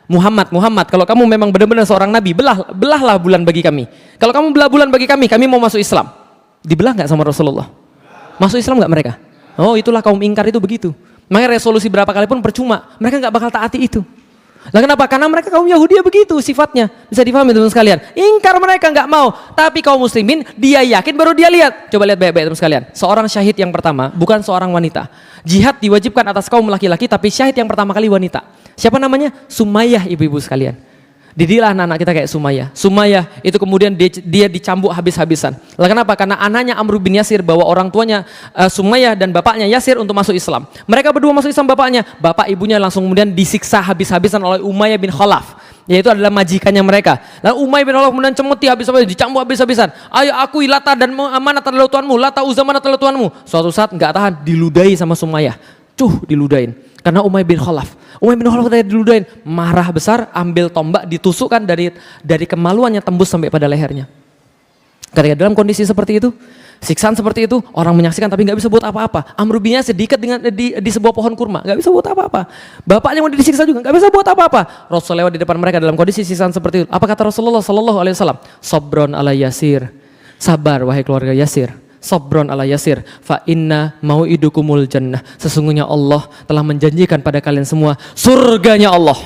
Muhammad, kalau kamu memang benar-benar seorang nabi, belahlah bulan bagi kami. Kalau kamu belah bulan bagi kami mau masuk Islam. Dibelah nggak sama Rasulullah? Masuk Islam nggak mereka? Oh, itulah kaum ingkar itu begitu. Makanya resolusi berapa kali pun percuma. Mereka nggak bakal taati itu. Lah kenapa? Karena mereka kaum Yahudi begitu sifatnya. Bisa difahami teman sekalian. Ingkar mereka nggak mau. Tapi kaum muslimin dia yakin baru dia lihat. Coba lihat baik-baik teman sekalian. Seorang syahid yang pertama bukan seorang wanita. Jihad diwajibkan atas kaum laki-laki, tapi syahid yang pertama kali wanita. Siapa namanya? Sumayyah, ibu-ibu sekalian. Didilah anak-anak kita kayak Sumayyah. Sumayyah itu kemudian dia dicambuk habis-habisan. Lah kenapa? Karena anaknya Amr bin Yasir bawa orang tuanya Sumayyah dan bapaknya Yasir untuk masuk Islam. Mereka berdua masuk Islam bapaknya. Bapak ibunya langsung kemudian disiksa habis-habisan oleh Umayyah bin Khalaf. Yaitu adalah majikannya mereka. Lalu Umayyah bin Khalaf kemudian cemeti habis-habisan, dicambuk habis-habisan. Ayo akui Lata dan Manat adalah Tuhanmu, Lata Uzza Manat adalah Tuhanmu. Suatu saat nggak tahan, diludahi sama Sumayyah. Diludahin. Karena Umayyah bin Khalaf ketika diludahin, marah besar, ambil tombak, ditusukkan dari kemaluannya tembus sampai pada lehernya. Ketika dalam kondisi seperti itu, siksaan seperti itu, orang menyaksikan tapi nggak bisa buat apa-apa. Amr bin Yasir diikat di sebuah pohon kurma, nggak bisa buat apa-apa. Bapaknya mau disiksa juga, nggak bisa buat apa-apa. Rasul lewat di depan mereka dalam kondisi siksaan seperti itu. Apa kata Rasulullah Sallallahu Alaihi Wasallam? Sabron ala Yasir, sabar wahai keluarga Yasir. Sabron ala Yasir, fa inna mau'idukumul jannah. Sesungguhnya Allah telah menjanjikan pada kalian semua surganya Allah.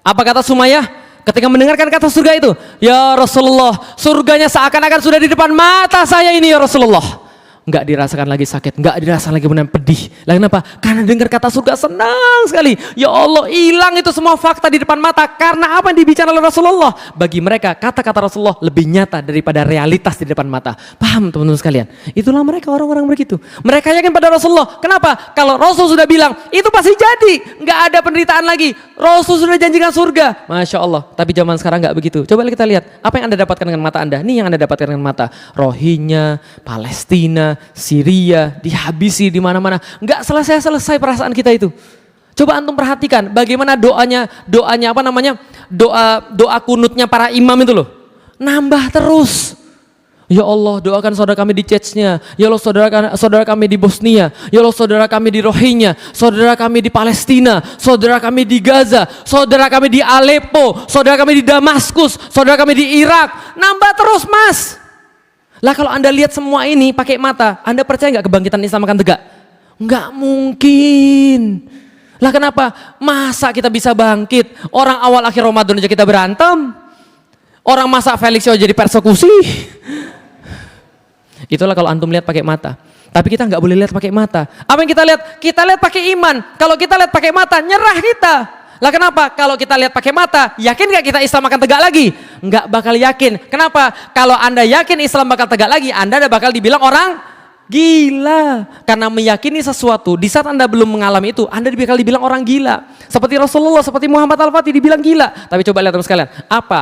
Apa kata Sumayyah ketika mendengarkan kata surga itu? Ya Rasulullah, surganya seakan-akan sudah di depan mata saya ini ya Rasulullah. Nggak dirasakan lagi sakit, nggak dirasakan lagi benar pedih. Lah kenapa? Karena dengar kata surga senang sekali. Ya Allah, hilang itu semua fakta di depan mata. Karena apa yang dibicarakan oleh Rasulullah? Bagi mereka kata-kata Rasulullah lebih nyata daripada realitas di depan mata. Paham teman-teman sekalian? Itulah mereka orang-orang begitu. Mereka yakin pada Rasulullah. Kenapa? Kalau Rasul sudah bilang itu pasti jadi, nggak ada penderitaan lagi. Rasul sudah janjikan surga. Masya Allah. Tapi zaman sekarang nggak begitu. Coba kita lihat apa yang Anda dapatkan dengan mata Anda. Nih yang Anda dapatkan dengan mata. Rohingya, Palestina, Syria, dihabisi di mana-mana. Nggak selesai-selesai perasaan kita itu. Coba antum perhatikan bagaimana doanya apa namanya? Doa kunutnya para imam itu loh. Nambah terus. Ya Allah, doakan saudara kami di Chechnya. Ya Allah, saudara kami di Bosnia. Ya Allah, saudara kami di Rohingya. Saudara kami di Palestina. Saudara kami di Gaza. Saudara kami di Aleppo. Saudara kami di Damaskus. Saudara kami di Irak. Nambah terus, Mas. Lah kalau Anda lihat semua ini pakai mata, Anda percaya nggak kebangkitan Islam akan tegak? Nggak mungkin. Lah kenapa? Masa kita bisa bangkit? Orang awal akhir Ramadan aja kita berantem. Orang masa Felix aja jadi persekusi. Itulah kalau antum lihat pakai mata. Tapi kita nggak boleh lihat pakai mata. Apa yang kita lihat? Kita lihat pakai iman. Kalau kita lihat pakai mata, nyerah kita. Lah kenapa? Kalau kita lihat pakai mata, yakin nggak kita Islam akan tegak lagi? Nggak bakal yakin. Kenapa? Kalau Anda yakin Islam bakal tegak lagi, Anda udah bakal dibilang orang gila. Karena meyakini sesuatu, di saat Anda belum mengalami itu, Anda bakal dibilang orang gila. Seperti Rasulullah, seperti Muhammad Al-Fatih dibilang gila. Tapi coba lihat teman sekalian, apa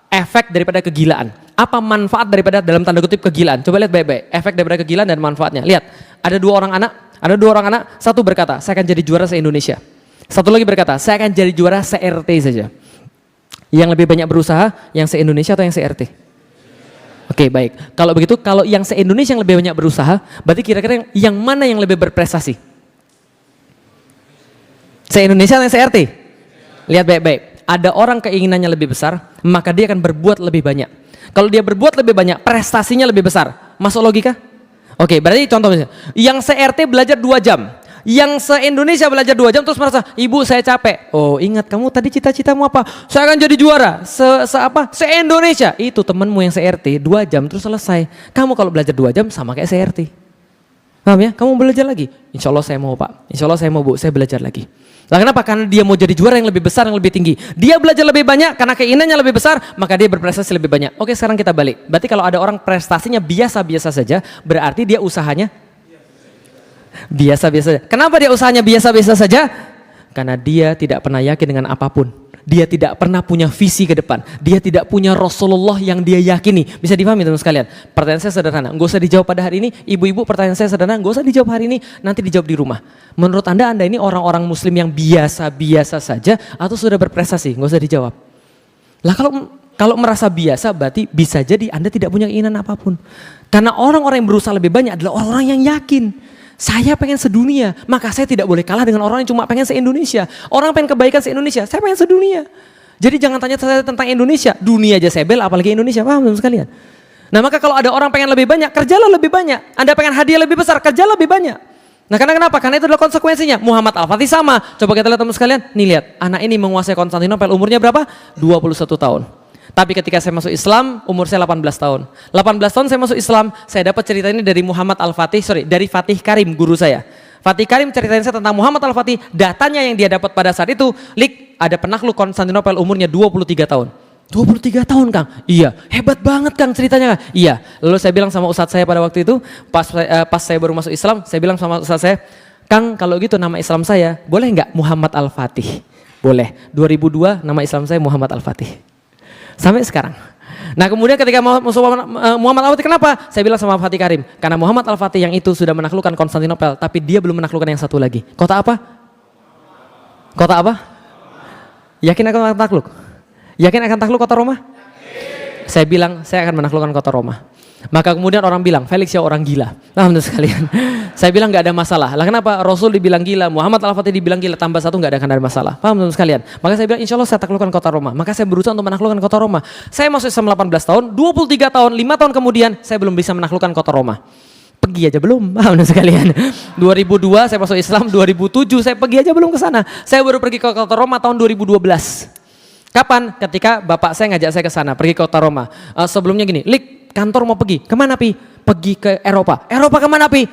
efek daripada kegilaan? Apa manfaat daripada dalam tanda kutip kegilaan? Coba lihat baik-baik, efek daripada kegilaan dan manfaatnya. Lihat, ada dua orang anak, satu berkata, saya akan jadi juara se-Indonesia. Satu lagi berkata, saya akan jadi juara se-RT saja. Yang lebih banyak berusaha, yang se-Indonesia atau yang se-RT? Oke, baik. Kalau begitu, kalau yang se-Indonesia yang lebih banyak berusaha, berarti kira-kira yang mana yang lebih berprestasi? Se-Indonesia atau yang se-RT? Lihat baik-baik. Ada orang keinginannya lebih besar, maka dia akan berbuat lebih banyak. Kalau dia berbuat lebih banyak, prestasinya lebih besar. Masuk logika? Oke, berarti contoh misalnya, yang se-RT belajar 2 jam. Yang se-Indonesia belajar 2 jam terus merasa, ibu saya capek. Oh ingat kamu tadi cita-citamu apa? Saya akan jadi juara. Se-Indonesia. Itu temanmu yang se-RT 2 jam terus selesai. Kamu kalau belajar 2 jam sama kayak se-RT. Paham ya? Kamu belajar lagi. Insya Allah saya mau pak. Insya Allah saya mau bu. Saya belajar lagi. Lah kenapa? Karena dia mau jadi juara yang lebih besar, yang lebih tinggi. Dia belajar lebih banyak karena keinginannya lebih besar, maka dia berprestasi lebih banyak. Oke sekarang kita balik. Berarti kalau ada orang prestasinya biasa-biasa saja, berarti dia usahanya biasa-biasa saja. Kenapa dia usahanya biasa-biasa saja? Karena dia tidak pernah yakin dengan apapun. Dia tidak pernah punya visi ke depan. Dia tidak punya Rasulullah yang dia yakini. Bisa dipahami teman sekalian? Pertanyaan saya sederhana. Nggak usah dijawab pada hari ini. Ibu-ibu pertanyaan saya sederhana. Nggak usah dijawab hari ini. Nanti dijawab di rumah. Menurut Anda ini orang-orang muslim yang biasa-biasa saja atau sudah berprestasi? Nggak usah dijawab. Lah kalau merasa biasa berarti bisa jadi Anda tidak punya keinginan apapun. Karena orang-orang yang berusaha lebih banyak adalah orang-orang yang yakin. Saya pengen sedunia, maka saya tidak boleh kalah dengan orang yang cuma pengen se-Indonesia. Orang pengen kebaikan se-Indonesia, saya pengen sedunia. Jadi jangan tanya saya tentang Indonesia, dunia aja saya bela, apalagi Indonesia, paham teman sekalian? Nah maka kalau ada orang pengen lebih banyak, kerjalah lebih banyak. Anda pengen hadiah lebih besar, kerjalah lebih banyak. Nah karena kenapa? Karena itu adalah konsekuensinya. Muhammad Al-Fatih sama. Coba kita lihat teman sekalian, nih lihat, anak ini menguasai Konstantinopel, umurnya berapa? 21 tahun. Tapi ketika saya masuk Islam, umur saya 18 tahun. 18 tahun saya masuk Islam, saya dapat cerita ini dari Muhammad Al-Fatih, dari Fatih Karim, guru saya. Fatih Karim ceritain saya tentang Muhammad Al-Fatih, datanya yang dia dapat pada saat itu, ada penakluk Konstantinopel umurnya 23 tahun. 23 tahun Kang? Iya, hebat banget Kang ceritanya Kang? Iya, lalu saya bilang sama ustadz saya pada waktu itu, pas saya baru masuk Islam, saya bilang sama ustadz saya, Kang kalau gitu nama Islam saya, boleh nggak Muhammad Al-Fatih? Boleh, 2002 nama Islam saya Muhammad Al-Fatih. Sampai sekarang. Nah kemudian ketika Muhammad Al-Fatih kenapa? Saya bilang sama Fatih Karim, karena Muhammad Al-Fatih yang itu sudah menaklukkan Konstantinopel, tapi dia belum menaklukkan yang satu lagi. Kota apa? Kota apa? Yakin akan takluk? Yakin akan takluk kota Roma? Saya bilang saya akan menaklukkan kota Roma. Maka kemudian orang bilang, Felix ya orang gila. Alhamdulillah sekalian. Saya bilang nggak ada masalah. Lah kenapa? Rasul dibilang gila, Muhammad Al-Fatih dibilang gila, tambah satu nggak akan ada masalah. Paham teman sekalian? Maka saya bilang insya Allah saya taklukkan kota Roma. Maka saya berusaha untuk menaklukkan kota Roma. Saya masuk Islam 18 tahun, 23 tahun, 5 tahun kemudian saya belum bisa menaklukkan kota Roma. Pergi aja belum, paham teman sekalian? 2002 saya masuk Islam, 2007 saya pergi aja belum ke sana. Saya baru pergi ke kota Roma tahun 2012. Kapan? Ketika bapak saya ngajak saya ke sana, pergi ke kota Roma. Sebelumnya gini, Lik, kantor mau pergi. Kemana Pi? Pergi ke Eropa. Eropa kemana Pi?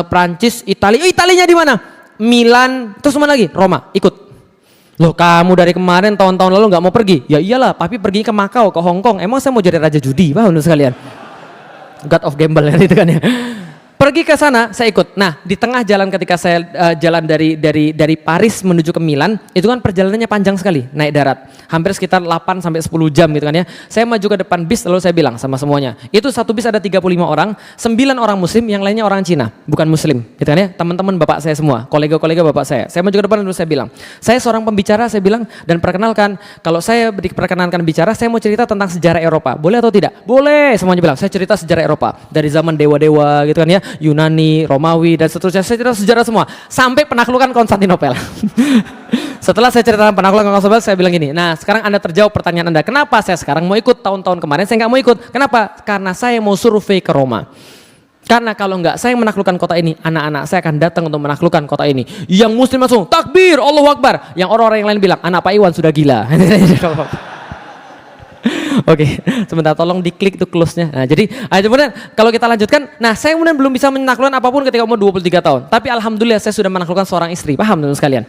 Prancis, Italia. Italinya di mana? Milan. Terus mana lagi? Roma. Ikut. Loh kamu dari kemarin tahun-tahun lalu nggak mau pergi? Ya iyalah, Papi pergi ke Makau, ke Hong Kong. Emang saya mau jadi raja judi, paham sekalian? God of Gamble itu kan ya. Pergi ke sana, saya ikut. Nah, di tengah jalan ketika saya jalan dari Paris menuju ke Milan, itu kan perjalanannya panjang sekali, naik darat. Hampir sekitar 8 sampai 10 jam gitu kan ya. Saya maju ke depan bis lalu saya bilang sama semuanya. Itu satu bis ada 35 orang, 9 orang muslim, yang lainnya orang Cina, bukan muslim. Gitu kan ya. Teman-teman bapak saya semua, kolega-kolega bapak saya. Saya maju ke depan lalu saya bilang, saya seorang pembicara, saya bilang, dan perkenalkan, kalau saya diperkenankan bicara, saya mau cerita tentang sejarah Eropa. Boleh atau tidak? Boleh, semuanya bilang. Saya cerita sejarah Eropa dari zaman dewa-dewa gitu kan ya. Yunani, Romawi dan seterusnya. Saya cerita sejarah semua sampai penaklukan Konstantinopel. Setelah saya ceritakan penaklukan Konstantinopel, saya bilang gini, nah sekarang Anda terjawab pertanyaan Anda, kenapa saya sekarang mau ikut, tahun-tahun kemarin saya nggak mau ikut. Kenapa? Karena saya mau survei ke Roma. Karena kalau enggak saya menaklukkan kota ini, anak-anak saya akan datang untuk menaklukkan kota ini. Yang muslim langsung takbir, Allahu Akbar. Yang orang-orang yang lain bilang, anak Pak Iwan sudah gila. Oke, sebentar tolong diklik tuh close-nya. Nah, jadi kemudian kalau kita lanjutkan, nah saya kemudian belum bisa menaklukkan apapun ketika umur 23 tahun. Tapi alhamdulillah saya sudah menaklukkan seorang istri. Paham teman sekalian?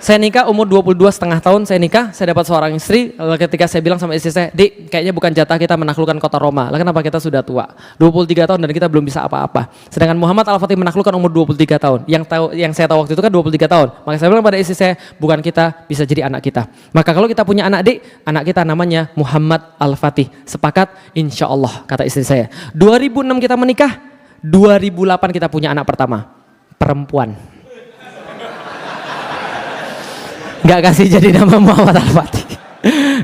Saya nikah umur 22,5 tahun, saya nikah, saya dapat seorang istri. Ketika saya bilang sama istri saya, Dik, kayaknya bukan jatah kita menaklukkan kota Roma. Lah kenapa kita sudah tua? 23 tahun dan kita belum bisa apa-apa. Sedangkan Muhammad Al-Fatih menaklukkan umur 23 tahun. Yang saya tahu waktu itu kan 23 tahun. Maka saya bilang pada istri saya, bukan kita bisa jadi anak kita. Maka kalau kita punya anak, Dik, anak kita namanya Muhammad Al-Fatih. Sepakat? Insya Allah, kata istri saya. 2006 kita menikah, 2008 kita punya anak pertama, perempuan. Gak kasih jadi nama Muhammad Al-Fatih.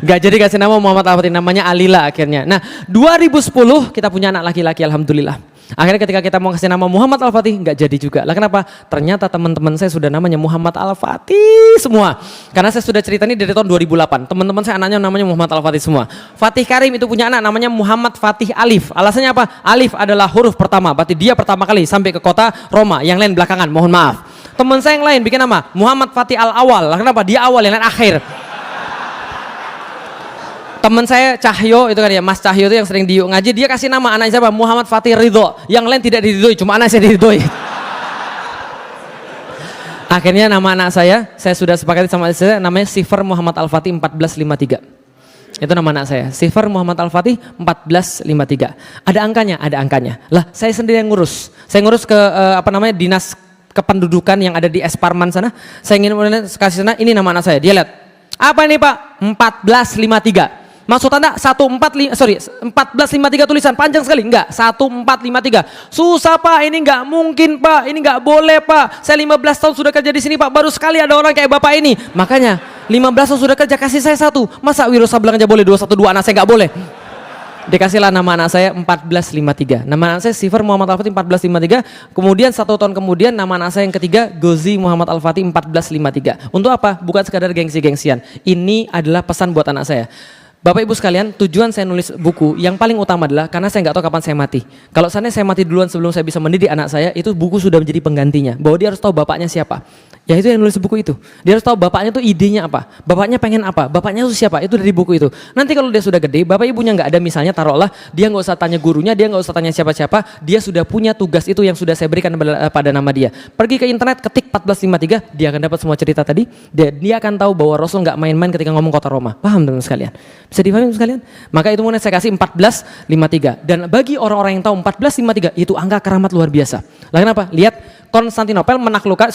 Gak jadi kasih nama Muhammad Al-Fatih, namanya Alila akhirnya. Nah 2010 kita punya anak laki-laki, alhamdulillah. Akhirnya ketika kita mau kasih nama Muhammad Al-Fatih, gak jadi juga. Lah kenapa? Ternyata teman-teman saya sudah namanya Muhammad Al-Fatih semua. Karena saya sudah cerita ini dari tahun 2008. Teman-teman saya anaknya namanya Muhammad Al-Fatih semua. Fatih Karim itu punya anak namanya Muhammad Fatih Alif. Alasannya apa? Alif adalah huruf pertama, berarti dia pertama kali sampai ke kota Roma. Yang lain belakangan, mohon maaf. Teman saya yang lain bikin nama Muhammad Fatih Al-Awal. Lah kenapa? Dia awal, yang lain akhir. Teman saya Cahyo itu kan ya, Mas Cahyo itu yang sering di ngaji, dia kasih nama anaknya siapa? Muhammad Fatih Ridho. Yang lain tidak diridhoi, cuma anak saya diridhoi. Akhirnya nama anak saya sudah sepakati sama saya, namanya Sifar Muhammad Al-Fatih 1453. Itu nama anak saya, Sifar Muhammad Al-Fatih 1453. Ada angkanya, ada angkanya. Lah saya sendiri yang ngurus. Saya ngurus ke dinas kependudukan yang ada di Esparman sana. Saya ingin kasih sana, ini nama anak saya. Dia lihat, apa ini Pak? 1453. Maksud Anda 1453 tulisan panjang sekali? Enggak, 1453. Susah Pak, ini enggak mungkin Pak, ini enggak boleh Pak. Saya 15 tahun sudah kerja di sini Pak, baru sekali ada orang kayak Bapak ini. Makanya 15 tahun sudah kerja, kasih saya satu. Masa Wiro Sableng aja boleh, 212 anak saya enggak boleh? Dikasihlah nama anak saya 1453. Nama anak saya Sifar Muhammad Al-Fatih 1453. Kemudian 1 tahun kemudian nama anak saya yang ketiga Gozi Muhammad Al-Fatih 1453. Untuk apa? Bukan sekadar gengsi-gengsian. Ini adalah pesan buat anak saya. Bapak Ibu sekalian, tujuan saya nulis buku yang paling utama adalah karena saya nggak tahu kapan saya mati. Kalau seandainya saya mati duluan sebelum saya bisa mendidik anak saya, itu buku sudah menjadi penggantinya. Bahwa dia harus tahu bapaknya siapa. Ya itu yang nulis buku itu. Dia harus tahu bapaknya itu idenya apa, bapaknya pengen apa, bapaknya itu siapa, itu dari buku itu. Nanti kalau dia sudah gede, bapak ibunya nggak ada misalnya, taruhlah dia nggak usah tanya gurunya, dia nggak usah tanya siapa-siapa, dia sudah punya tugas itu yang sudah saya berikan pada nama dia. Pergi ke internet, ketik 1453, dia akan dapat semua cerita tadi. Dia akan tahu bahwa Rasul nggak main-main ketika ngomong kota Roma. Paham teman sekalian? Bisa dipahami sekalian? Maka itu mulai saya kasih 1453. Dan bagi orang-orang yang tahu 1453 itu angka keramat luar biasa. Lah kenapa? Lihat Konstantinopel menaklukkan,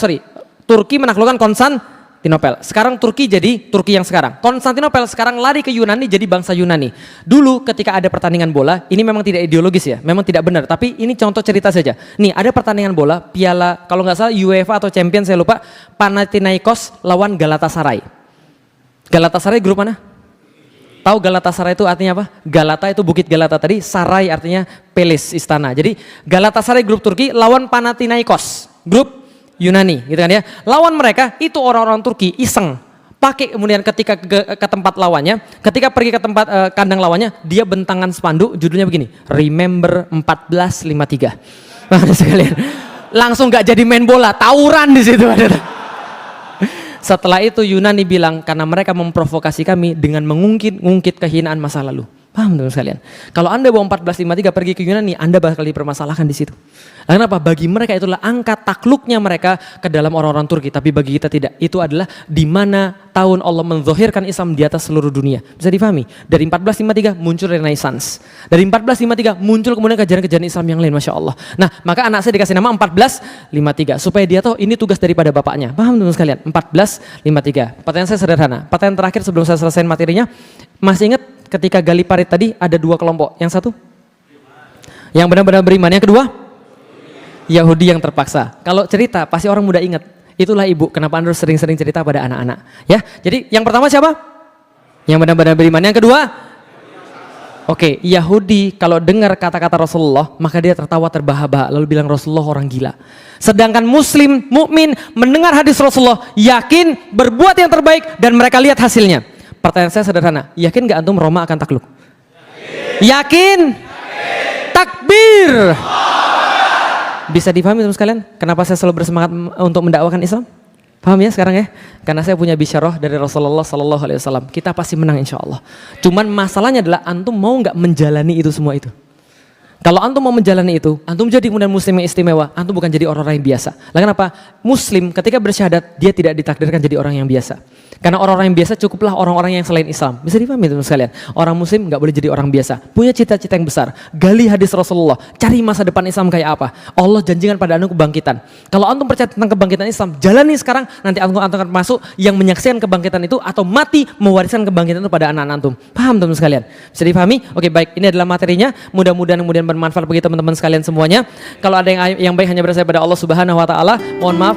Turki menaklukkan Konstantinopel. Sekarang Turki jadi Turki yang sekarang. Konstantinopel sekarang lari ke Yunani jadi bangsa Yunani. Dulu ketika ada pertandingan bola, ini memang tidak ideologis ya, memang tidak benar. Tapi ini contoh cerita saja. Nih ada pertandingan bola, piala kalau nggak salah UEFA atau Champions saya lupa, Panathinaikos lawan Galatasaray. Galatasaray grup mana? Tahu Galatasaray itu artinya apa? Galata itu bukit Galata tadi, Saray artinya Pelis, istana. Jadi Galatasaray grup Turki lawan Panathinaikos, grup Yunani, gitu kan ya. Lawan mereka itu orang-orang Turki iseng. Pakai kemudian ketika ke tempat lawannya, ketika pergi ke tempat kandang lawannya, dia bentangan spanduk judulnya begini, Remember 1453. Nah, sekalian langsung gak jadi main bola, tawuran di situ ada. Setelah itu Yunani bilang karena mereka memprovokasi kami dengan mengungkit kehinaan masa lalu. Paham teman sekalian? Kalau Anda bawa 1453 pergi ke Yunani, Anda bakal dipermasalahkan di situ. Kenapa? Bagi mereka itulah angka takluknya mereka ke dalam orang-orang Turki, tapi bagi kita tidak. Itu adalah di mana tahun Allah menzahirkan Islam di atas seluruh dunia. Bisa difahami? Dari 1453 muncul Renaissance. Dari 1453 muncul kemudian kejaran-kejaran Islam yang lain, Masya Allah. Nah, maka anak saya dikasih nama 1453 supaya dia tahu ini tugas daripada bapaknya. Paham teman sekalian? 1453. Pertanyaan saya sederhana. Pertanyaan terakhir sebelum saya selesaikan materinya, masih ingat ketika gali parit tadi ada 2 kelompok. Yang satu yang benar-benar beriman, yang kedua Yahudi yang terpaksa. Kalau cerita pasti orang muda ingat. Itulah ibu kenapa Anda harus sering-sering cerita pada anak-anak. Ya, jadi yang pertama siapa? Yang benar-benar beriman. Yang kedua Oke, Yahudi kalau dengar kata-kata Rasulullah, maka dia tertawa terbahak-bahak lalu bilang Rasulullah orang gila. Sedangkan Muslim, mukmin mendengar hadis Rasulullah, yakin berbuat yang terbaik dan mereka lihat hasilnya. Pertanyaan saya sederhana, yakin nggak antum Roma akan takluk? Yakin? Takbir. Bisa dipahami teman sekalian? Kenapa saya selalu bersemangat untuk mendakwakan Islam? Paham ya sekarang ya? Karena saya punya bisyarah dari Rasulullah Sallallahu Alaihi Wasallam. Kita pasti menang insya Allah. Cuman masalahnya adalah antum mau nggak menjalani itu semua itu? Kalau antum mau menjalani itu, antum jadi kemudian muslim yang istimewa, antum bukan jadi orang-orang yang biasa. Lah kenapa? Muslim ketika bersyahadat, dia tidak ditakdirkan jadi orang yang biasa. Karena orang-orang yang biasa cukuplah orang-orang yang selain Islam. Bisa dipahami teman sekalian? Orang muslim nggak boleh jadi orang biasa. Punya cita-cita yang besar. Gali hadis Rasulullah. Cari masa depan Islam kayak apa. Allah janjikan pada antum kebangkitan. Kalau antum percaya tentang kebangkitan Islam, jalani sekarang. Nanti antum akan masuk yang menyaksikan kebangkitan itu atau mati mewariskan kebangkitan itu pada anak-anak antum. Paham teman sekalian? Bisa dipahami? Oke baik. Ini adalah materinya. Mudah-mudahan kemudian bermanfaat bagi teman-teman sekalian semuanya. Kalau ada yang baik hanya berasal pada Allah Subhanahu Wa Taala. Mohon maaf.